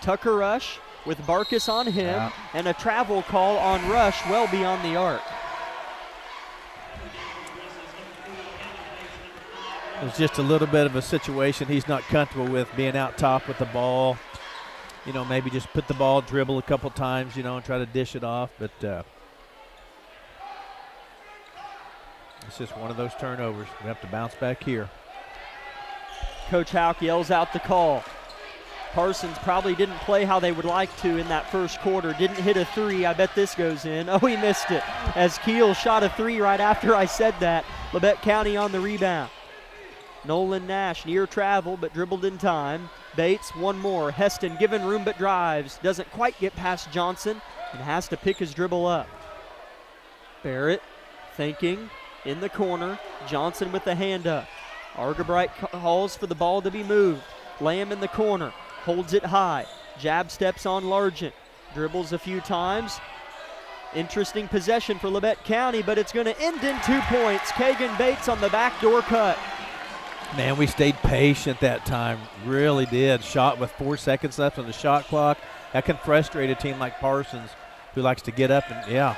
Tucker Rush with Barkus on him, and a travel call on Rush well beyond the arc. It's just a little bit of a situation he's not comfortable with, being out top with the ball. You know, maybe just put the ball, dribble a couple times, you know, and try to dish it off. But it's just one of those turnovers. We have to bounce back here. Coach Houck yells out the call. Parsons probably didn't play how they would like to in that first quarter. Didn't hit a three. I bet this goes in. Oh, he missed it as Keel shot a three right after I said that. Labette County on the rebound. Nolan Nash near travel but dribbled in time. Bates, one more. Heston given room but drives. Doesn't quite get past Johnson and has to pick his dribble up. Barrett thinking in the corner. Johnson with the hand up. Argabright calls for the ball to be moved. Lamb in the corner. Holds it high. Jab steps on Largent. Dribbles a few times. Interesting possession for Labette County, but it's going to end in 2 points. Kagan Bates on the backdoor cut. Man, we stayed patient that time. Really did. Shot with 4 seconds left on the shot clock. That can frustrate a team like Parsons, who likes to get up and, yeah.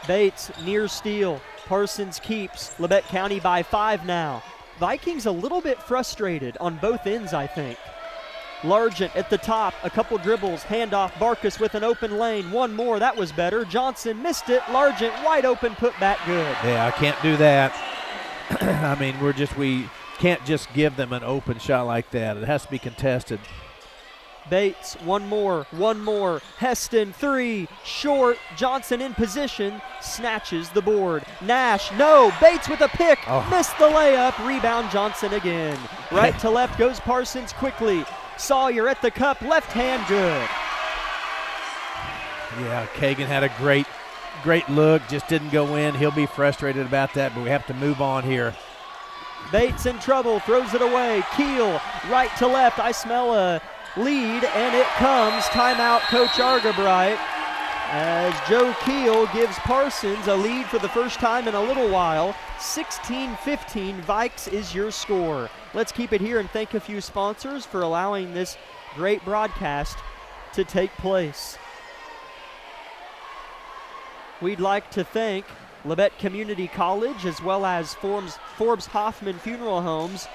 Bates near steal. Parsons keeps. Labette County by 5 now. Vikings a little bit frustrated on both ends, I think. Largent at the top, a couple dribbles, handoff, Barkus with an open lane, one more, that was better. Johnson missed it, Largent wide open, put back good. Yeah, I can't do that. I mean, we can't just give them an open shot like that. It has to be contested. Bates, one more. Heston, three, short. Johnson in position, snatches the board. Nash, no. Bates with a pick, missed the layup. Rebound Johnson again. Right to left goes Parsons quickly. Sawyer at the cup, left hand good. Yeah, Kagan had a great look, just didn't go in. He'll be frustrated about that, but we have to move on here. Bates in trouble, throws it away. Keel, right to left. I smell a lead, and it comes. Timeout, Coach Argabright, as Joe Keel gives Parsons a lead for the first time in a little while. 16-15, Vikes is your score. Let's keep it here and thank a few sponsors for allowing this great broadcast to take place. We'd like to thank Labette Community College, as well as Forbes Hoffman Funeral Homes,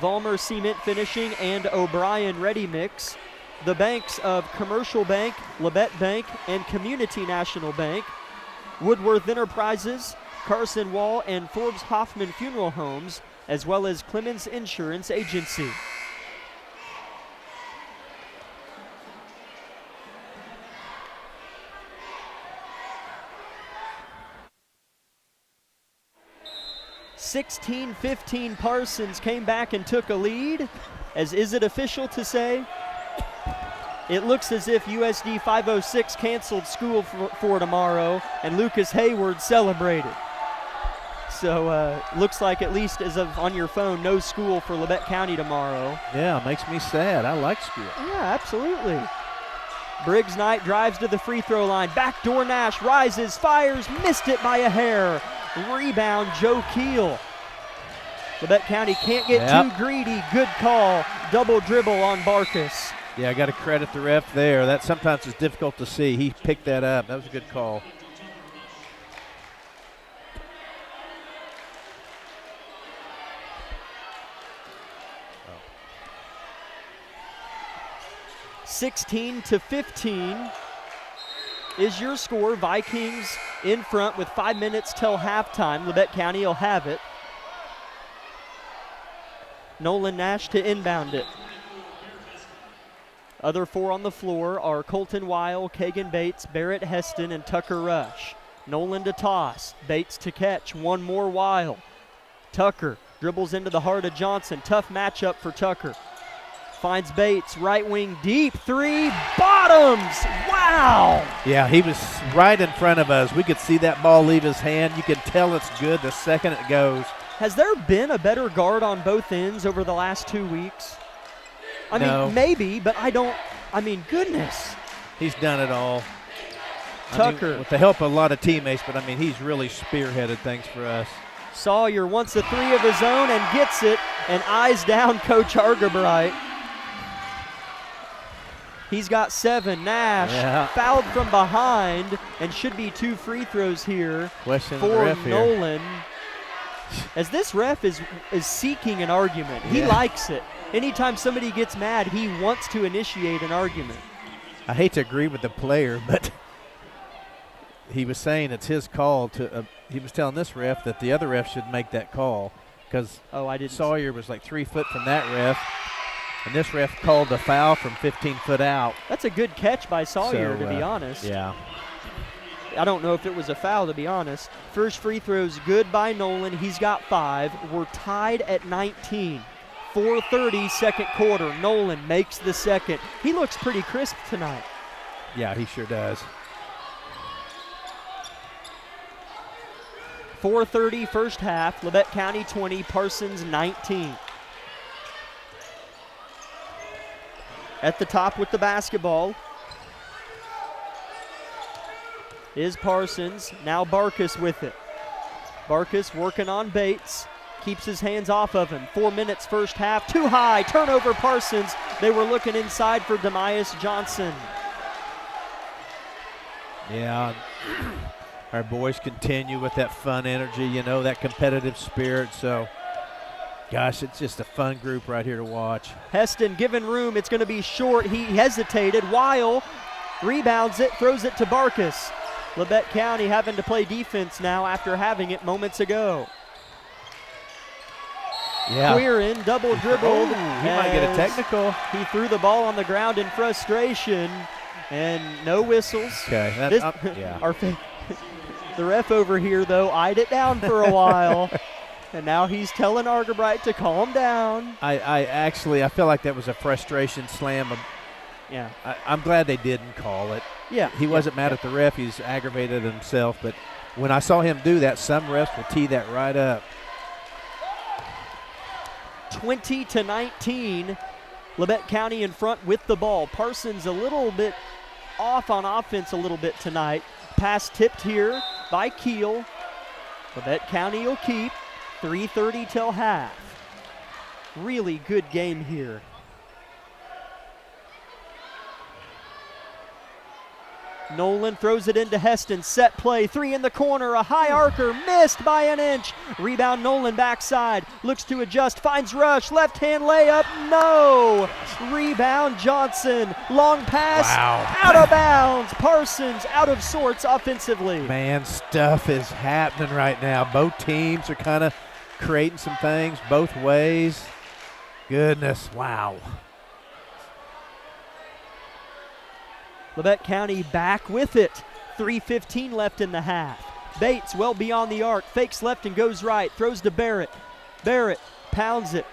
Vollmer Cement Finishing, and O'Brien Ready Mix, the banks of Commercial Bank, Labette Bank, and Community National Bank, Woodworth Enterprises, Carson Wall, and Forbes Hoffman Funeral Homes, as well as Clemens Insurance Agency. (16-15) Parsons came back and took a lead. As is it official to say? It looks as if USD 506 canceled school for tomorrow, and Lucas Hayward celebrated. So looks like, at least as of on your phone, no school for Labette County tomorrow. Yeah, makes me sad. I like school. Yeah, absolutely. Briggs Knight drives to the free throw line. Backdoor Nash rises, fires, missed it by a hair. Rebound, Joe Keel. Labette County can't get too greedy. Good call. Double dribble on Barkus. Yeah, I got to credit the ref there. That sometimes is difficult to see. He picked that up. That was a good call. Oh. 16-15 is your score. Vikings in front with 5 minutes till halftime. Labette County will have it. Nolan Nash to inbound it. Other 4 on the floor are Colton Weil, Kagan Bates, Barrett Heston, and Tucker Rush. Nolan to toss, Bates to catch, one more Weil. Tucker dribbles into the heart of Johnson. Tough matchup for Tucker. Finds Bates, right wing deep, 3, bottoms! Wow! Yeah, he was right in front of us. We could see that ball leave his hand. You can tell it's good the second it goes. Has there been a better guard on both ends over the last 2 weeks? No. mean, maybe, but goodness. He's done it all. Tucker. With the help of a lot of teammates, but he's really spearheaded things for us. Sawyer wants a 3 of his own and gets it, and eyes down Coach Argabright. He's got 7. Nash fouled from behind, and should be 2 free throws here Question for Nolan. As this ref is seeking an argument. He likes it. Anytime somebody gets mad, he wants to initiate an argument. I hate to agree with the player, but he was saying it's his call to he was telling this ref that the other ref should make that call because Sawyer was like 3 foot from that ref, and this ref called the foul from 15 foot out. That's a good catch by Sawyer, to be honest. Yeah. I don't know if it was a foul, to be honest. First free throw's good by Nolan. He's got 5. We're tied at 19. 4:30 second quarter. Nolan makes the second. He looks pretty crisp tonight. Yeah, he sure does. 4:30 first half. Labette County 20, Parsons 19. At the top with the basketball is Parsons. Now Barkus with it. Barkus working on Bates. Keeps his hands off of him. 4 minutes first half. Too high. Turnover Parsons. They were looking inside for Demias Johnson. Yeah. Our boys continue with that fun energy, that competitive spirit. So, gosh, it's just a fun group right here to watch. Heston given room. It's going to be short. He hesitated. Weil rebounds it, throws it to Barkus. Labette County having to play defense now after having it moments ago. Yeah. Queerin double dribbled. He might get a technical. He threw the ball on the ground in frustration, and no whistles. Okay. The ref over here, though, eyed it down for a while, and now he's telling Argabright to calm down. I feel like that was a frustration slam. Yeah. I'm glad they didn't call it. Yeah. He wasn't mad at the ref. He's aggravated himself. But when I saw him do that, some refs will tee that right up. 20-19, Labette County in front with the ball. Parsons a little bit off on offense a little bit tonight. Pass tipped here by Keel. Labette County will keep. 3:30 till half. Really good game here. Nolan throws it into Heston. Set play. 3 in the corner. A high arcer. Missed by an inch. Rebound Nolan backside. Looks to adjust. Finds Rush. Left hand layup. No. Rebound Johnson. Long pass. Wow. Out of bounds. Parsons out of sorts offensively. Man, stuff is happening right now. Both teams are kind of creating some things both ways. Goodness. Wow. Labette County back with it. 3:15 left in the half. Bates well beyond the arc. Fakes left and goes right. Throws to Barrett. Barrett pounds it.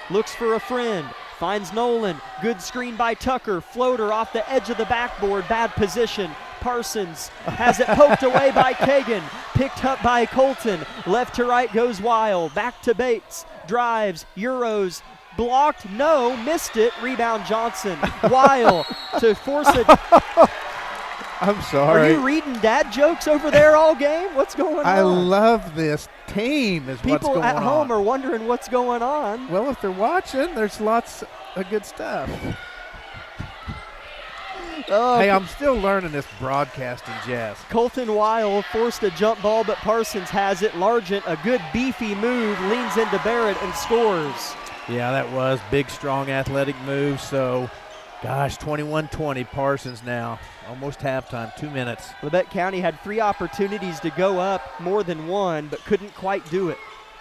Looks for a friend. Finds Nolan. Good screen by Tucker. Floater off the edge of the backboard. Bad position. Parsons has it poked away by Kagan. Picked up by Colton. Left to right goes Weil. Back to Bates. Drives. Euros. Blocked, no, missed it. Rebound Johnson. Weil to force it. I'm sorry. Are you reading dad jokes over there all game? What's going on? I love this team is what's going on. People at home are wondering what's going on. Well, if they're watching, there's lots of good stuff. Hey, I'm still learning this broadcasting jazz. Colton Weil forced a jump ball, but Parsons has it. Largent, a good beefy move, leans into Barrett and scores. Yeah, that was big, strong, athletic move. So, gosh, 21-20 Parsons now. Almost halftime, 2 minutes. Labette County had 3 opportunities to go up, more than one, but couldn't quite do it.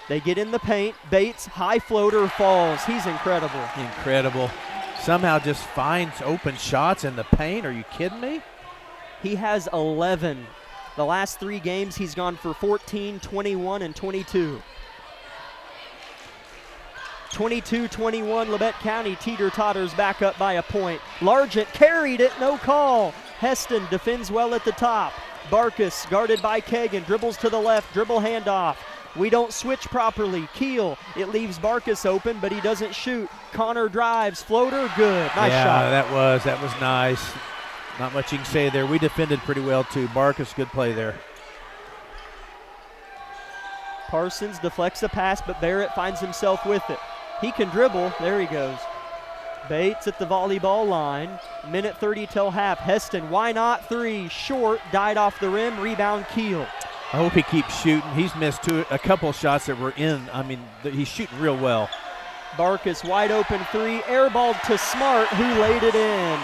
They get in the paint. Bates, high floater, falls. He's incredible. Incredible. somehow just finds open shots in the paint. Are you kidding me? He has 11. The last 3 games, he's gone for 14, 21, and 22. 22-21, Labette County teeter-totters back up by a point. Largent carried it, no call. Heston defends well at the top. Barkus guarded by Kagan, dribbles to the left, dribble handoff. We don't switch properly. Keel, it leaves Barkus open, but he doesn't shoot. Connor drives, floater, good. Nice shot. Yeah, that was nice. Not much you can say there. We defended pretty well too. Barkus, good play there. Parsons deflects the pass, but Barrett finds himself with it. He can dribble. There he goes. Bates at the volleyball line. Minute 30 till half. Heston, why not 3? Short, died off the rim. Rebound, Keel. I hope he keeps shooting. He's missed a couple shots that were in. I mean, he's shooting real well. Barkus, wide open 3. Airballed to Smart, who laid it in.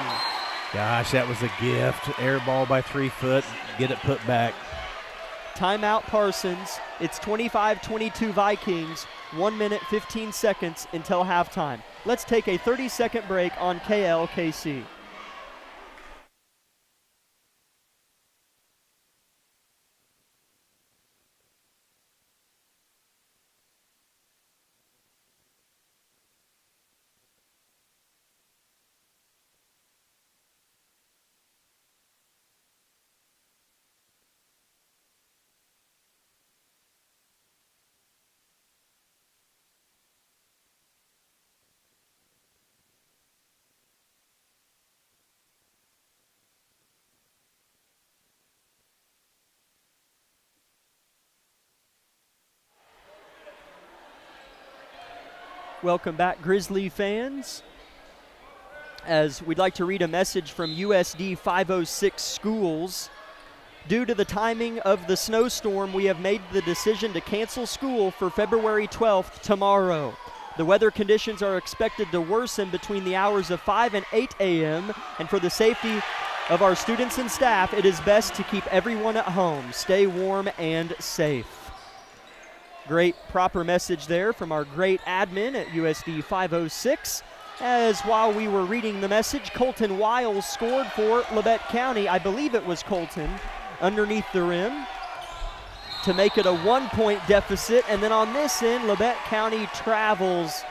Gosh, that was a gift. Air ball by 3 foot. Get it put back. Timeout Parsons. It's 25-22 Vikings. 1 minute, 15 seconds until halftime. Let's take a 30-second break on KLKC. Welcome back, Grizzly fans. As we'd like to read a message from USD 506 Schools. Due to the timing of the snowstorm, we have made the decision to cancel school for February 12th, tomorrow. The weather conditions are expected to worsen between the hours of 5 and 8 a.m., and for the safety of our students and staff, it is best to keep everyone at home. Stay warm and safe. Great proper message there from our great admin at USD 506. As while we were reading the message, Colton Wiles scored for Labette County. I believe it was Colton underneath the rim to make it a 1-point deficit. And then on this end, Labette County travels.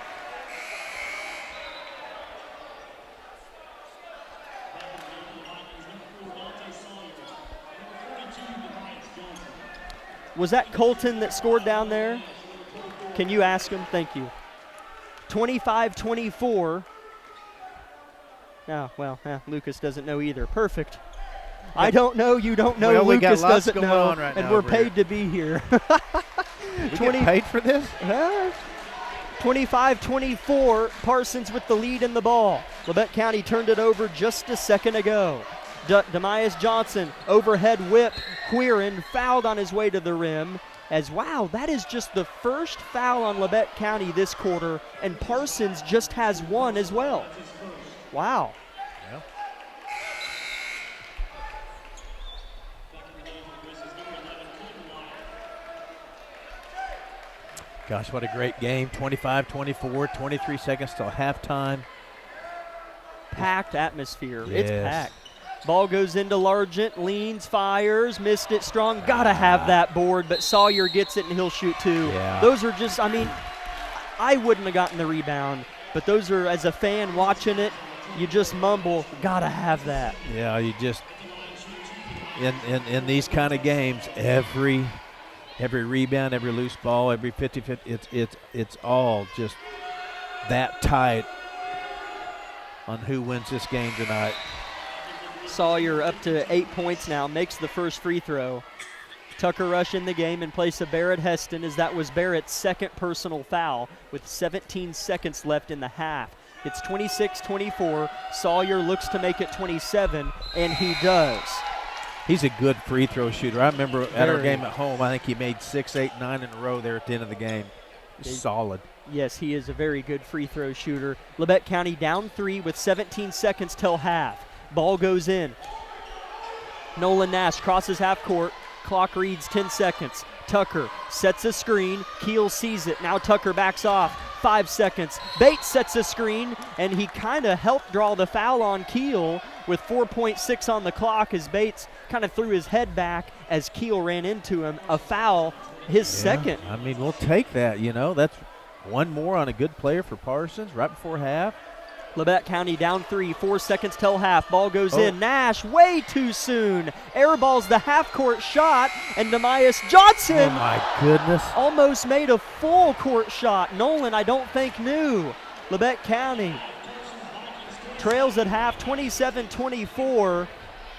Was that Colton that scored down there? Can you ask him? Thank you. 25-24. Oh, well, Lucas doesn't know either. Perfect. I don't know, you don't know, well, Lucas doesn't going know, on right and now we're paid to be here. We get paid for this? 25-24, Parsons with the lead in the ball. Labette County turned it over just a second ago. Demias Johnson, overhead whip. Quirin fouled on his way to the rim. As wow, that is just the first foul on Labette County this quarter, and Parsons just has one as well. Wow. Yeah. Gosh, what a great game. 25-24, 23 seconds till halftime. Packed atmosphere. Yes. It's packed. Ball goes into Largent, leans, fires, missed it strong. Gotta have that board, but Sawyer gets it and he'll shoot too. Yeah. Those are just, I mean, I wouldn't have gotten the rebound, but those are, as a fan watching it, you just mumble, gotta have that. Yeah, you just, in these kind of games, every rebound, every loose ball, every 50-50, it's all just that tight on who wins this game tonight. Sawyer up to 8 points now, makes the first free throw. Tucker Rush in the game in place of Barrett Heston, as that was Barrett's second personal foul with 17 seconds left in the half. It's 26-24. Sawyer looks to make it 27, and he does. He's a good free throw shooter. I remember at our game at home, I think he made 6, 8, 9 in a row there at the end of the game. Solid. Yes, he is a very good free throw shooter. Labette County down 3 with 17 seconds till half. Ball goes in. Nolan Nash crosses half court. Clock reads 10 seconds. Tucker sets a screen. Keel sees it. Now Tucker backs off. 5 seconds. Bates sets a screen, and he kind of helped draw the foul on Keel with 4.6 on the clock as Bates kind of threw his head back as Keel ran into him. A foul, his second. I mean, we'll take that, That's one more on a good player for Parsons right before half. Labette County down 3, 4 seconds till half. Ball goes in. Nash way too soon. Airballs the half-court shot, and Demias Johnson. Oh, my goodness. Almost made a full-court shot. Nolan, I don't think, knew. Labette County trails at half 27-24.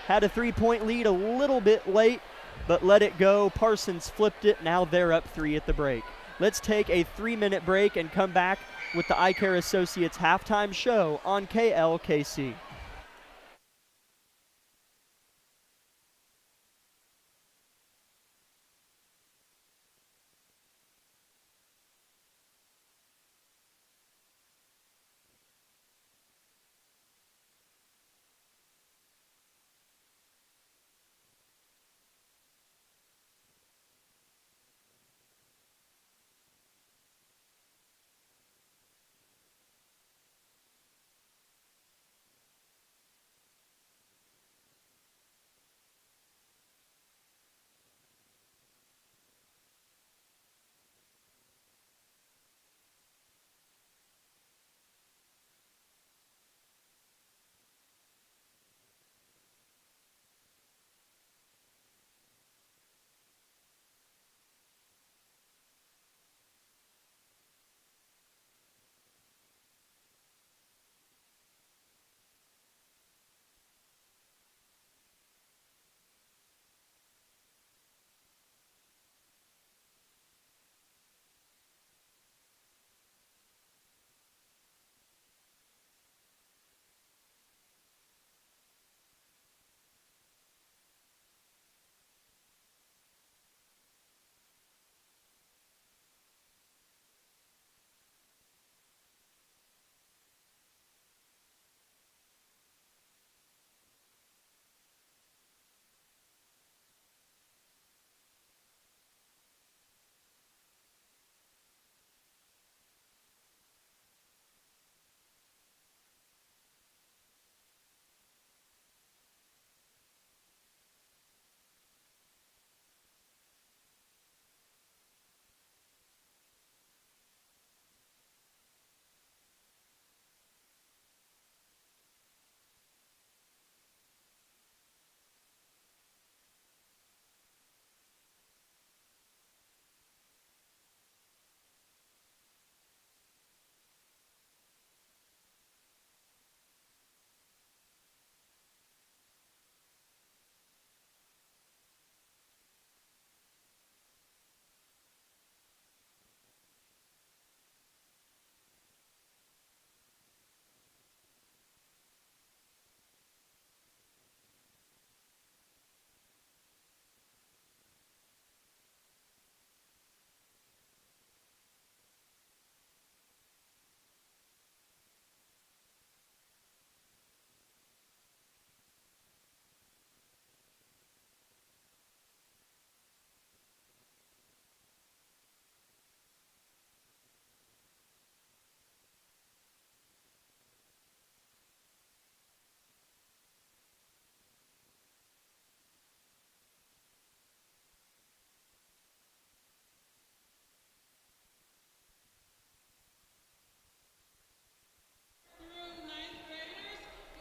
Had a 3-point lead a little bit late, but let it go. Parsons flipped it. Now they're up 3 at the break. Let's take a 3-minute break and come back with the Eye Care Associates halftime show on KLKC.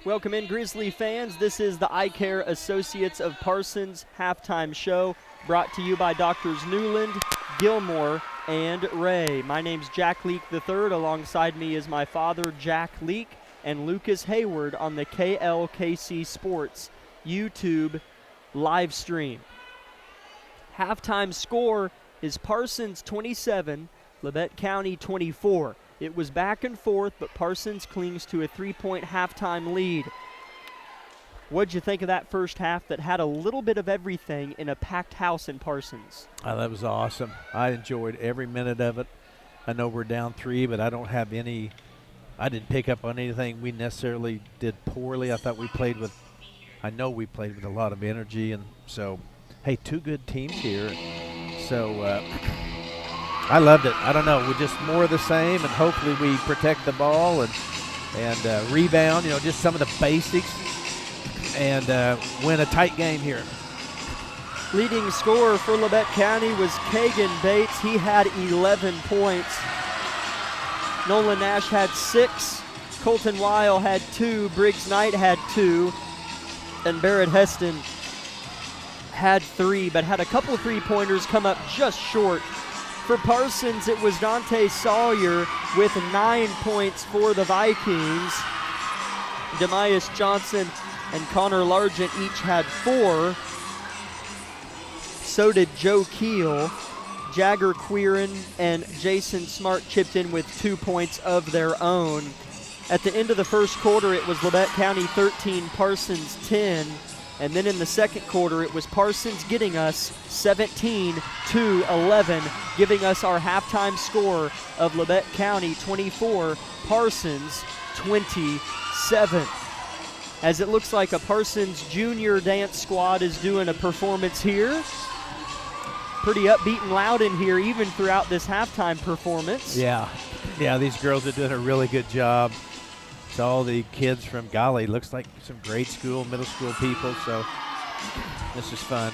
Welcome in, Grizzly fans. This is the Eye Care Associates of Parsons halftime show, brought to you by Doctors Newland, Gilmore, and Ray. My name's Jack Leak III. Alongside me is my father, Jack Leak, and Lucas Hayward on the KLKC Sports YouTube live stream. Halftime score is Parsons 27, Labette County 24. It was back and forth, but Parsons clings to a 3-point halftime lead. What'd you think of that first half that had a little bit of everything in a packed house in Parsons? Oh, that was awesome. I enjoyed every minute of it. I know we're down 3, but I didn't pick up on anything we necessarily did poorly. I know we played with a lot of energy, and so hey, two good teams here. So I loved it. I don't know. We're just more of the same, and hopefully we protect the ball and rebound, just some of the basics, and win a tight game here. Leading scorer for Labette County was Kagan Bates. He had 11 points. Nolan Nash had 6. Colton Weil had 2. Briggs Knight had 2. And Barrett Heston had 3, but had a couple 3-pointers come up just short. For Parsons, it was Dante Sawyer with 9 points for the Vikings. Demias Johnson and Connor Largent each had 4. So did Joe Keel. Jagger Quirin and Jason Smart chipped in with 2 points of their own. At the end of the first quarter, it was Labette County 13, Parsons 10. And then in the second quarter, it was Parsons getting us 17-11, giving us our halftime score of Labette County 24, Parsons 27. As it looks like a Parsons junior dance squad is doing a performance here. Pretty upbeat and loud in here, even throughout this halftime performance. Yeah, these girls are doing a really good job. It's all the kids from, golly, looks like some grade school, middle school people, so this is fun.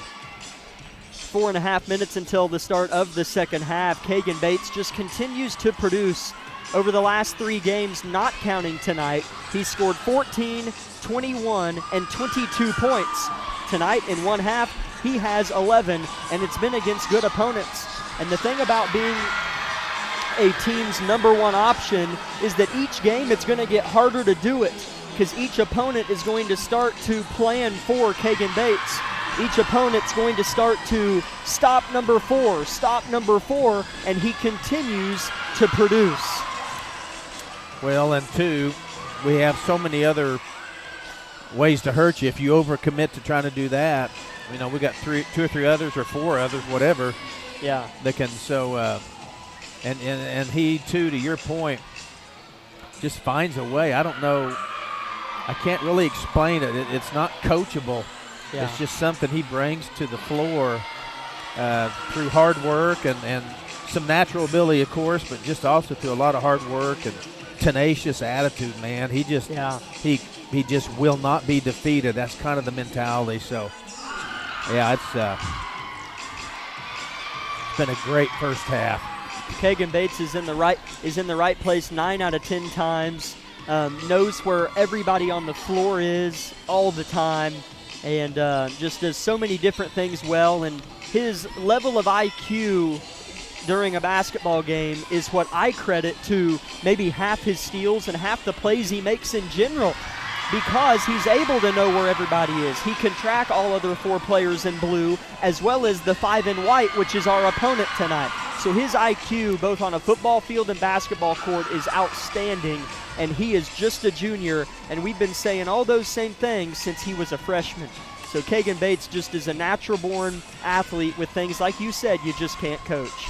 4.5 minutes until the start of the second half. Kagan Bates just continues to produce. Over the last 3 games, not counting tonight, he scored 14, 21, and 22 points. Tonight, in one half, he has 11, and it's been against good opponents. And the thing about being a team's number 1 option is that each game it's going to get harder to do it because each opponent is going to start to plan for Kagan Bates. Each opponent's going to start to stop number 4, and he continues to produce. Well, and 2, we have so many other ways to hurt you. If you overcommit to trying to do that, we got 2 or 3 others or 4 others, whatever. Yeah. That can and he too, to your point, just finds a way. I don't know. I can't really explain it. It's not coachable. Yeah. It's just something he brings to the floor through hard work and some natural ability, of course, but just also through a lot of hard work and tenacious attitude, man. He just he just will not be defeated. That's kind of the mentality. So, yeah, it's been a great first half. Kagan Bates is in the right place 9 out of 10 times. Knows where everybody on the floor is all the time, and just does so many different things well. And his level of IQ during a basketball game is what I credit to maybe half his steals and half the plays he makes in general, because he's able to know where everybody is. He can track all other 4 players in blue as well as the 5 in white, which is our opponent tonight. So his IQ, both on a football field and basketball court, is outstanding, and he is just a junior, and we've been saying all those same things since he was a freshman. So Kagan Bates just is a natural-born athlete with things, like you said, you just can't coach.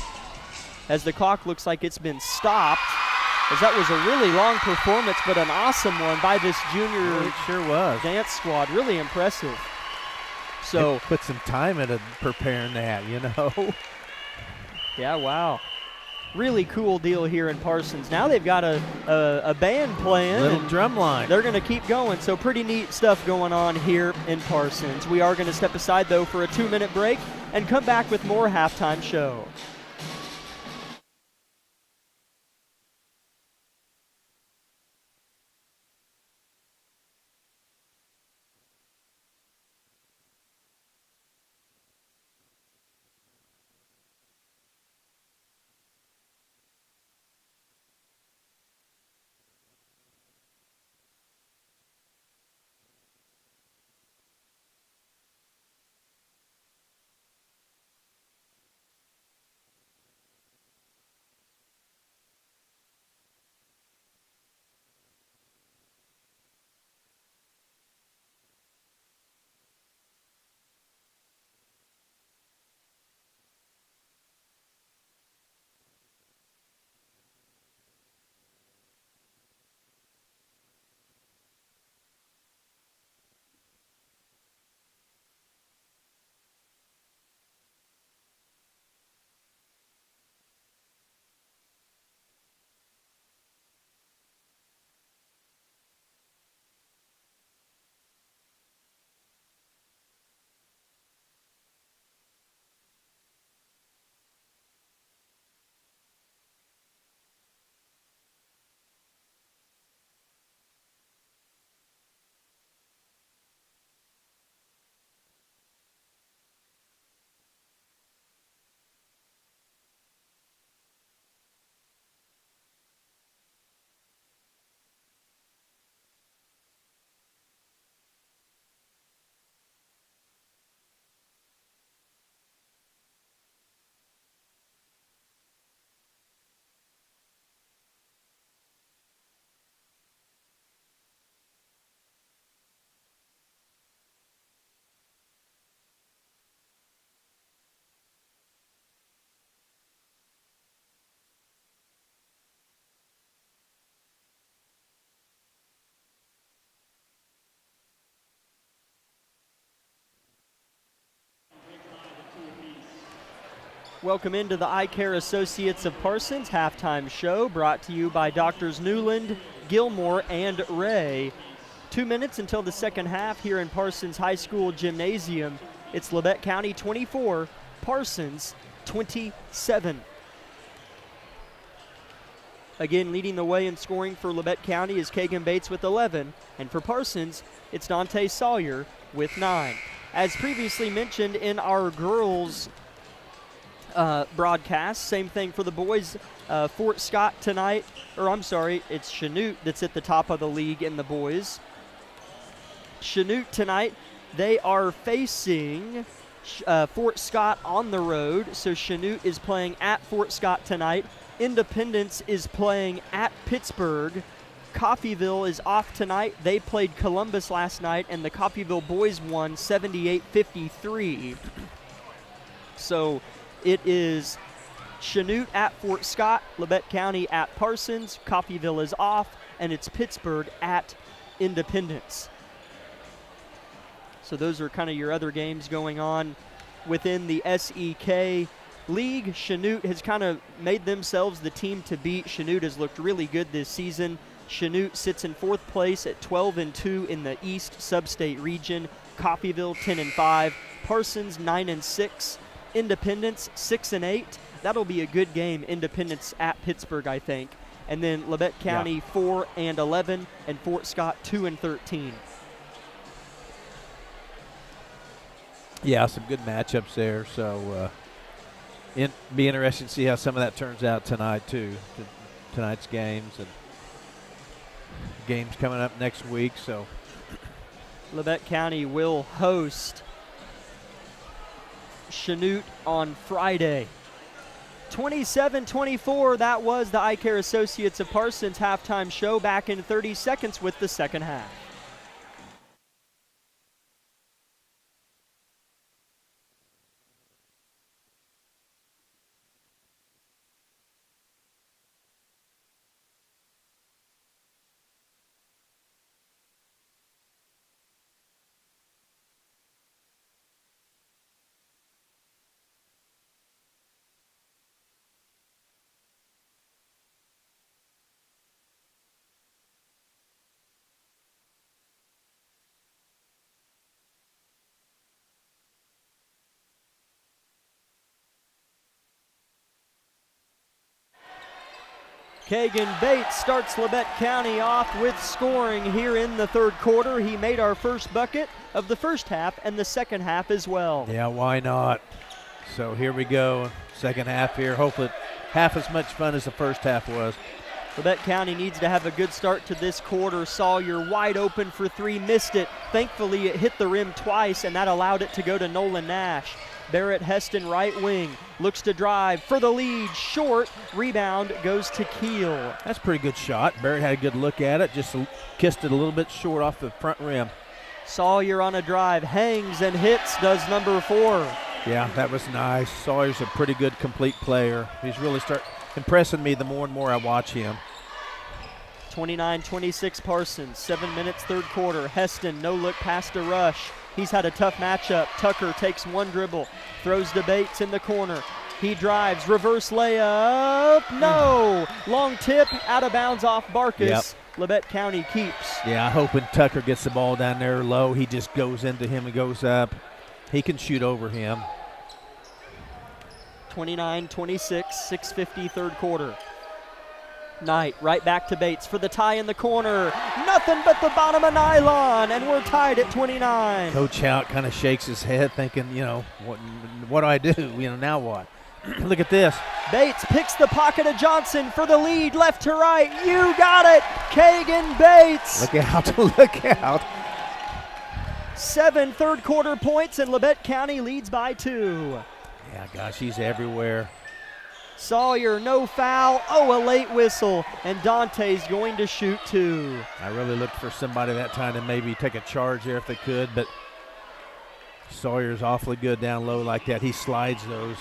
As the clock looks like it's been stopped, as that was a really long performance, but an awesome one by this junior It sure was. dance squad. Really impressive. So it put some time into preparing that, Yeah, wow. Really cool deal here in Parsons. Now they've got a band playing. Little drum line. They're going to keep going. So pretty neat stuff going on here in Parsons. We are going to step aside, though, for a 2-minute break and come back with more Halftime Show. Welcome into the Eye Care Associates of Parsons halftime show, brought to you by Doctors Newland, Gilmore, and Ray. 2 minutes until the second half here in Parsons High School Gymnasium. It's Labette County 24, Parsons 27. Again, leading the way in scoring for Labette County is Kagan Bates with 11, and for Parsons, it's Dante Sawyer with 9. As previously mentioned in our girls' broadcast, same thing for the boys. Fort Scott tonight, it's Chanute that's at the top of the league in the boys. Chanute tonight, they are facing Fort Scott on the road, so Chanute is playing at Fort Scott tonight. Independence is playing at Pittsburgh. Coffeyville is off tonight. They played Columbus last night, and the Coffeyville boys won 78-53. So it is Chanute at Fort Scott, Labette County at Parsons, Coffeyville is off, and it's Pittsburgh at Independence. So those are kind of your other games going on within the SEK League. Chanute has kind of made themselves the team to beat. Chanute has looked really good this season. Chanute sits in 4th place at 12-2 in the East Substate region. Coffeyville 10-5. Parsons 9-6. Independence 6-8. That'll be a good game. Independence at Pittsburgh, I think. And then Labette County 4-11 and Fort Scott 2-13. Yeah, some good matchups there. So be interesting to see how some of that turns out tonight too. Tonight's games and games coming up next week. So Labette County will host Chanute on Friday. 27-24, that was the Eye Care Associates of Parsons halftime show. Back in 30 seconds with the second half. Kagan Bates starts Labette County off with scoring here in the third quarter. He made our first bucket of the first half and the second half as well. Yeah, why not? So here we go, second half here. Hopefully half as much fun as the first half was. Labette County needs to have a good start to this quarter. Sawyer wide open for 3, missed it. Thankfully, it hit the rim twice, and that allowed it to go to Nolan Nash. Barrett Heston, right wing, looks to drive for the lead, short, rebound goes to Keel. That's a pretty good shot. Barrett had a good look at it, just kissed it a little bit short off the front rim. Sawyer on a drive, hangs and hits, does number 4. Yeah, that was nice. Sawyer's a pretty good complete player. He's really impressing me the more and more I watch him. 29-26 Parsons, 7 minutes third quarter. Heston, no look past a rush. He's had a tough matchup. Tucker takes one dribble, throws to Bates in the corner. He drives, reverse layup, no! Long tip, out of bounds off Barkus. Yep. Labette County keeps. Yeah, I'm hoping Tucker gets the ball down there low. He just goes into him and goes up. He can shoot over him. 29-26, 6:50 third quarter. Knight right back to Bates for the tie in the corner. Nothing but the bottom of nylon, and we're tied at 29. Coach Hout kind of shakes his head thinking, what do I do? Now what? Look at this. Bates picks the pocket of Johnson for the lead, left to right. You got it, Kagan Bates. Look out, look out. 7 third quarter points, and Labette County leads by 2. Yeah, gosh, he's everywhere. Sawyer, no foul. Oh, a late whistle, and Dante's going to shoot 2. I really looked for somebody that time to maybe take a charge there if they could, but Sawyer's awfully good down low like that. He slides those.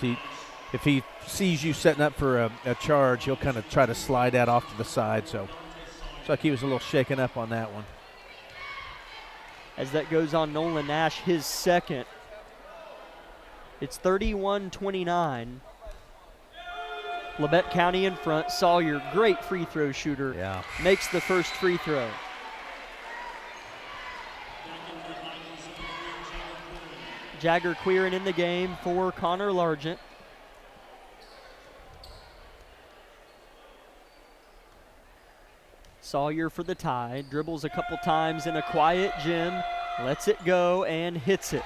If he sees you setting up for a charge, he'll kind of try to slide that off to the side. So it's like he was a little shaken up on that one. As that goes on Nolan Nash, his second. It's 31-29. Labette County in front. Sawyer, great free throw shooter, makes the first free throw. Jagger Queeran in the game for Connor Largent. Sawyer for the tie, dribbles a couple times in a quiet gym, lets it go and hits it.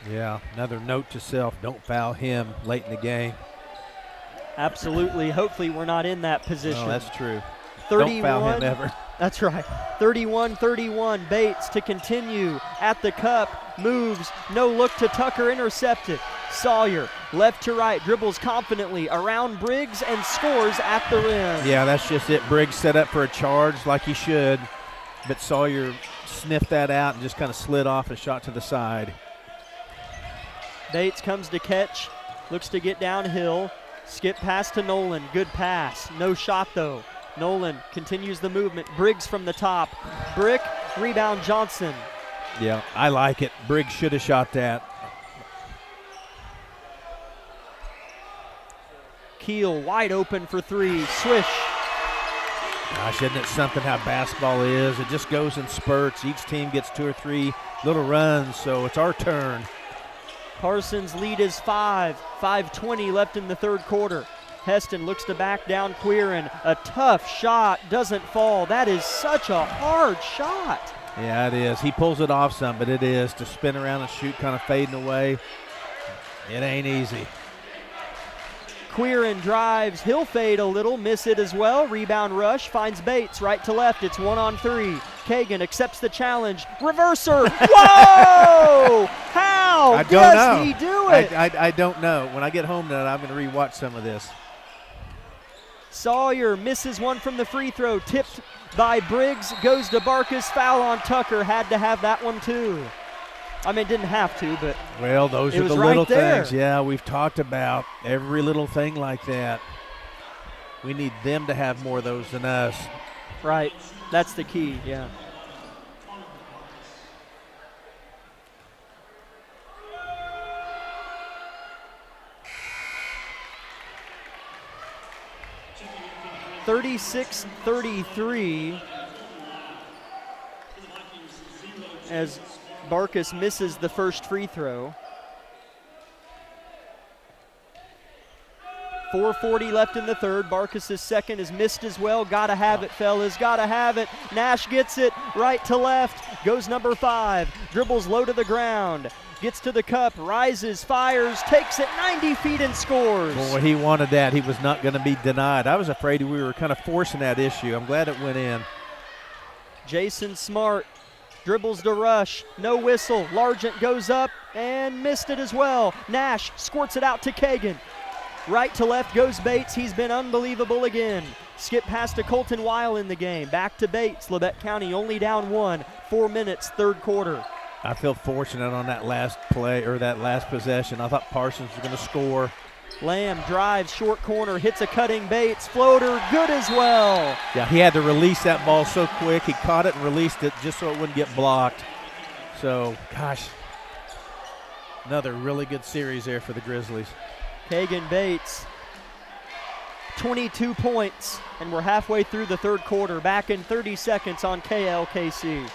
Yeah, another note to self, don't foul him late in the game. Absolutely, hopefully we're not in that position. Oh, that's true. 31, don't foul him ever. That's right. 31-31, Bates to continue at the cup, moves, no look to Tucker, intercepted. Sawyer, left to right, dribbles confidently around Briggs and scores at the rim. Yeah, that's just it. Briggs set up for a charge like he should, but Sawyer sniffed that out and just kind of slid off and shot to the side. Bates comes to catch, looks to get downhill, skip pass to Nolan, good pass, no shot though. Nolan continues the movement, Briggs from the top, brick, rebound Johnson. Yeah, I like it. Briggs should have shot that. Keel wide open for three, swish. Gosh, isn't it something how basketball is? It just goes in spurts. Each team gets 2 or 3 little runs, so it's our turn. Parsons' lead is 5:20 left in the third quarter. Heston looks to back down Queeran. A tough shot, doesn't fall. That is such a hard shot. Yeah, it is. He pulls it off some, but it is. To spin around and shoot kind of fading away, it ain't easy. Queeran drives, he'll fade a little, miss it as well. Rebound rush, finds Bates, right to left, it's 1-on-3. Kagan accepts the challenge, reverser, whoa! How does he do it? I don't know. When I get home tonight, I'm going to rewatch some of this. Sawyer misses one from the free throw, tipped by Briggs, goes to Barkus, foul on Tucker, had to have that one too. I mean, didn't have to, but well, those are the little things. Yeah, we've talked about every little thing like that. We need them to have more of those than us. Right. That's the key, yeah. (36-33) as Barkus misses the first free throw. 4:40 left in the third. Barkus' second is missed as well. Gotta have it, fellas. Gotta have it. Nash gets it right to left. Goes number 5. Dribbles low to the ground. Gets to the cup. Rises, fires, takes it 90 feet and scores. Boy, he wanted that. He was not going to be denied. I was afraid we were kind of forcing that issue. I'm glad it went in. Jason Smart dribbles to rush, no whistle. Largent goes up and missed it as well. Nash squirts it out to Kagan. Right to left goes Bates. He's been unbelievable again. Skip pass to Colton Weil in the game. Back to Bates. Labette County only down 1. 4 minutes, third quarter. I feel fortunate on that last play or that last possession. I thought Parsons was going to score. Lamb drives, short corner, hits a cutting Bates. Floater, good as well. Yeah, he had to release that ball so quick. He caught it and released it just so it wouldn't get blocked. So, gosh, another really good series there for the Grizzlies. Kagan Bates, 22 points, and we're halfway through the third quarter. Back in 30 seconds on KLKC.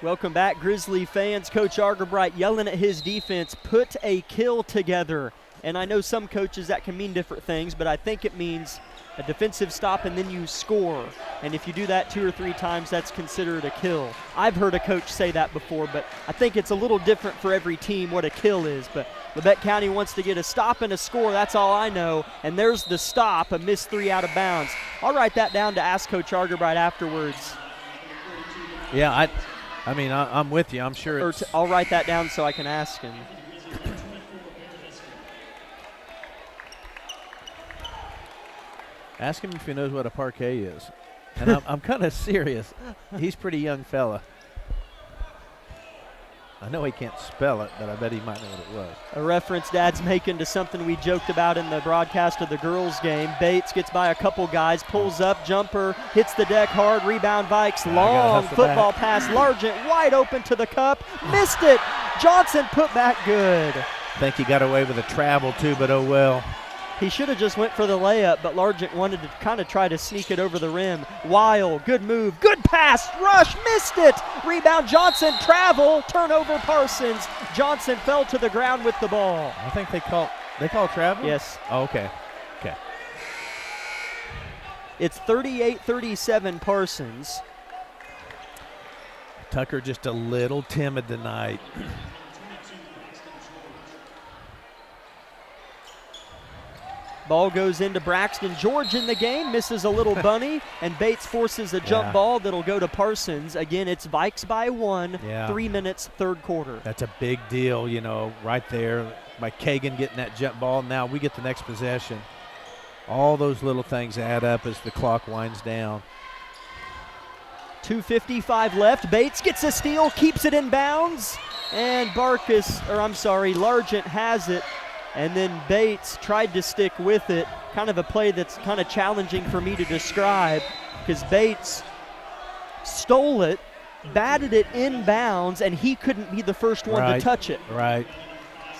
Welcome back, Grizzly fans. Coach Argerbright yelling at his defense, put a kill together. And I know some coaches that can mean different things, but I think it means a defensive stop and then you score. And if you do that 2 or 3 times, that's considered a kill. I've heard a coach say that before, but I think it's a little different for every team what a kill is. But Labette County wants to get a stop and a score. That's all I know. And there's the stop, a missed 3 out of bounds. I'll write that down to ask Coach Argerbright afterwards. Yeah, I mean, I'm with you. I'm sure it's I'll write that down so I can ask him. Ask him if he knows what a parquet is. And I'm kind of serious. He's a pretty young fella. I know he can't spell it, but I bet he might know what it was. A reference Dad's making to something we joked about in the broadcast of the girls' game. Bates gets by a couple guys, pulls up, jumper, hits the deck hard, rebound Vikes, long football pass, Largent wide open to the cup, missed it. Johnson put back good. I think he got away with a travel too, but oh well. He should have just went for the layup, but Largent wanted to kind of try to sneak it over the rim. Weil, good move, good pass, rush, missed it. Rebound Johnson, travel, turnover Parsons. Johnson fell to the ground with the ball. I think they call travel? Yes. Oh, okay. Okay. It's 38-37 Parsons. Tucker just a little timid tonight. Ball goes into Braxton. George in the game, misses a little bunny, and Bates forces a jump ball that'll go to Parsons. Again, it's Vikes by 1, 3 minutes, third quarter. That's a big deal, you know, right there by Kagan getting that jump ball. Now we get the next possession. All those little things add up as the clock winds down. 2:55 left. Bates gets a steal, keeps it in bounds, and Largent has it. And then Bates tried to stick with it. Kind of a play that's kind of challenging for me to describe because Bates stole it, batted it in bounds, and he couldn't be the first one to touch it. Right.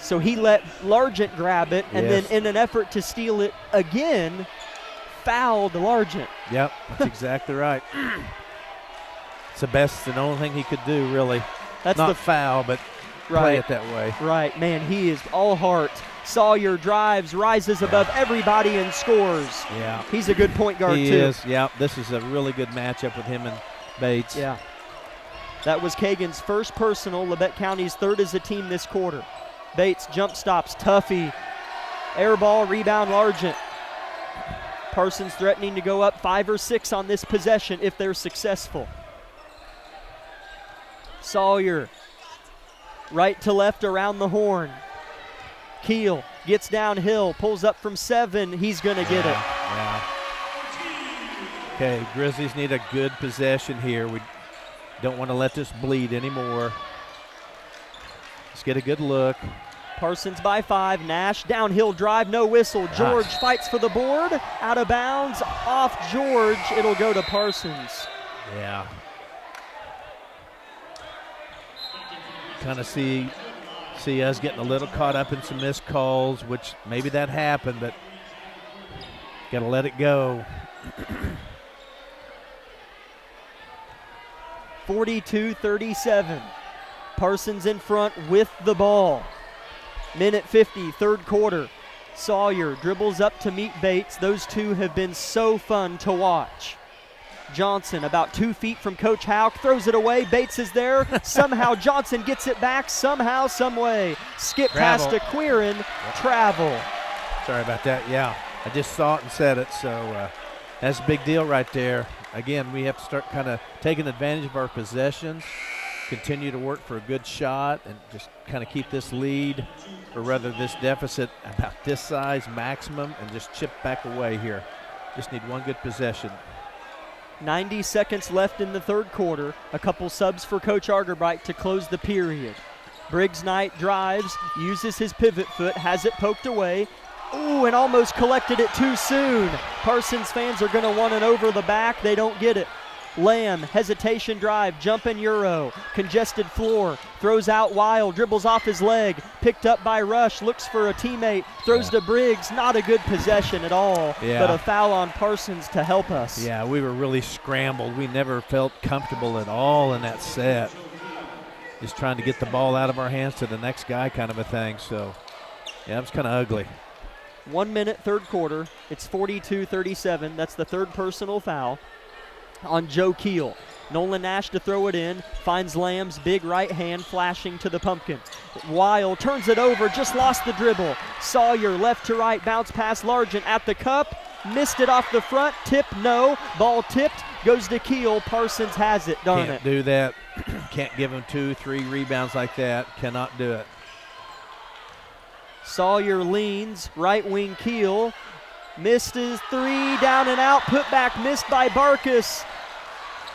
So he let Largent grab it, and then in an effort to steal it again, fouled Largent. Yep, that's exactly right. It's the best and only thing he could do, really. That's not foul, but play it that way. Right, man, he is all heart. Sawyer drives, rises above everybody, and scores. Yeah. He's a good point guard, too. He is, yeah. This is a really good matchup with him and Bates. Yeah. That was Kagan's first personal, Labette County's third as a team this quarter. Bates jump stops, Tuffy. Air ball, rebound, Largent. Parsons threatening to go up 5 or 6 on this possession if they're successful. Sawyer, right to left around the horn. Keel gets downhill, pulls up from 7. He's going to get it. Yeah. Okay, Grizzlies need a good possession here. We don't want to let this bleed anymore. Let's get a good look. Parsons by 5. Nash, downhill drive, no whistle. George fights for the board. Out of bounds, off George. It'll go to Parsons. Yeah. Kind of see us getting a little caught up in some missed calls, which maybe that happened, but got to let it go. 42-37. Parsons in front with the ball. Minute 50, third quarter. Sawyer dribbles up to meet Bates. Those two have been so fun to watch. Johnson about 2 feet from Coach Hauk, throws it away. Bates is there. Somehow Johnson gets it back. Somehow, some way. Skip past to Quirin. Travel. Sorry about that. Yeah, I just saw it and said it. So that's a big deal right there. Again, we have to start kind of taking advantage of our possessions, continue to work for a good shot, and just kind of keep this lead, or rather this deficit about this size maximum, and just chip back away here. Just need one good possession. 90 seconds left in the third quarter. A couple subs for Coach Argerbright to close the period. Briggs Knight drives, uses his pivot foot, has it poked away. Ooh, and almost collected it too soon. Parsons fans are going to want it over the back. They don't get it. Lamb, hesitation drive, jumping Euro, congested floor, throws out Weil, dribbles off his leg, picked up by Rush, looks for a teammate, throws to Briggs. Not a good possession at all, but a foul on Parsons to help us. Yeah, we were really scrambled. We never felt comfortable at all in that set. Just trying to get the ball out of our hands to the next guy kind of a thing. So, Yeah, it was kind of ugly. 1 minute, third quarter. It's 42-37. That's the third personal foul on Joe Keel. Nolan Nash to throw it in, finds Lamb's big right hand flashing to the pumpkin. Weil turns it over, just lost the dribble. Sawyer left to right, bounce pass Largent at the cup, missed it off the front, tip no, ball tipped, goes to Keel. Parsons has it, darn Can't it. do that. Can't give him 2-3 rebounds like that. Cannot do it. Sawyer leans, right wing Keel, missed his three, down and out, put back missed by Barkus.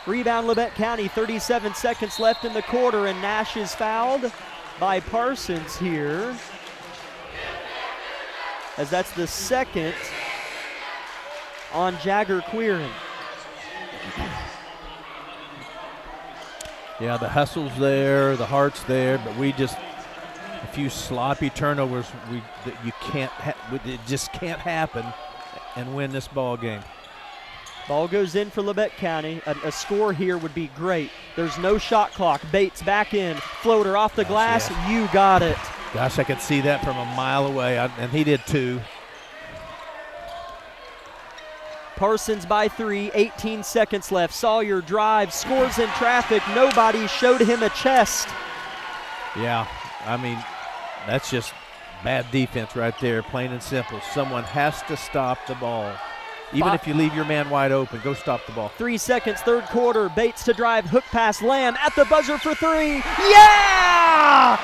Rebound Labette County, 37 seconds left in the quarter, and Nash is fouled by Parsons here, as that's the second on Jagger Quirin. Yeah, the hustle's there, the heart's there, but we just a few sloppy turnovers. It just can't happen and win this ball game. Ball goes in for Labette County. A score here would be great. There's no shot clock. Bates back in. Floater off the glass. Yeah. You got it. Gosh, I could see that from a mile away, and he did too. Parsons by 3, 18 seconds left. Sawyer drives, scores in traffic. Nobody showed him a chest. Yeah, I mean, that's just bad defense right there, plain and simple. Someone has to stop the ball. Even if you leave your man wide open, go stop the ball. 3 seconds, third quarter. Bates to drive, hook pass, Lamb at the buzzer for 3. Yeah!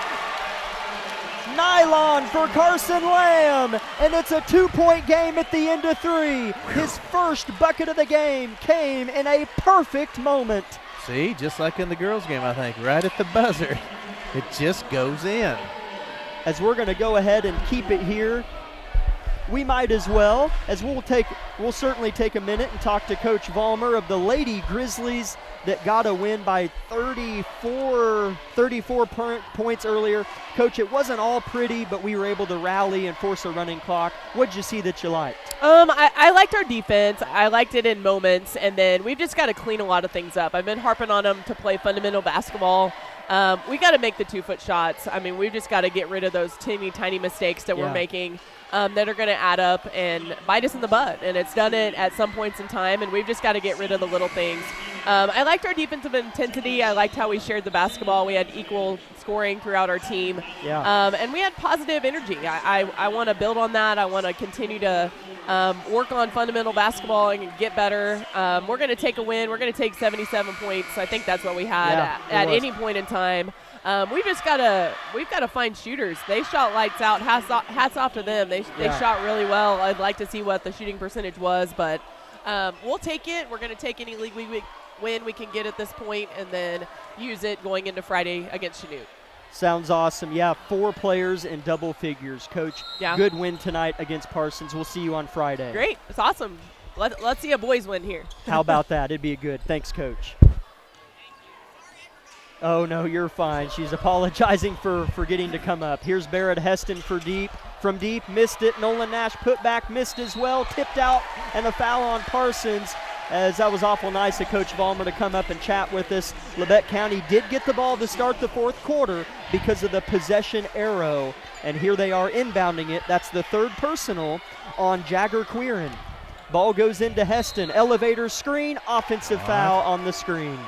Nylon for Carson Lamb, and it's a 2-point game at the end of 3. His first bucket of the game came in a perfect moment. See, just like in the girls' game, I think, right at the buzzer. It just goes in. As we're going to go ahead and keep it here, we might as well, as we'll certainly take a minute and talk to Coach Vollmer of the Lady Grizzlies that got a win by 34 points earlier. Coach, it wasn't all pretty, but we were able to rally and force a running clock. What did you see that you liked? I liked our defense. I liked it in moments, and then we've just got to clean a lot of things up. I've been harping on them to play fundamental basketball. We got to make the 2-foot shots. I mean, we've just got to get rid of those teeny tiny mistakes that we're making that are going to add up and bite us in the butt. And it's done it at some points in time, and we've just got to get rid of the little things. I liked our defensive intensity. I liked how we shared the basketball. We had equal scoring throughout our team. And we had positive energy. I want to build on that. I want to continue to work on fundamental basketball and get better. We're going to take a win. We're going to take 77 points. I think that's what we had at any point in time. We've got to find shooters. They shot lights out. Hats off to them. They shot really well. I'd like to see what the shooting percentage was, but we'll take it. We're going to take any league win we can get at this point and then use it going into Friday against Chanute. Sounds awesome. Yeah, 4 players in double figures. Coach, good win tonight against Parsons. We'll see you on Friday. Great. It's awesome. Let's see a boys win here. How about that? It'd be good. Thanks, Coach. Oh, no, you're fine. She's apologizing for forgetting to come up. Here's Barrett Heston from deep, missed it. Nolan Nash put back, missed as well, tipped out, and a foul on Parsons. As that was awful nice of Coach Vollmer to come up and chat with us. Labette County did get the ball to start the fourth quarter because of the possession arrow, and here they are inbounding it. That's the third personal on Jagger Quirin. Ball goes into Heston. Elevator screen, offensive foul on the screen.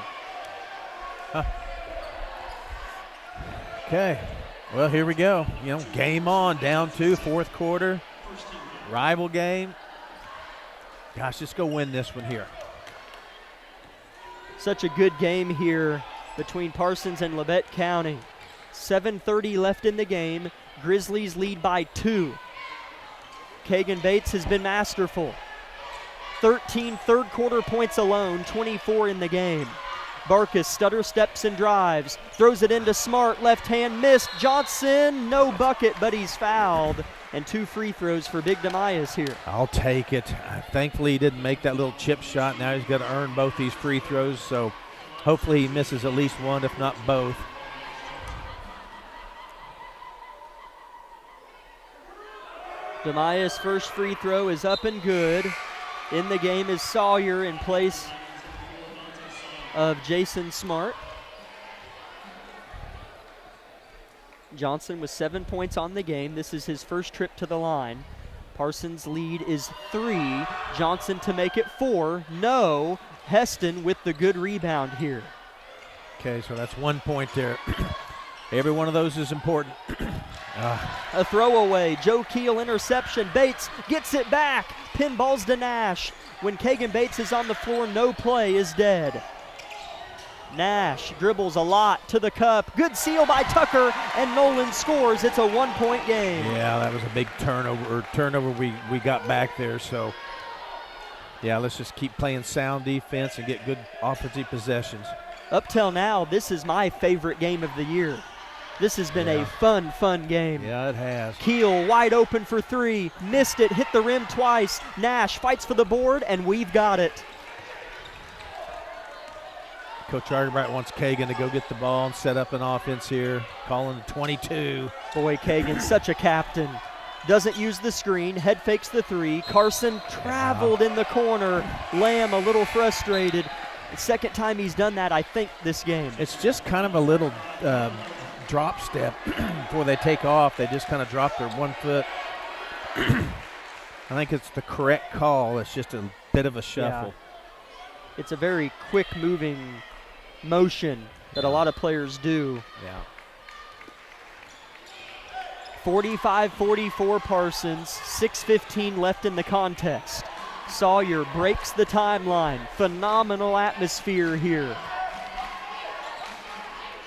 Okay, well, here we go. Game on, down 2, fourth quarter. Rival game. Gosh, let's go win this one here. Such a good game here between Parsons and Labette County. 7:30 left in the game. Grizzlies lead by 2. Kagan Bates has been masterful. 13 third quarter points alone, 24 in the game. Barkus stutter steps and drives, throws it into Smart, left hand missed. Johnson, no bucket, but he's fouled. And 2 free throws for Big Demias here. I'll take it. Thankfully, he didn't make that little chip shot. Now he's got to earn both these free throws, so hopefully he misses at least one, if not both. Demias' first free throw is up and good. In the game is Sawyer in place of Jason Smart. Johnson with 7 points on the game. This is his first trip to the line. Parsons' lead is 3. Johnson to make it 4. No. Heston with the good rebound here. Okay, so that's 1 point there. Every one of those is important. A throwaway. Joe Keel interception. Bates gets it back. Pinballs to Nash. When Kagan Bates is on the floor, no play is dead. Nash dribbles a lot to the cup. Good seal by Tucker, and Nolan scores. It's a 1-point game. Yeah, that was a big turnover we got back there. So, yeah, let's just keep playing sound defense and get good offensive possessions. Up till now, this is my favorite game of the year. This has been a fun game. Yeah, it has. Keel wide open for 3. Missed it, hit the rim twice. Nash fights for the board, and we've got it. Coach Arterbright wants Kagan to go get the ball and set up an offense here. Calling 22. Boy, Kagan, such a captain. Doesn't use the screen, head fakes the 3. Carson traveled in the corner. Lamb a little frustrated. The second time he's done that, I think, this game. It's just kind of a little drop step before they take off. They just kind of drop their 1 foot. I think it's the correct call. It's just a bit of a shuffle. Yeah. It's a very quick moving motion that a lot of players do. Yeah. 45-44 Parsons, 6:15 left in the contest. Sawyer breaks the timeline. Phenomenal atmosphere here.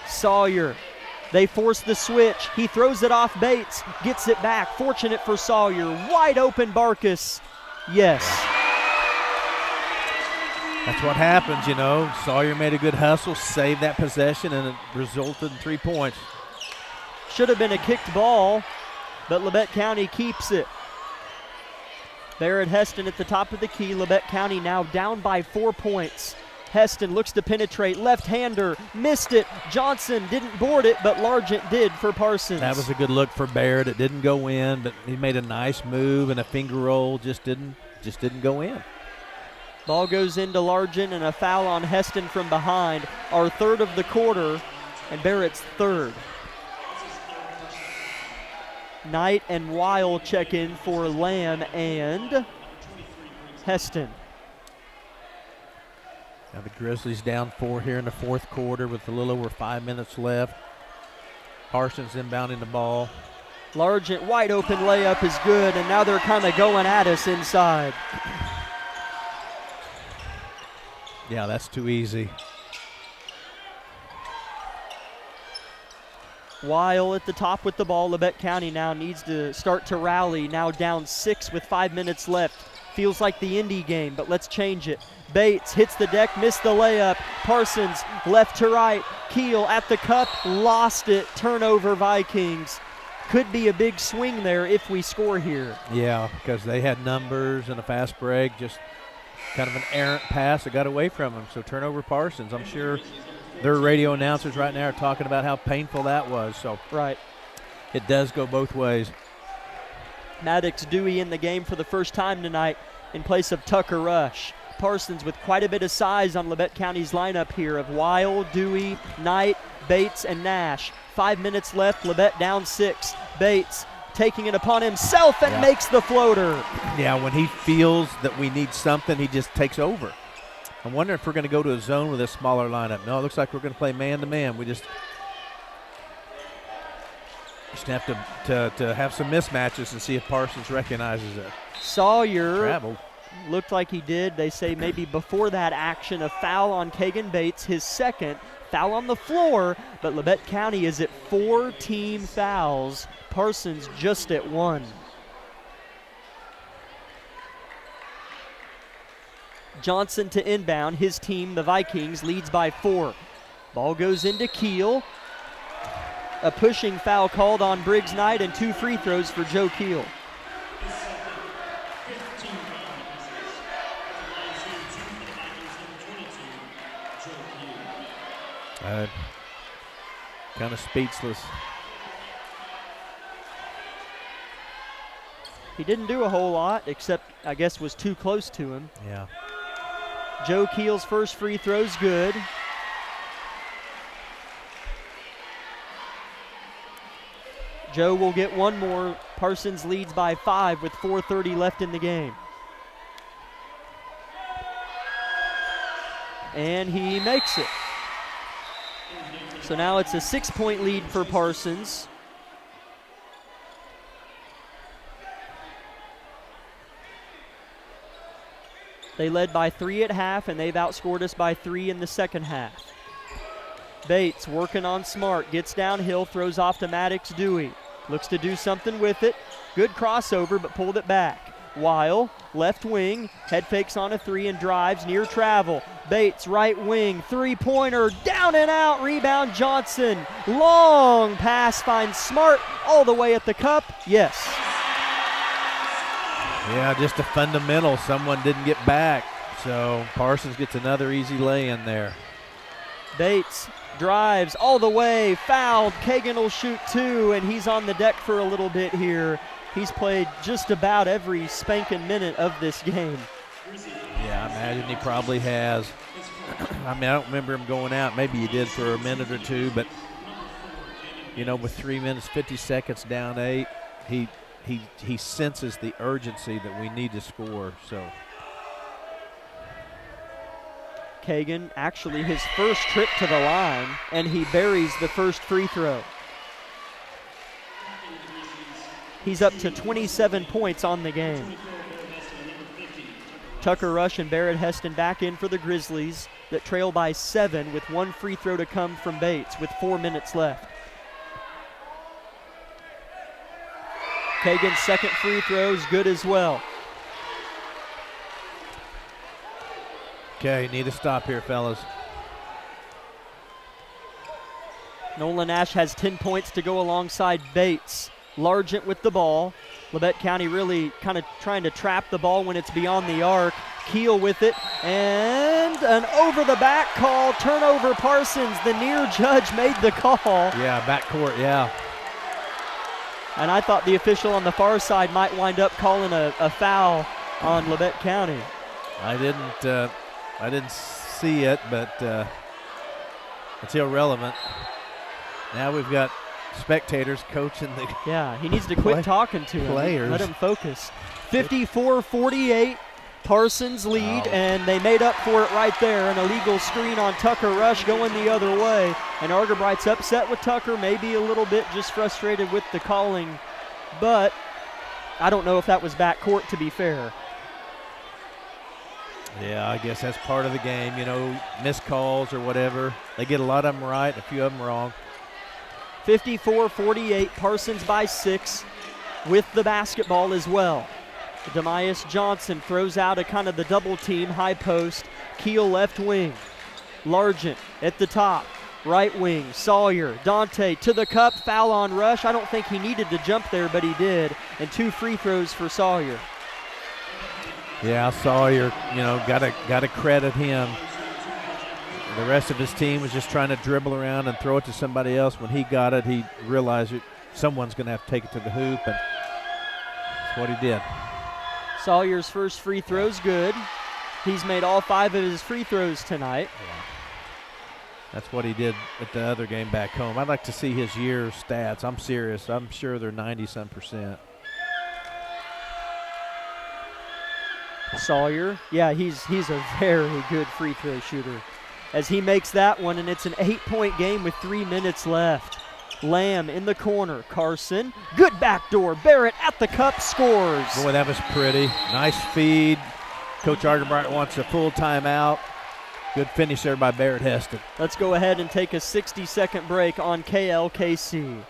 Sawyer, they force the switch. He throws it off Bates, gets it back. Fortunate for Sawyer. Wide open Barkus. Yes. That's what happens, you know. Sawyer made a good hustle, saved that possession, and it resulted in 3 points. Should have been a kicked ball, but Labette County keeps it. Barrett Heston at the top of the key. Labette County now down by 4 points. Heston looks to penetrate. Left-hander, missed it. Johnson didn't board it, but Largent did for Parsons. That was a good look for Barrett. It didn't go in, but he made a nice move, and a finger roll just didn't go in. Ball goes into Largent, and a foul on Heston from behind. Our third of the quarter, and Barrett's third. Knight and Weil check in for Lamb and Heston. Now the Grizzlies down 4 here in the fourth quarter with a little over 5 minutes left. Parsons inbounding the ball. Largent wide open layup is good, and now they're kind of going at us inside. Yeah, that's too easy. Weil at the top with the ball. Labette County now needs to start to rally. Now down 6 with 5 minutes left. Feels like the Indy game, but let's change it. Bates hits the deck, missed the layup. Parsons left to right. Keel at the cup, lost it. Turnover Vikings. Could be a big swing there if we score here. Yeah, because they had numbers and a fast break. Just kind of an errant pass that got away from them. So turnover Parsons. I'm sure their radio announcers right now are talking about how painful that was. So right, it does go both ways. Maddox Dewey in the game for the first time tonight in place of Tucker Rush. Parsons with quite a bit of size on Labette County's lineup here of Weil, Dewey, Knight, Bates, and Nash. 5 minutes left, Labette down 6. Bates taking it upon himself and makes the floater. Yeah, when he feels that we need something, he just takes over. I'm wondering if we're going to go to a zone with a smaller lineup. No, it looks like we're going to play man-to-man. We just have to have some mismatches and see if Parsons recognizes it. Sawyer traveled. Looked like he did. They say maybe before that action, a foul on Kagan Bates, his second. Foul on the floor, but Labette County is at 4 team fouls. Parsons just at 1. Johnson to inbound. His team, the Vikings, leads by 4. Ball goes into Keel. A pushing foul called on Briggs Knight and 2 free throws for Joe Keel. Kind of speechless. He didn't do a whole lot, except I guess was too close to him. Yeah. Joe Keel's first free throw's good. Joe will get one more. Parsons leads by 5 with 4:30 left in the game. And he makes it. So now it's a 6-point lead for Parsons. They led by 3 at half, and they've outscored us by 3 in the second half. Bates working on Smart, gets downhill, throws off to Maddox Dewey. Looks to do something with it. Good crossover, but pulled it back. Weil, left wing, head fakes on a 3 and drives near travel. Bates, right wing, three-pointer, down and out, rebound Johnson. Long pass finds Smart all the way at the cup. Yes. Yeah, just a fundamental. Someone didn't get back, so Parsons gets another easy lay-in there. Bates drives all the way, fouled. Kagan will shoot 2, and he's on the deck for a little bit here. He's played just about every spanking minute of this game. Yeah, I imagine he probably has. I mean, I don't remember him going out. Maybe he did for a minute or two, but, you know, with 3 minutes, 50 seconds down 8, he senses the urgency that we need to score, so. Kagan, actually his first trip to the line, and he buries the first free throw. He's up to 27 points on the game. Tucker Rush and Barrett Heston back in for the Grizzlies that trail by 7 with 1 free throw to come from Bates with 4 minutes left. Kagan's second free throw is good as well. Okay, need to stop here, fellas. Nolan Ash has 10 points to go alongside Bates. Largent with the ball. Labette County really kind of trying to trap the ball when it's beyond the arc. Keel with it, and an over-the-back call. Turnover Parsons. The near judge made the call. Yeah, backcourt, yeah. And I thought the official on the far side might wind up calling a foul on Labette County. I didn't see it, but it's irrelevant. Now we've got spectators coaching the Yeah, he needs to quit talking to players. him. Let him focus. 54-48, Parsons lead, and they made up for it right there. An illegal screen on Tucker Rush going the other way. And Argerbright's upset with Tucker, maybe a little bit just frustrated with the calling. But I don't know if that was backcourt, to be fair. Yeah, I guess that's part of the game, you know, missed calls or whatever. They get a lot of them right, a few of them wrong. 54-48, Parsons by 6 with the basketball as well. Demias Johnson throws out a kind of the double team, high post. Keel left wing. Largent at the top. Right wing, Sawyer, Dante to the cup, foul on Rush. I don't think he needed to jump there, but he did. And 2 free throws for Sawyer. Yeah, Sawyer, you know, gotta credit him. The rest of his team was just trying to dribble around and throw it to somebody else. When he got it, he realized someone's going to have to take it to the hoop, and that's what he did. Sawyer's first free throw's good. He's made all 5 of his free throws tonight. Yeah. That's what he did at the other game back home. I'd like to see his year stats. I'm serious. I'm sure they're 90-some%. Sawyer, yeah, he's a very good free throw shooter. As he makes that one, and it's an 8-point game with 3 minutes left. Lamb in the corner. Carson, good backdoor. Barrett at the cup, scores. Boy, that was pretty. Nice feed. Coach Argerbright wants a full timeout. Good finish there by Barrett Heston. Let's go ahead and take a 60-second break on KLKC.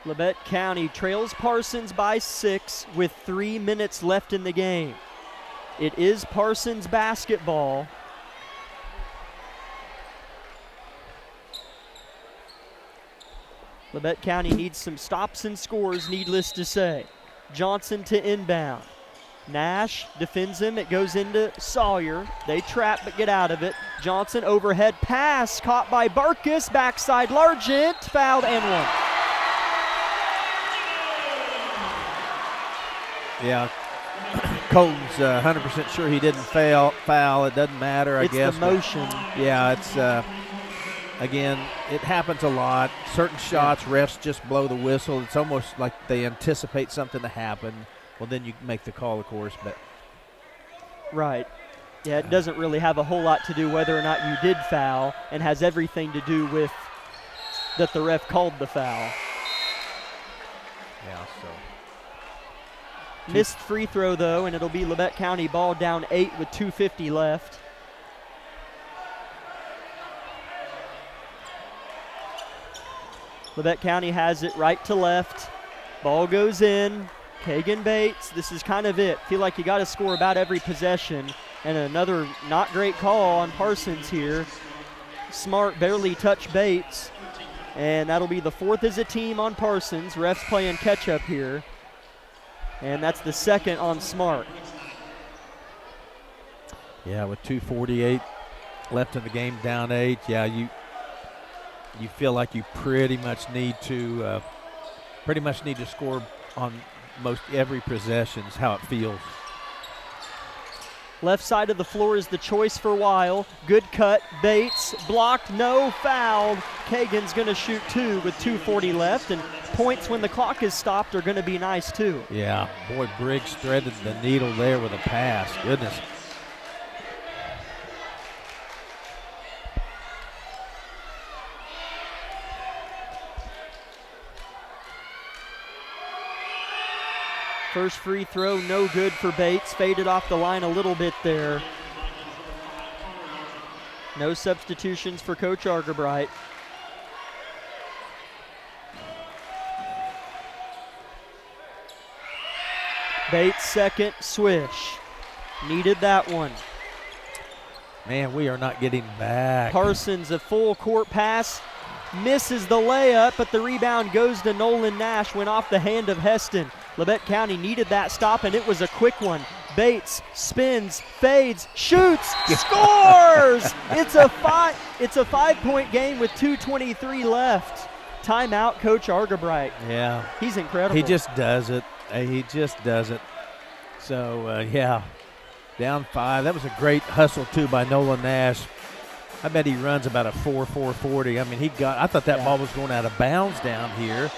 Labette County trails Parsons by 6 with 3 minutes left in the game. It is Parsons basketball. Labette County needs some stops and scores, needless to say. Johnson to inbound. Nash defends him. It goes into Sawyer. They trap but get out of it. Johnson overhead pass caught by Barkus. Backside Largent. Fouled and one. Yeah. Colton's 100% sure he didn't foul. It doesn't matter, I guess. It's the motion. Yeah, it's, again, it happens a lot. Certain shots, refs just blow the whistle. It's almost like they anticipate something to happen. Well, then you make the call, of course. But right. Yeah, it doesn't really have a whole lot to do whether or not you did foul, and has everything to do with that the ref called the foul. Yeah, so. Missed free throw, though, and it'll be Labette County ball down 8 with 2:50 left. Labette County has it right to left. Ball goes in. Kagan Bates, this is kind of it. Feel like you got to score about every possession. And another not great call on Parsons here. Smart barely touched Bates. And that'll be the 4th as a team on Parsons. Refs playing catch up here. And that's the 2nd on Smart. Yeah, with 2:48 left in the game, down 8. Yeah, you feel like you pretty much need to score on most every possession is how it feels. Left side of the floor is the choice for Weil. Good cut. Bates blocked. No, fouled. Kagan's going to shoot 2 with 2:40 left, and points when the clock is stopped are going to be nice too. Yeah, boy, Briggs threaded the needle there with a pass. Goodness. First free throw, no good for Bates. Faded off the line a little bit there. No substitutions for Coach Argerbright. Bates second, swish. Needed that one. Man, we are not getting back. Parsons, a full court pass. Misses the layup, but the rebound goes to Nolan Nash. Went off the hand of Heston. Labette County needed that stop, and it was a quick one. Bates spins, fades, shoots, scores! It's a 5-point game with 2:23 left. Timeout, Coach Argerbright. Yeah, he's incredible. He just does it. He just does it. So yeah, down 5. That was a great hustle too by Nolan Nash. I bet he runs about a 4.40. I mean, I thought that ball was going out of bounds down here.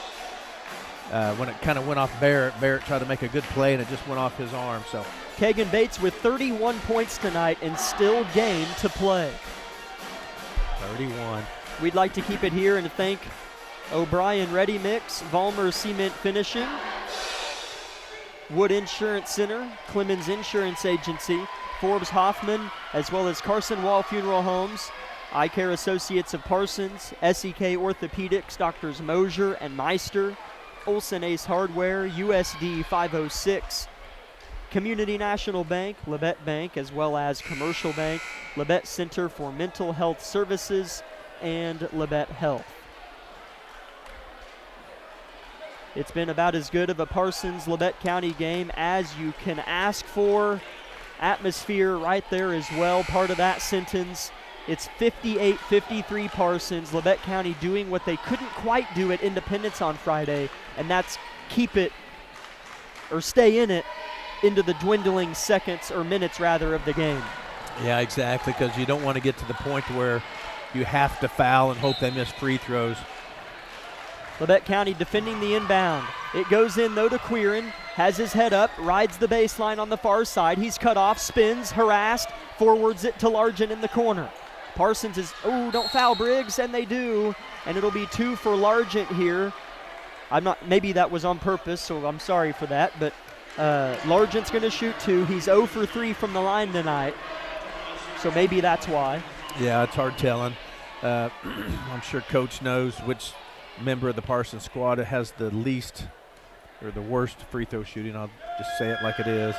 When it kind of went off Barrett. Barrett tried to make a good play, and it just went off his arm. So Kagan Bates with 31 points tonight and still game to play. 31. We'd like to keep it here and thank O'Brien Ready Mix, Vollmer Cement Finishing, Wood Insurance Center, Clemens Insurance Agency, Forbes Hoffman, as well as Carson Wall Funeral Homes, Eye Care Associates of Parsons, SEK Orthopedics, Doctors Mosier and Meister, Olson Ace Hardware, USD 506, Community National Bank, Labette Bank, as well as Commercial Bank, Labette Center for Mental Health Services, and Labette Health. It's been about as good of a Parsons-Labette County game as you can ask for. Atmosphere right there as well, part of that sentence. It's 58-53 Parsons. Labette County doing what they couldn't quite do at Independence on Friday, and that's stay in it into the dwindling seconds or minutes rather of the game. Yeah, exactly, because you don't want to get to the point where you have to foul and hope they miss free throws. Labette County defending the inbound. It goes in though to Quirin, has his head up, rides the baseline on the far side. He's cut off, spins, harassed, forwards it to Largent in the corner. Parsons is, don't foul Briggs, and they do. And it'll be 2 for Largent here. Maybe that was on purpose, so I'm sorry for that, but Largent's gonna shoot 2. He's 0 for 3 from the line tonight, so maybe that's why. Yeah, it's hard telling. I'm sure Coach knows which member of the Parsons squad that has the least or the worst free throw shooting. I'll just say it like it is.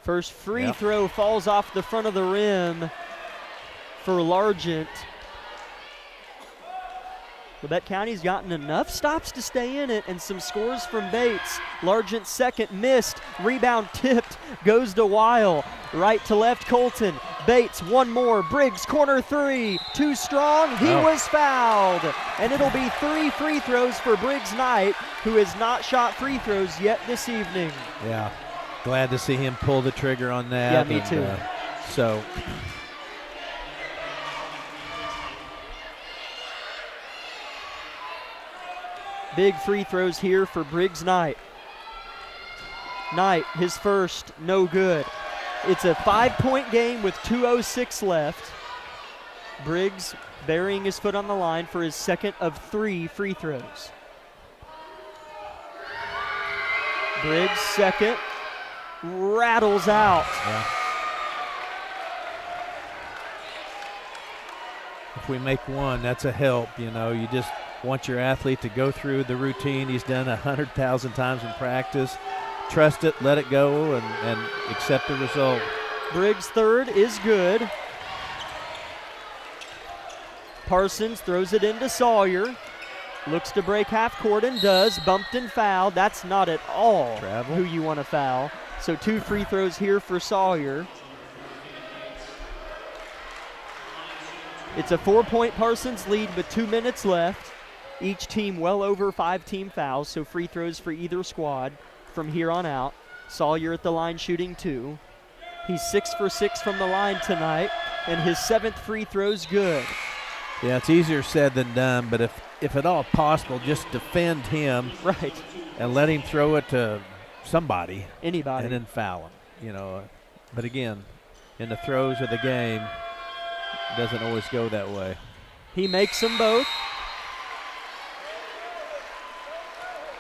First free throw falls off the front of the rim for Largent. Labette County's gotten enough stops to stay in it, and some scores from Bates. Largent's second missed, rebound tipped, goes to Weil. Right to left, Colton. Bates, one more. Briggs, corner three. Too strong. He was fouled. And it'll be 3 free throws for Briggs Knight, who has not shot free throws yet this evening. Yeah, glad to see him pull the trigger on that. Yeah, me too. So big free throws here for Briggs Knight. Knight, his first, no good. It's a 5-point game with 2:06 left. Briggs burying his foot on the line for his second of 3 free throws. Briggs second, rattles out. Yeah. If we make one, that's a help. You know, you just want your athlete to go through the routine he's done 100,000 times in practice. Trust it, let it go, and accept the result. Briggs' third is good. Parsons throws it into Sawyer. Looks to break half court and does. Bumped and fouled. That's not at all Travel. who you want to foul. So 2 free throws here for Sawyer. It's a 4-point Parsons lead with 2 minutes left. Each team well over 5 team fouls, so free throws for either squad from here on out. Sawyer at the line shooting 2. He's 6 for 6 from the line tonight, and his 7th free throw's good. Yeah, it's easier said than done, but if at all possible, just defend him. Right. And let him throw it to somebody. Anybody. And then foul him, you know. But again, in the throes of the game, it doesn't always go that way. He makes them both.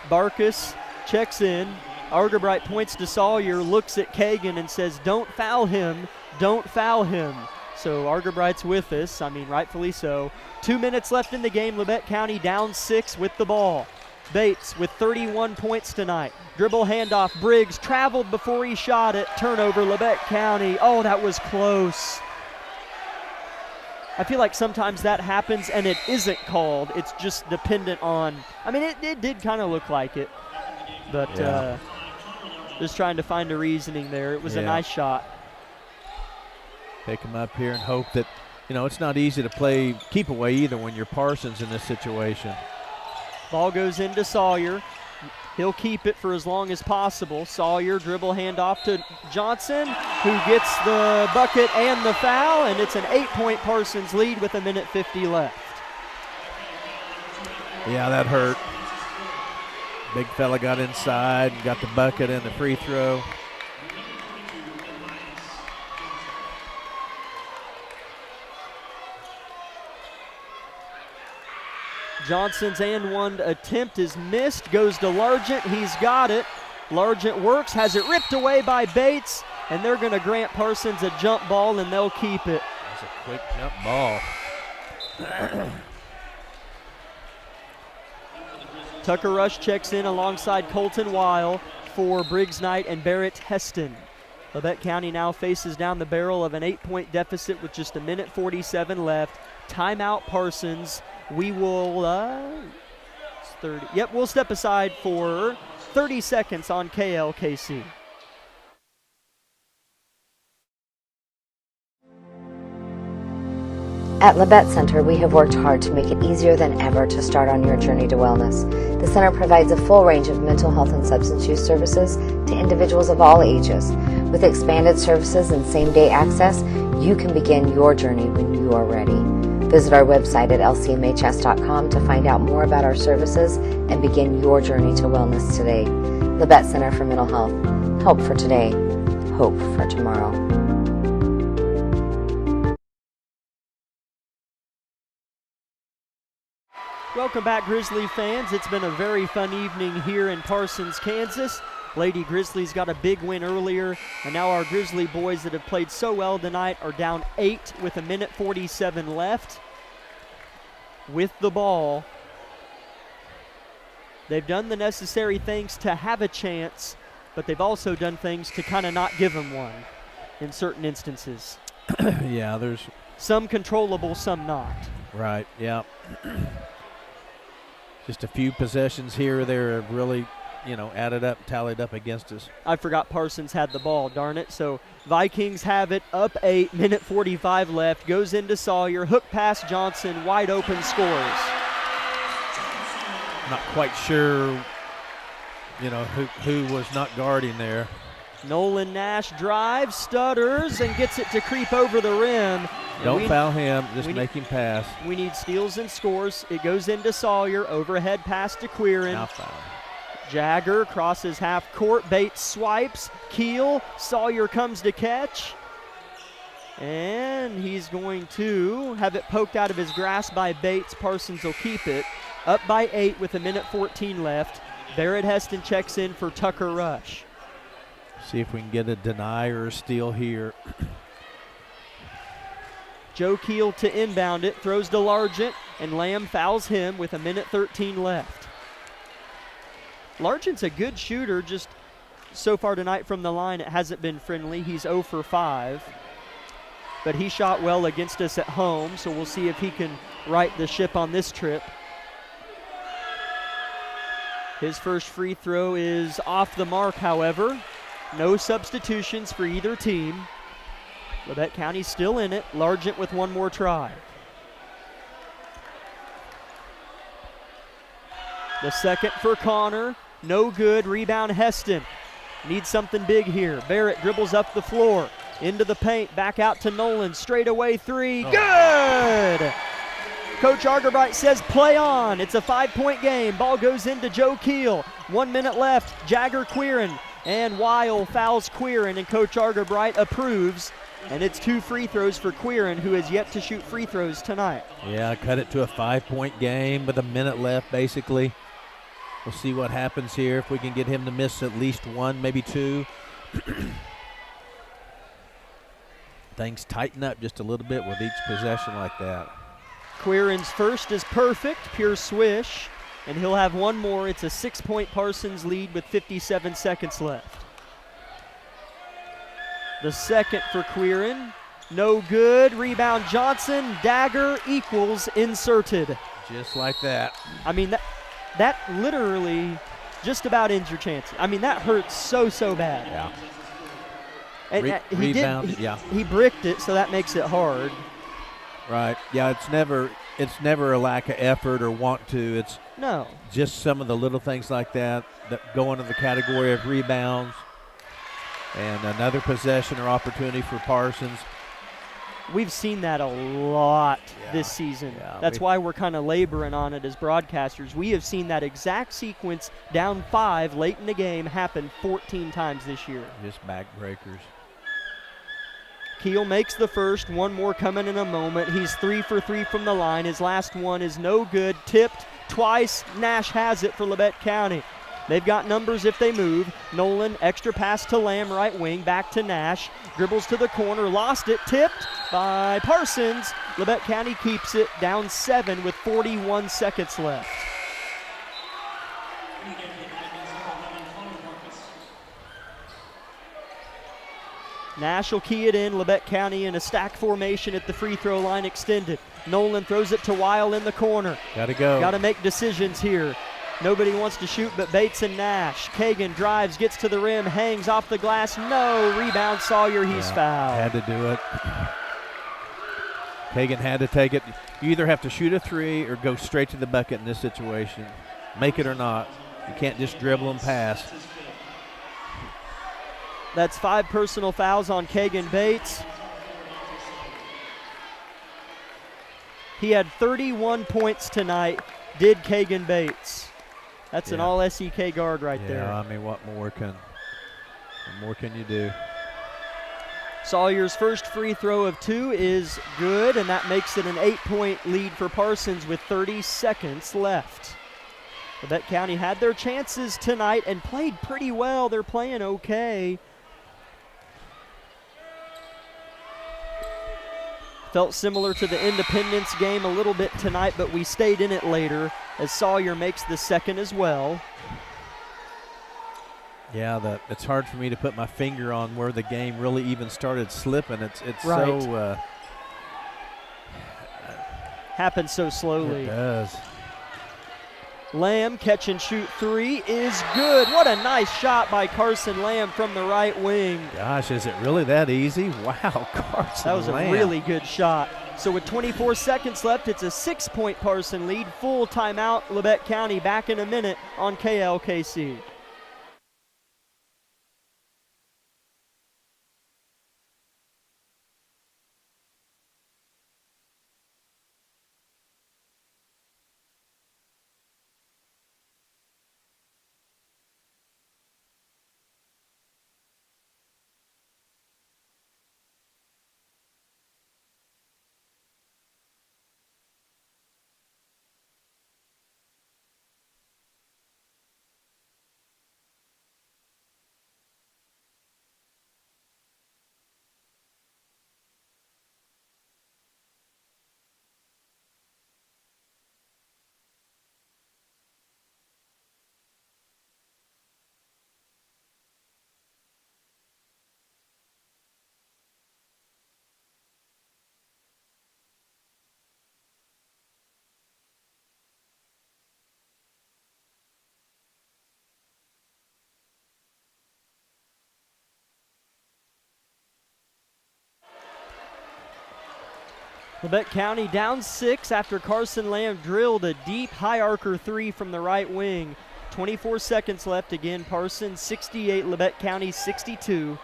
Barkus checks in. Argerbright points to Sawyer, looks at Kagan and says, don't foul him, don't foul him. So Argerbright's with us, I mean rightfully so. 2 minutes left in the game, Labette County down 6 with the ball. Bates with 31 points tonight. Dribble handoff, Briggs traveled before he shot it. Turnover, Labette County. Oh, that was close. I feel like sometimes that happens and it isn't called. It's just dependent on, I mean, it did kind of look like it. But just trying to find a reasoning there. It was a nice shot. Take him up here and hope that, you know, it's not easy to play keep away either when you're Parsons in this situation. Ball goes into Sawyer. He'll keep it for as long as possible. Sawyer dribble handoff to Johnson, who gets the bucket and the foul, and it's an 8-point Parsons lead with 1:50 left. Yeah, that hurt. Big fella got inside and got the bucket and the free throw. Johnson's and one attempt is missed, goes to Largent, he's got it. Largent works, has it ripped away by Bates, and they're gonna grant Parsons a jump ball and they'll keep it. That's a quick jump ball. Tucker Rush checks in alongside Colton Weil for Briggs Knight and Barrett Heston. Labette County now faces down the barrel of an 8-point deficit with just 1:47 left. Timeout Parsons. We will, it's 30. Yep, we'll step aside for 30 seconds on KLKC. At Labette Center, we have worked hard to make it easier than ever to start on your journey to wellness. The center provides a full range of mental health and substance use services to individuals of all ages. With expanded services and same-day access, you can begin your journey when you are ready. Visit our website at lcmhs.com to find out more about our services and begin your journey to wellness today. Labette Center for Mental Health. Help for today. Hope for tomorrow. Welcome back, Grizzly fans. It's been a very fun evening here in Parsons, Kansas. Lady Grizzlies got a big win earlier, and now our Grizzly boys that have played so well tonight are down 8 with 1:47 left. with the ball. They've done the necessary things to have a chance, but they've also done things to kind of not give them one in certain instances. Yeah, there's some controllable, some not. Right, yeah. Just a few possessions here or there have really, added up, tallied up against us. I forgot Parsons had the ball, darn it. So Vikings have it, up 8, minute 45 left. Goes into Sawyer, hook pass Johnson, wide open, scores. Not quite sure, who was not guarding there. Nolan Nash drives, stutters, and gets it to creep over the rim. Don't foul him, just make him pass. We need steals and scores. It goes into Sawyer, overhead pass to Quirin. Now foul. Jagger crosses half court, Bates swipes, Keel, Sawyer comes to catch. And he's going to have it poked out of his grasp by Bates. Parsons will keep it. Up by 8 with a minute 14 left. Barrett Heston checks in for Tucker Rush. See if we can get a deny or a steal here. Joe Keel to inbound it, throws to Largent, and Lamb fouls him with a minute 13 left. Largent's a good shooter, just so far tonight from the line it hasn't been friendly. He's 0 for 5. But he shot well against us at home, so we'll see if he can right the ship on this trip. His first free throw is off the mark, however. No substitutions for either team. Labette County still in it. Largent with one more try. The second for Connor. No good. Rebound Heston. Needs something big here. Barrett dribbles up the floor. Into the paint. Back out to Nolan. Straight away three. Oh. Good! Coach Argerbright says play on. It's a 5-point game. Ball goes into Joe Keel. 1 minute left. Jagger Quirin. And Weil fouls Quirin, and Coach Argerbright approves. And it's 2 free throws for Quirin, who has yet to shoot free throws tonight. Yeah, cut it to a 5-point game with a minute left, basically. We'll see what happens here, if we can get him to miss at least 1, maybe 2. Things tighten up just a little bit with each possession like that. Quirin's first is perfect, pure swish. And he'll have one more. It's a 6-point Parsons lead with 57 seconds left. The second for Quirin. No good. Rebound Johnson. Dagger equals inserted. Just like that. I mean, that literally just about ends your chances. I mean, that hurts so bad. Yeah. And rebound, he bricked it, so that makes it hard. Right. Yeah, it's never a lack of effort or want to. It's just some of the little things like that go into the category of rebounds. And another possession or opportunity for Parsons. We've seen that a lot this season. Yeah, that's why we're kind of laboring on it as broadcasters. We have seen that exact sequence down 5 late in the game happen 14 times this year. Just backbreakers. Keel makes the first, one more coming in a moment. He's 3 for 3 from the line. His last one is no good, tipped twice. Nash has it for Labette County. They've got numbers if they move. Nolan, extra pass to Lamb, right wing, back to Nash. Dribbles to the corner, lost it, tipped by Parsons. Labette County keeps it, down 7 with 41 seconds left. Nash will key it in. Labette County in a stack formation at the free throw line extended. Nolan throws it to Weil in the corner. Gotta go. Gotta make decisions here. Nobody wants to shoot but Bates and Nash. Kagan drives, gets to the rim, hangs off the glass. No. Rebound Sawyer, he's fouled. Had to do it. Kagan had to take it. You either have to shoot a 3 or go straight to the bucket in this situation. Make it or not. You can't just dribble and pass. That's 5 personal fouls on Kagan Bates. He had 31 points tonight, did Kagan Bates. That's an all-SEK guard right there. Yeah, I mean, what more can you do? Sawyer's first free throw of 2 is good, and that makes it an 8-point lead for Parsons with 30 seconds left. Labette County had their chances tonight and played pretty well. They're playing okay. Felt similar to the Independence game a little bit tonight, but we stayed in it later as Sawyer makes the second as well. Yeah, it's hard for me to put my finger on where the game really even started slipping. It's right. so happens so slowly. It does. Lamb catch and shoot three is good. What a nice shot by Carson Lamb from the right wing. Gosh, is it really that easy? Wow, Carson That was Lamb. a really good shot. So with 24 seconds left, it's a 6-point Parson lead. Full timeout, Labette County back in a minute on KLKC. Labette County down 6 after Carson Lamb drilled a deep high arcer three from the right wing. 24 seconds left. Again, Parsons 68, Labette County 62.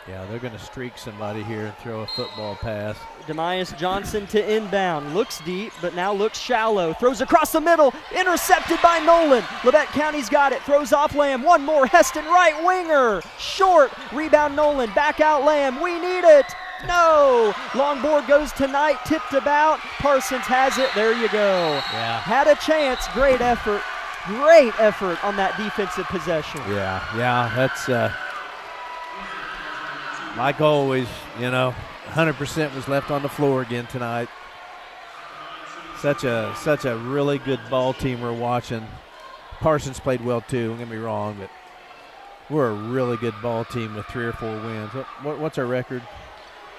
Yeah, they're going to streak somebody here and throw a football pass. Demias Johnson to inbound. Looks deep, but now looks shallow. Throws across the middle. Intercepted by Nolan. Labette County's got it. Throws off Lamb. One more. Heston, right winger. Short. Rebound Nolan. Back out Lamb. We need it. No. Long board goes to Knight. Tipped about. Parsons has it. There you go. Yeah. Had a chance. Great effort. Great effort on that defensive possession. Yeah, that's like always, 100% was left on the floor again tonight. Such a really good ball team we're watching. Parsons played well too, don't get me wrong, but we're a really good ball team with 3 or 4 wins. What's our record?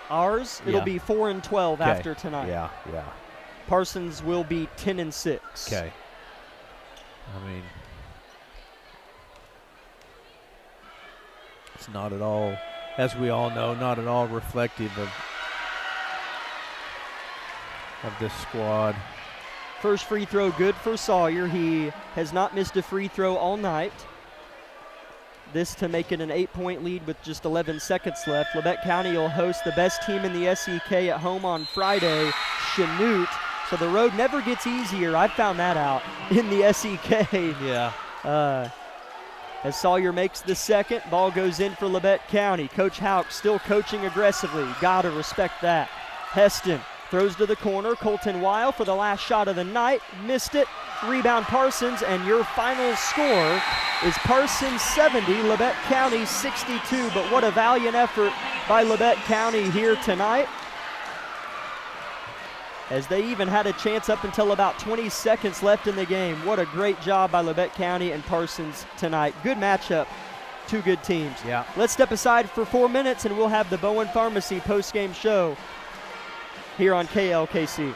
Ours, it'll be 4-12 after tonight. Yeah. Parsons will be 10-6. Okay. I mean, it's not at all, as we all know, not at all reflective of this squad. First free throw good for Sawyer. He has not missed a free throw all night. This to make it an 8-point lead with just 11 seconds left. Labette County will host the best team in the SEK at home on Friday, Chanute. So the road never gets easier. I found that out in the SEK. Yeah. As Sawyer makes the second, ball goes in for Labette County. Coach Houck still coaching aggressively. Gotta respect that. Heston throws to the corner. Colton Weil for the last shot of the night. Missed it. Rebound Parsons, and your final score is Parsons 70, Labette County 62. But what a valiant effort by Labette County here tonight, as they even had a chance up until about 20 seconds left in the game. What a great job by Labette County and Parsons tonight. Good matchup, two good teams. Yeah. Let's step aside for 4 minutes and we'll have the Bowen Pharmacy post-game show here on KLKC.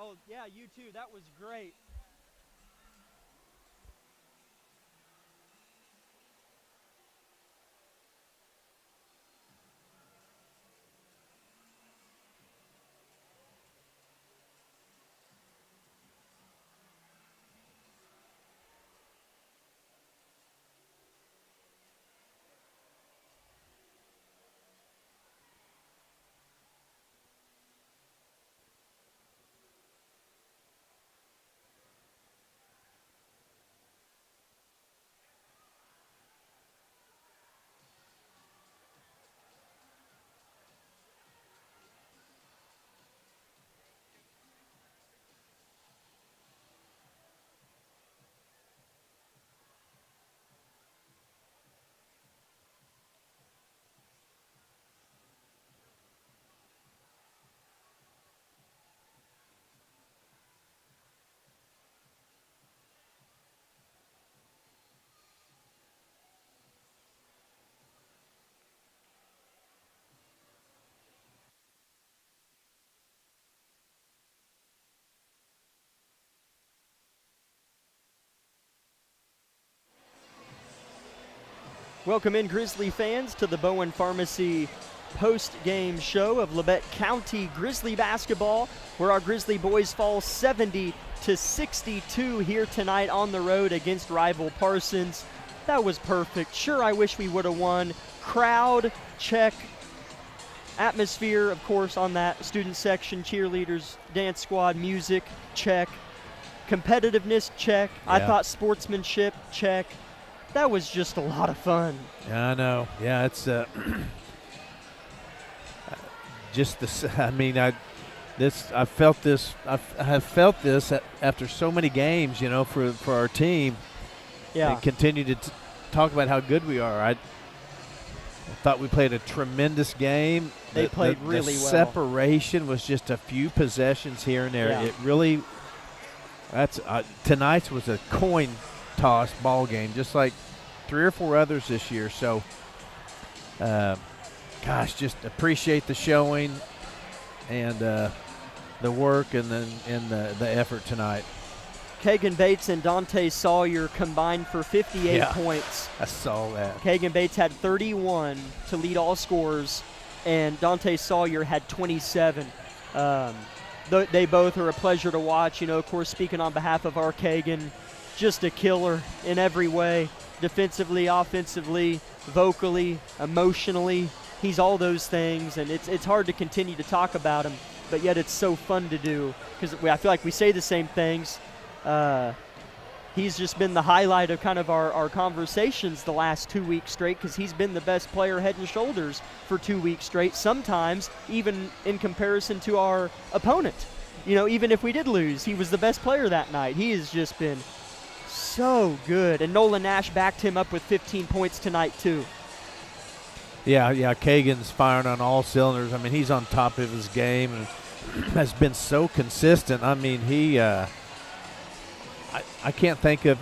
Oh, yeah, you too. That was great. Welcome in, Grizzly fans, to the Bowen Pharmacy post-game show of Labette County Grizzly basketball, where our Grizzly boys fall 70-62 here tonight on the road against rival Parsons. That was perfect. Sure, I wish we would have won. Crowd, check. Atmosphere, of course, on that. Student section, cheerleaders, dance squad, music, check. Competitiveness, check. Yeah. I thought sportsmanship, check. That was just a lot of fun. Yeah, I know. Yeah, it's just this. I mean, I felt this. I have felt this after so many games. You know, for our team. Yeah. And continue to talk about how good we are. I thought we played a tremendous game. They played really the well. Separation was just a few possessions here and there. Yeah. It really. That's tonight's was a coin toss ball game, just like 3 or 4 others this year. So, gosh, just appreciate the showing and the work and the effort tonight. Kagan Bates and Dante Sawyer combined for 58 points. I saw that. Kagan Bates had 31 to lead all scorers, and Dante Sawyer had 27. They both are a pleasure to watch. You know, of course, speaking on behalf of our Kagan, just a killer in every way, defensively, offensively, vocally, emotionally. He's all those things, and it's hard to continue to talk about him, but yet it's so fun to do because I feel like we say the same things. He's just been the highlight of kind of our conversations the last 2 weeks straight because he's been the best player head and shoulders for 2 weeks straight, sometimes even in comparison to our opponent. You know, even if we did lose, he was the best player that night. He has just been so good. And Nolan Nash backed him up with 15 points tonight, too. Yeah, Kagan's firing on all cylinders. I mean, he's on top of his game and has been so consistent. I mean, he I can't think of,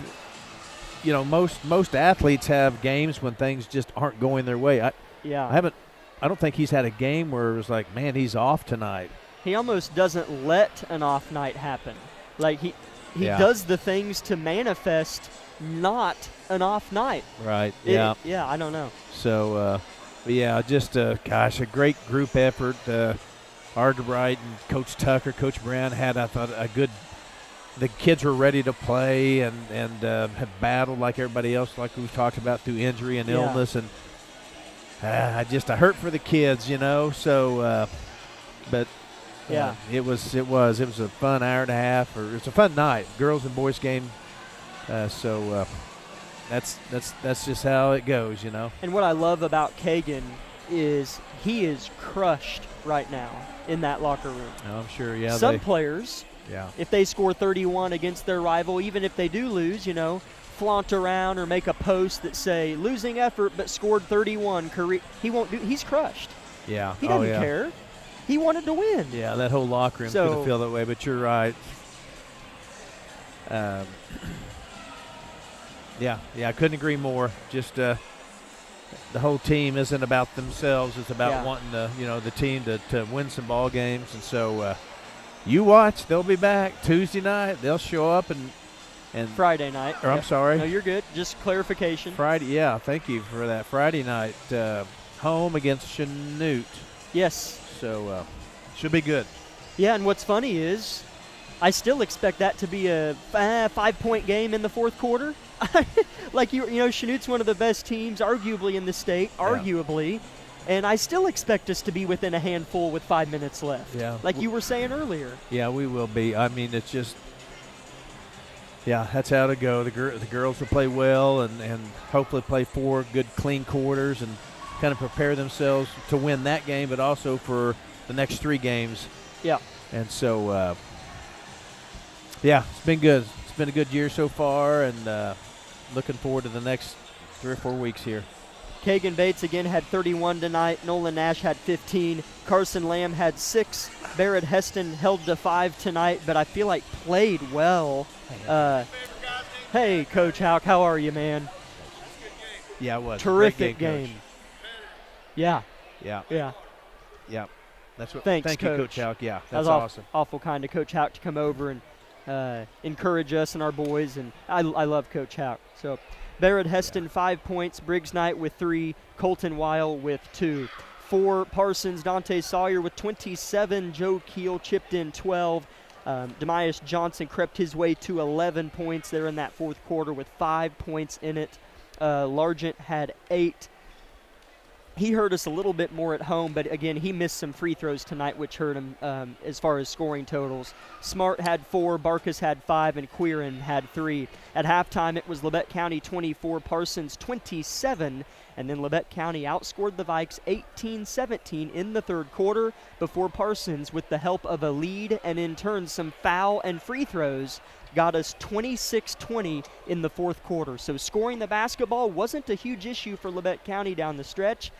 you know, most athletes have games when things just aren't going their way. I don't think he's had a game where it was like, man, he's off tonight. He almost doesn't let an off night happen. Like he does the things to manifest not an off night. Right. I don't know. So, just a great group effort. Argerbright and Coach Tucker, Coach Brown had, I thought, a good. The kids were ready to play and have battled like everybody else, like we've talked about, through injury and illness. And I hurt for the kids, you know. So, it was a fun hour and a half, or it's a fun night, girls and boys game. That's just how it goes, you know. And what I love about Kagan is he is crushed right now in that locker room. Oh, I'm sure, yeah. Some players, if they score 31 against their rival, even if they do lose, you know, flaunt around or make a post that say losing effort but scored 31. He won't do. He's crushed. Yeah. He doesn't care. He wanted to win. Yeah, that whole locker room's going to feel that way, but you're right. I couldn't agree more. Just the whole team isn't about themselves. It's about wanting the team to win some ball games. And so You watch. They'll be back Tuesday night. They'll show up and Friday night. Or I'm sorry. No, you're good. Just clarification. Friday. Yeah, thank you for that. Friday night, home against Chanute. Yes. So should be good. Yeah, and what's funny is I still expect that to be a 5-point game in the fourth quarter. Like, you know, Chanute's one of the best teams, arguably, in the state, arguably. And I still expect us to be within a handful with 5 minutes left. Yeah. Like you were saying earlier. Yeah, we will be. I mean, it's just, that's how to go. The girls will play well and hopefully play 4 good, clean quarters and kind of prepare themselves to win that game, but also for the next 3 games. Yeah. And so, it's been good. It's been a good year so far, and looking forward to the next 3 or 4 weeks here. Kagan Bates again had 31 tonight. Nolan Nash had 15. Carson Lamb had 6. Barrett Heston held to 5 tonight, but I feel like played well. Hey, Coach Houck, how are you, man? Yeah, it was. Terrific Great game. Yeah. Yeah. Yeah. Yeah. That's what. Thanks, thank Coach. you, Coach Houck. Yeah, That was that's awesome. Awful kind of Coach Houck to come over and encourage us and our boys, and I love Coach Houck. So Barrett Heston, 5 points. Briggs Knight with 3. Colton Weil with 2. For Parsons, Dante Sawyer with 27. Joe Keel chipped in 12. Demias Johnson crept his way to 11 points there in that fourth quarter with 5 points in it. Largent had 8. He hurt us a little bit more at home, but again, he missed some free throws tonight, which hurt him as far as scoring totals. Smart had 4, Barkus had 5, and Quirin had 3. At halftime, it was Labette County 24, Parsons 27, and then Labette County outscored the Vikes 18-17 in the third quarter before Parsons, with the help of a lead and in turn some foul and free throws, got us 26-20 in the fourth quarter. So scoring the basketball wasn't a huge issue for Labette County down the stretch.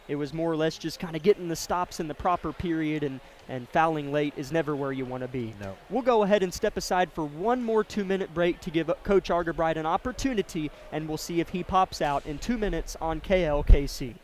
It was more or less just kind of getting the stops in the proper period, and fouling late is never where you want to be. No. We'll go ahead and step aside for one more 2-minute break to give Coach Argabright an opportunity, and we'll see if he pops out in 2 minutes on KLKC.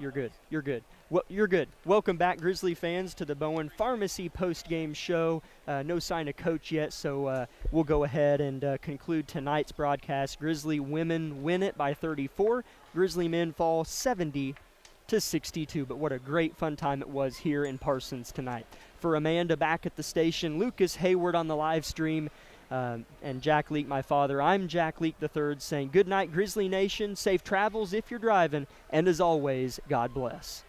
You're good. You're good. Well, you're good. Welcome back, Grizzly fans, to the Bowen Pharmacy post-game show. No sign of Coach yet, so we'll go ahead and conclude tonight's broadcast. Grizzly women win it by 34. Grizzly men fall 70 62. But what a great fun time it was here in Parsons tonight. For Amanda back at the station, Lucas Hayward on the live stream, and Jack Leak, my father, I'm Jack Leak III, saying good night, Grizzly Nation, safe travels if you're driving, and as always, God bless.